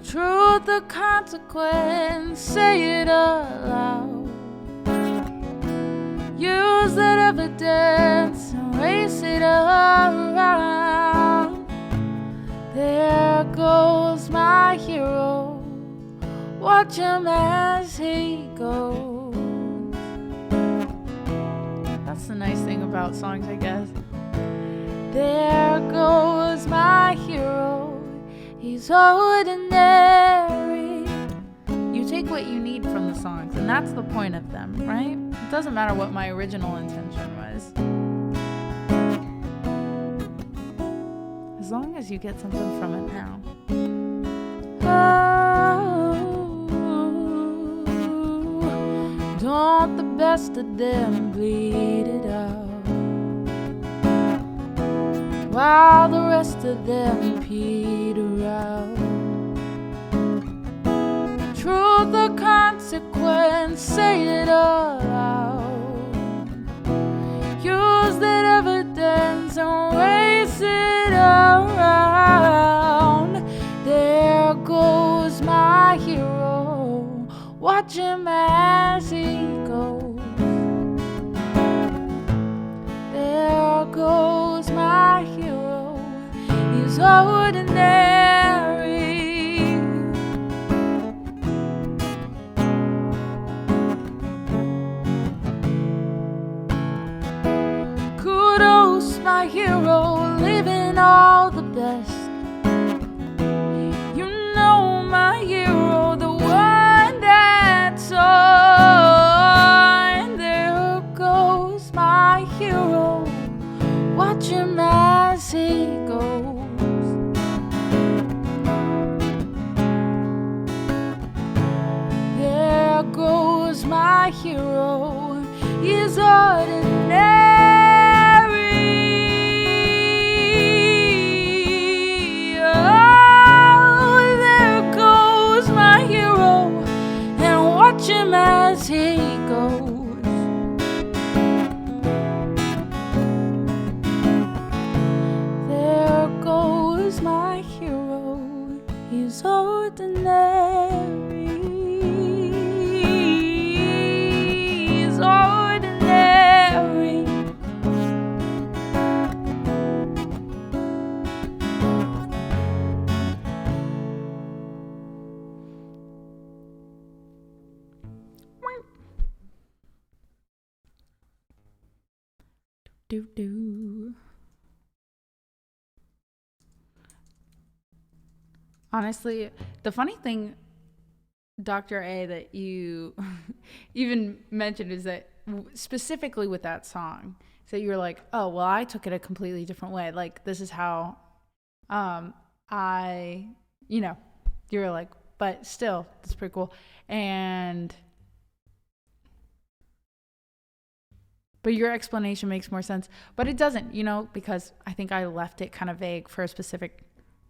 Truth or consequence, say it aloud. Use that evidence and race it around. There goes my hero, watch him as he goes. That's the nice thing about songs, I guess. There goes my hero, he's ordinary. You take what you need from the songs, and that's the point of them, right? It doesn't matter what my original intention was. As long as you get something from it now. Don't the best of them bleed it out, while the rest of them peter out. Truth or consequence, say it aloud. Use that evidence and race it around. There goes my hero, watch him as he goes. There goes my hero, he's ordinary. Kudos, my hero, living all the best. You know my hero, the one that's on. There goes my hero, watch him as he goes. There goes my hero, he's ordinary. Oh, there goes my hero, and watch him as he goes. There goes my hero, he's ordinary. He's ordinary. Do. Honestly, the funny thing, Dr. A, that you even mentioned is that specifically with that song, so you were like, oh, well, I took it a completely different way. Like, this is how you were like, but still, that's pretty cool. But your explanation makes more sense. But it doesn't, because I think I left it kind of vague for a specific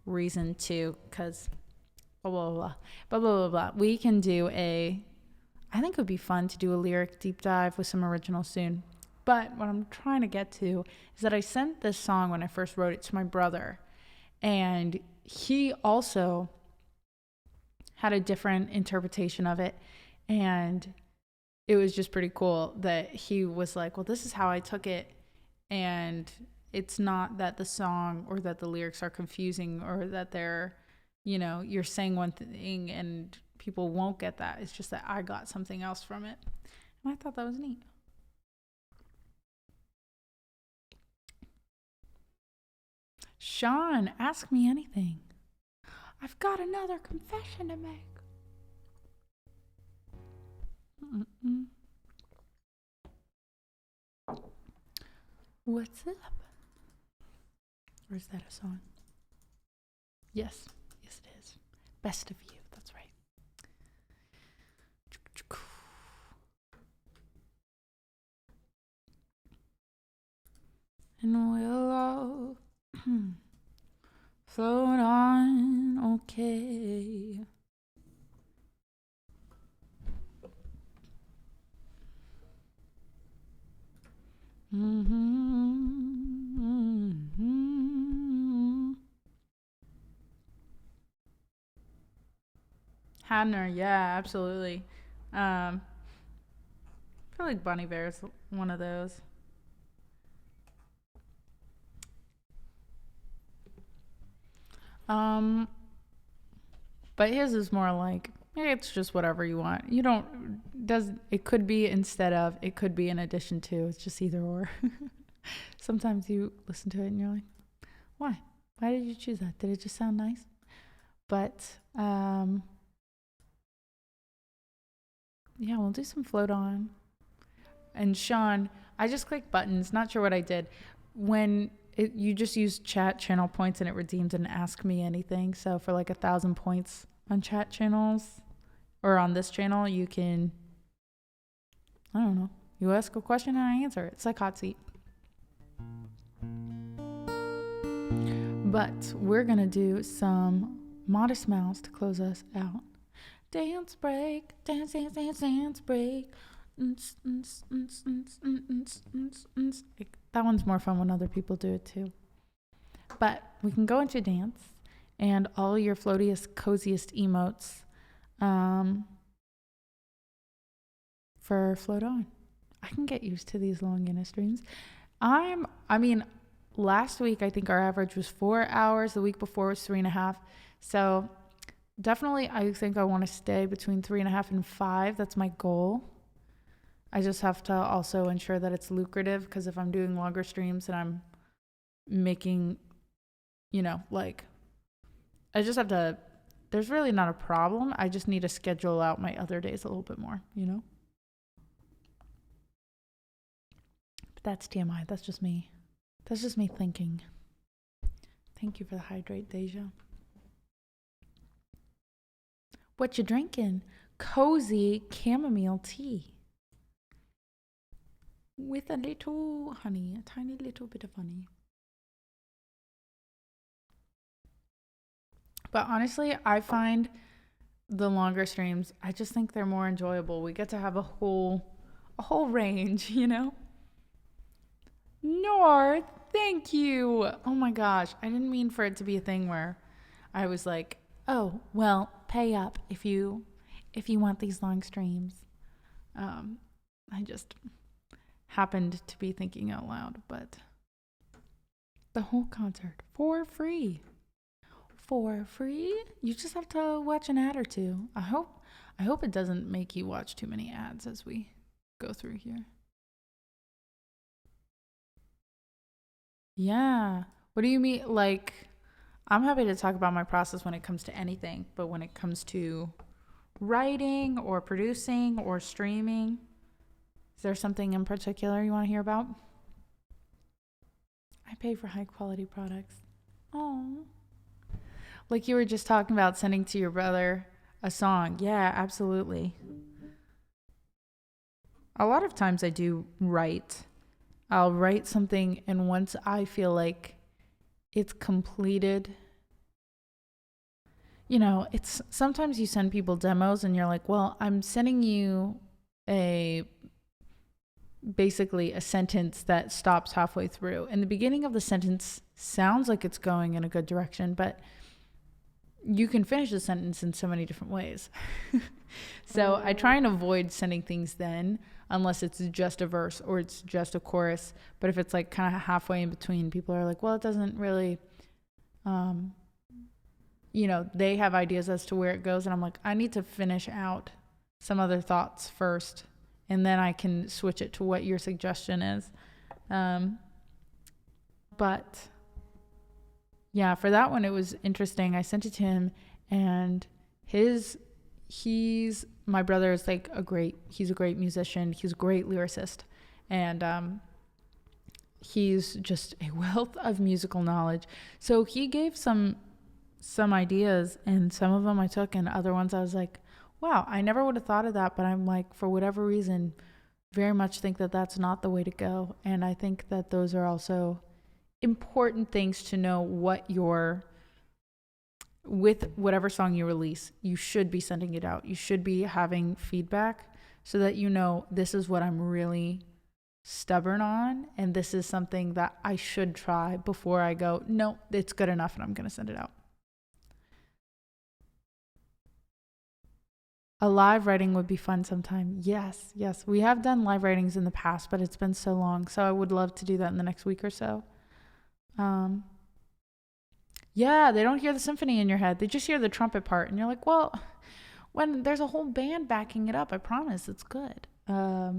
reason too, because blah, blah, blah, blah, blah, blah, blah. We can do a I think it would be fun to do a lyric deep dive with some originals soon. But what I'm trying to get to is that I sent this song when I first wrote it to my brother, and he also had a different interpretation of it. And it was just pretty cool that he was like, well, this is how I took it. And it's not that the song or that the lyrics are confusing or that they're, you're saying one thing and people won't get that. It's just that I got something else from it. And I thought that was neat. Sean, ask me anything. I've got another confession to make. What's up? Or is that a song? Yes. Yes, it is. Best of You. That's right. And we'll all float on, okay. Hadner, yeah, absolutely. I feel like Bon Iver is one of those. But his is more like, it's just whatever you want. It could be instead of, it could be in addition to, it's just either or. Sometimes you listen to it and you're like, why? Why did you choose that? Did it just sound nice? But, yeah, we'll do some float on. And Sean, I just clicked buttons, not sure what I did. You just use chat channel points and it redeems an Ask Me Anything. So for like 1,000 points on chat channels or on this channel, you can, I don't know, you ask a question and I answer it. It's like hot seat. But we're going to do some Modest Mouse to close us out. Dance break, dance, dance, dance, dance break. That one's more fun when other people do it too. But we can go into dance and all your floatiest, coziest emotes for float on. I can get used to these long Insta streams. Last week I think our average was 4 hours. The week before was 3.5. So definitely I think I want to stay between 3.5 and 5. That's my goal. I just have to also ensure that it's lucrative, because if I'm doing longer streams and I'm making, I just have to, there's really not a problem. I just need to schedule out my other days a little bit more, But that's TMI. That's just me. That's just me thinking. Thank you for the hydrate, Deja. What you drinking? Cozy chamomile tea. With a little honey, a tiny little bit of honey. But honestly, I find the longer streams, I just think they're more enjoyable. We get to have a whole range, North, thank you. Oh my gosh, I didn't mean for it to be a thing where I was like, oh, well, pay up if you want these long streams. I just happened to be thinking out loud, but the whole concert for free. You just have to watch an ad or two. I hope it doesn't make you watch too many ads as we go through here. Yeah. What do you mean? Like, I'm happy to talk about my process when it comes to anything, but when it comes to writing or producing or streaming, is there something in particular you want to hear about? I pay for high quality products. Oh. Like you were just talking about sending to your brother a song. Yeah, absolutely. A lot of times I do write. I'll write something, and once I feel like it's completed, you know, it's sometimes you send people demos and you're like, well, I'm sending you basically a sentence that stops halfway through. And the beginning of the sentence sounds like it's going in a good direction, but you can finish the sentence in so many different ways. So I try and avoid sending things then, unless it's just a verse or it's just a chorus. But if it's like kind of halfway in between, people are like, well, it doesn't really, you know, they have ideas as to where it goes. And I'm like, I need to finish out some other thoughts first, and then I can switch it to what your suggestion is. But yeah, for that one, it was interesting. I sent it to him, and my brother is like he's a great musician. He's a great lyricist. And, he's just a wealth of musical knowledge. So he gave some ideas, and some of them I took, and other ones I was like, wow, I never would have thought of that. But I'm like, for whatever reason, very much think that that's not the way to go. And I think that those are also important things to know with whatever song you release. You should be sending it out. You should be having feedback so that you know, this is what I'm really stubborn on, and this is something that I should try before I go, no, it's good enough and I'm going to send it out. A live writing would be fun sometime. Yes. We have done live writings in the past, but it's been so long. So I would love to do that in the next week or so. Yeah, they don't hear the symphony in your head. They just hear the trumpet part. And you're like, well, when there's a whole band backing it up, I promise it's good. I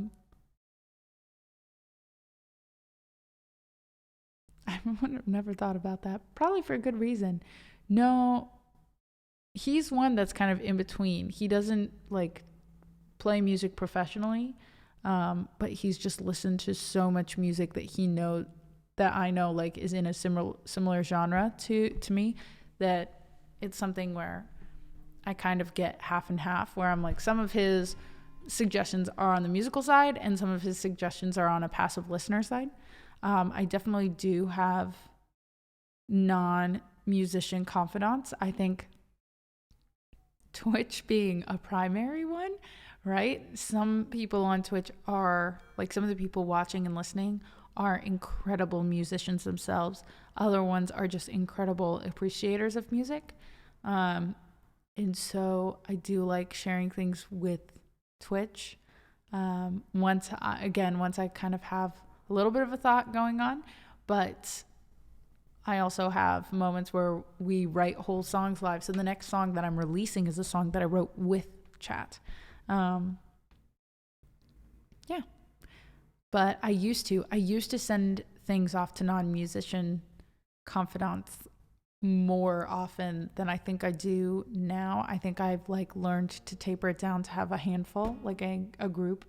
would have never thought about that. Probably for a good reason. No, he's one that's kind of in between. He doesn't like play music professionally, but he's just listened to so much music that I know like is in a similar genre to me, that it's something where I kind of get half and half, where I'm like, some of his suggestions are on the musical side and some of his suggestions are on a passive listener side. I definitely do have non-musician confidants. I think Twitch being a primary one, right? Some people on Twitch are, like, some of the people watching and listening are incredible musicians themselves. Other ones are just incredible appreciators of music. And so I do like sharing things with Twitch. Once I kind of have a little bit of a thought going on, but I also have moments where we write whole songs live. So the next song that I'm releasing is a song that I wrote with chat. Yeah. But I used to send things off to non-musician confidants more often than I think I do now. I think I've like learned to taper it down to have a handful, like a group.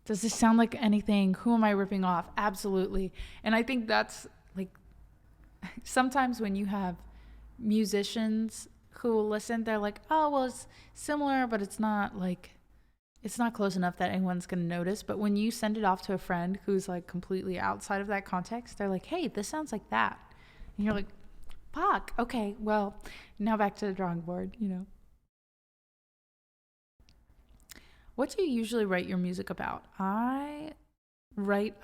Does this sound like anything? Who am I ripping off? Absolutely. And I think that's like, sometimes when you have musicians who will listen, they're like, oh, well, it's similar, but it's not close enough that anyone's going to notice. But when you send it off to a friend who's like completely outside of that context, they're like, hey, this sounds like that. And you're like, fuck, okay, well, now back to the drawing board, you know. What do you usually write your music about? I like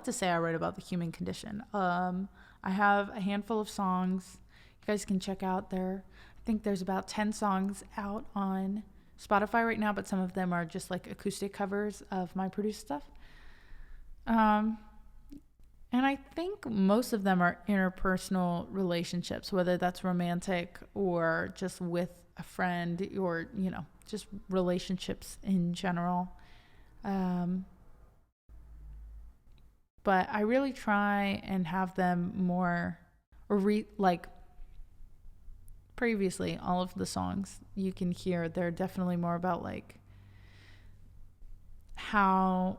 to say I write about the human condition. I have a handful of songs you guys can check out there. I think there's about 10 songs out on Spotify right now, but some of them are just like acoustic covers of my produced stuff. And I think most of them are interpersonal relationships, whether that's romantic or just with a friend or, you know, just relationships in general. But I really try and have them more, like previously, all of the songs you can hear, they're definitely more about like how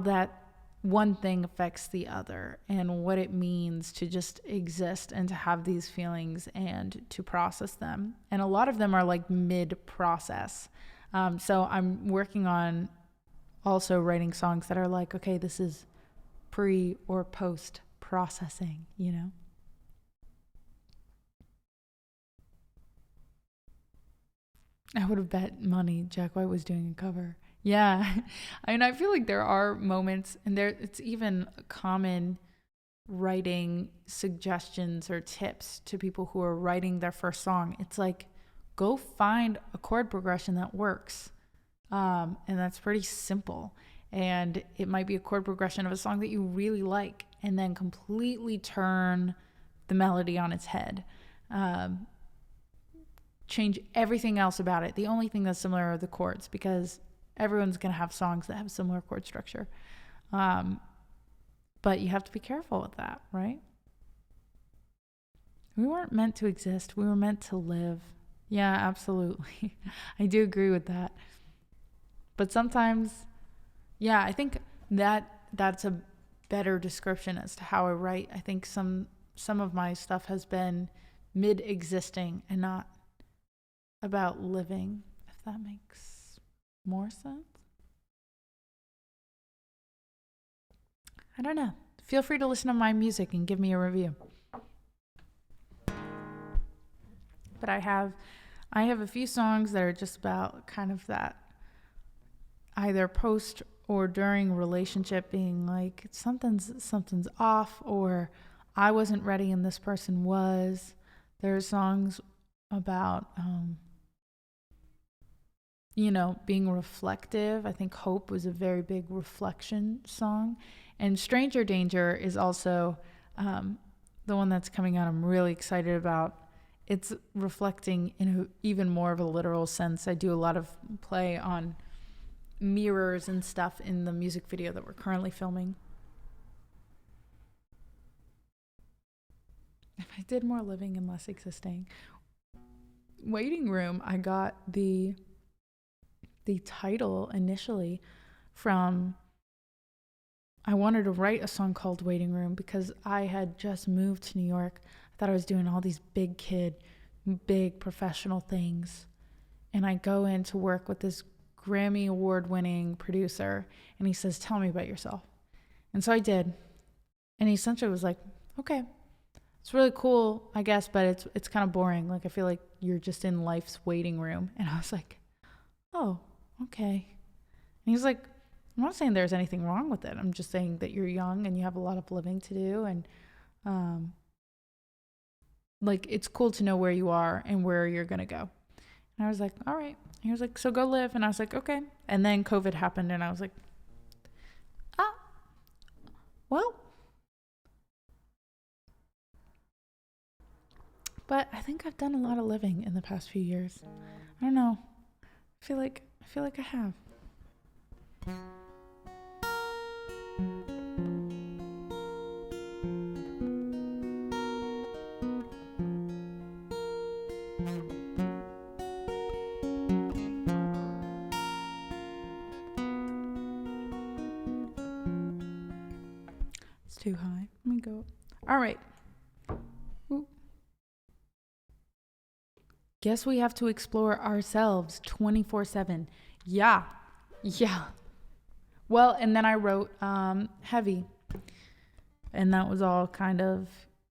that one thing affects the other and what it means to just exist and to have these feelings and to process them. And a lot of them are like mid-process. So I'm working on also writing songs that are like, okay, this is pre or post processing, you know? I would have bet money Jack White was doing a cover. Yeah. I mean, I feel like there are moments, and it's even common writing suggestions or tips to people who are writing their first song. It's like, go find a chord progression that works. And that's pretty simple. And it might be a chord progression of a song that you really like, and then completely turn the melody on its head. Change everything else about it. The only thing that's similar are the chords, because everyone's going to have songs that have similar chord structure. But you have to be careful with that, right? We weren't meant to exist. We were meant to live. Yeah, absolutely. I do agree with that. But sometimes, yeah, I think that's a better description as to how I write. I think some of my stuff has been mid-existing and not about living, if that makes more sense. I don't know. Feel free to listen to my music and give me a review. But I have a few songs that are just about kind of that either post or during relationship being like something's off, or I wasn't ready and this person was. There are songs about being reflective. I think Hope was a very big reflection song. And Stranger Danger is also the one that's coming out I'm really excited about. It's reflecting in even more of a literal sense. I do a lot of play on mirrors and stuff in the music video that we're currently filming. If I did more living and less existing. Waiting Room, I got the title initially from, I wanted to write a song called Waiting Room because I had just moved to New York. I thought I was doing all these big professional things. And I go in to work with this Grammy award-winning producer, and he says, tell me about yourself. And so I did. And he essentially was like, okay, it's really cool, I guess, but it's kind of boring. Like, I feel like you're just in life's waiting room. And I was like, oh, okay. And he's like, I'm not saying there's anything wrong with it. I'm just saying that you're young and you have a lot of living to do. And like, it's cool to know where you are and where you're going to go. And I was like, all right. And he was like, so go live. And I was like, okay. And then COVID happened and I was like, well. But I think I've done a lot of living in the past few years. I don't know. I feel like I have. It's too high. Let me go. All right. Ooh. Guess we have to explore ourselves 24/7. Yeah. Well, and then I wrote Heavy. And that was all kind of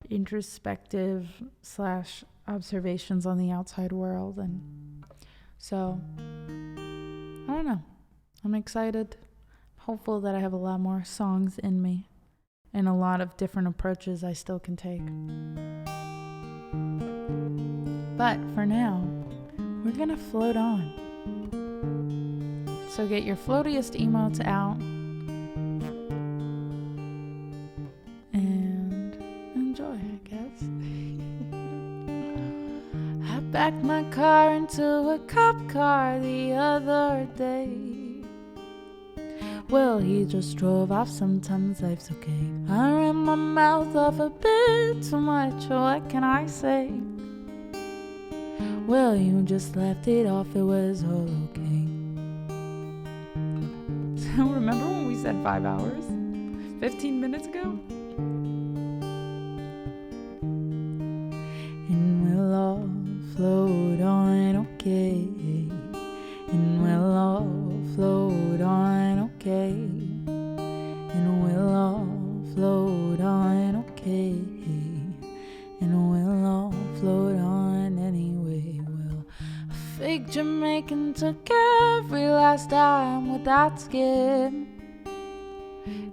introspective / observations on the outside world. And so, I don't know. I'm excited. Hopeful that I have a lot more songs in me and a lot of different approaches I still can take. But for now, we're going to float on. So get your floatiest emotes out and enjoy, I guess. I backed my car into a cop car the other day. Well, he just drove off, sometimes life's okay. I ran my mouth off a bit too much, what can I say? Well, you just left it off, it was all okay. So remember when we said 5 hours? 15 minutes ago? And we'll all float on, okay. And we'll all float on, okay. And we'll all float on, okay. float on anyway. Well, a fake Jamaican took every last dime with that skin.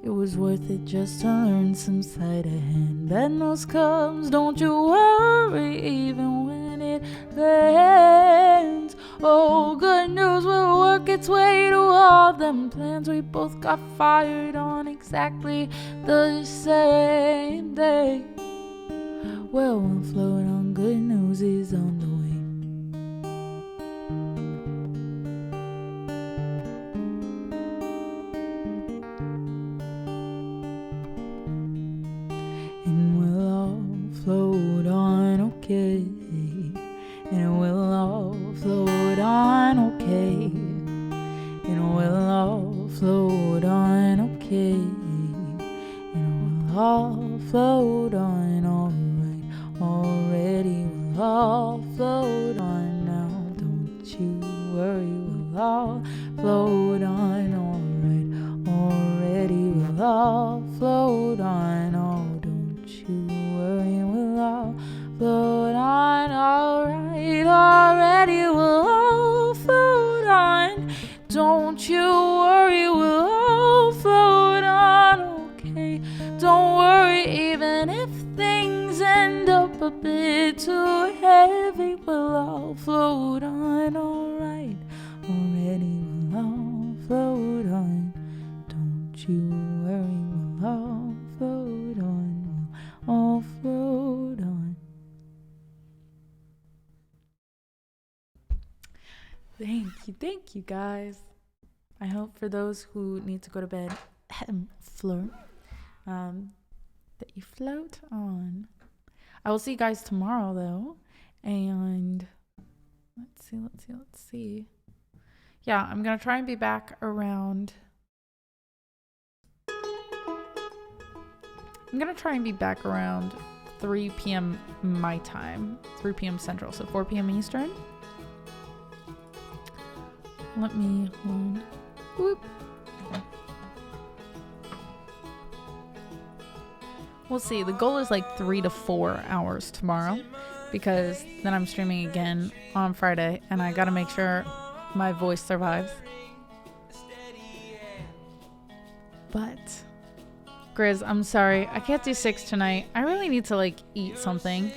It was worth it just to learn some sleight of hand. Bad news comes, don't you worry, even when it lands. Oh, good news will work its way to all them plans. We both got fired on exactly the same day. Well, we'll float on, good news is on the way. Float on, okay, and we'll all float on, okay, and we'll all float on, okay, and we'll all float on, alright, already we'll all float on now, don't you worry, we'll all float on, alright, already we'll all float on, oh, don't you worry, we'll all float on, alright, already we'll all float on, don't you worry, we'll all float on, okay, don't worry, even if things end up a bit too heavy, we'll all float on, alright, already we'll all float on, don't you worry, we'll all float on, we'll all float on. Thank you guys. I hope for those who need to go to bed, Fleur, that you float on. I will see you guys tomorrow though, and let's see. Yeah, I'm gonna try and be back around. I'm gonna try and be back around 3 p.m. my time, 3 p.m. Central, so 4 p.m. Eastern. Let me hold on. Whoop. We'll see. The goal is like 3 to 4 hours tomorrow, because then I'm streaming again on Friday, and I gotta make sure my voice survives. But Grizz, I'm sorry, I can't do 6 tonight. I really need to like eat something.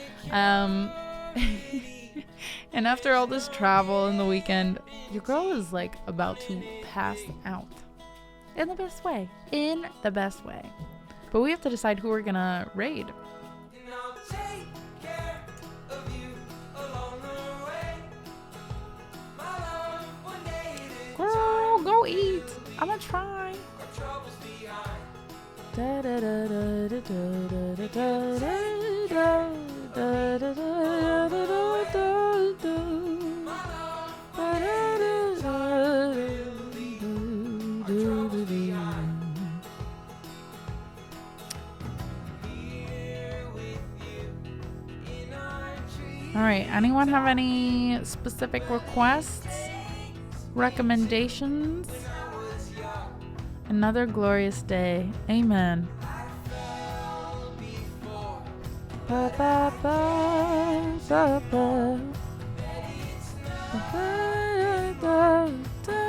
And after all this travel in the weekend, your girl is like about to pass out. In the best way. In the best way. But we have to decide who we're gonna raid. Girl, go eat. I'm gonna try. Da da da da da da da da da da da da. All right, anyone have any specific requests, recommendations? Another glorious day. Amen. Ba, ba, ba, ba, ba. Ba, da, da,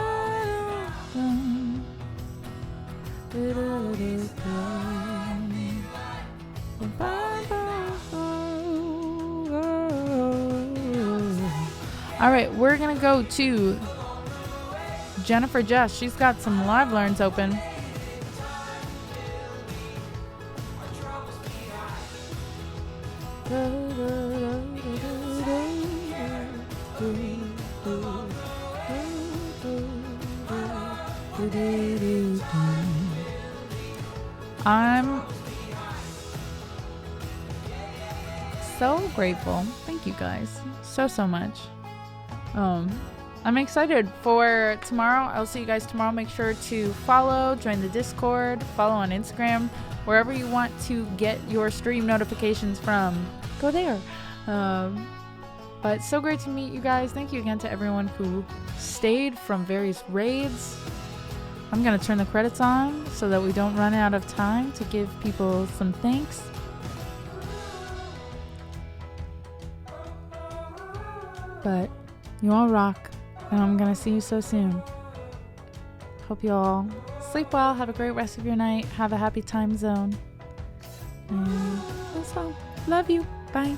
all right, we're gonna go to Jennifer Jess. She's got some live learns open. I'm so grateful. Thank you guys so much. I'm excited for tomorrow. I'll see you guys tomorrow. Make sure to follow, join the Discord, follow on Instagram, wherever you want to get your stream notifications from. Go there. But so great to meet you guys. Thank you again to everyone who stayed from various raids. I'm going to turn the credits on so that we don't run out of time to give people some thanks. But you all rock, and I'm gonna see you so soon. Hope you all sleep well, have a great rest of your night, have a happy time zone. And that's all. Love you. Bye.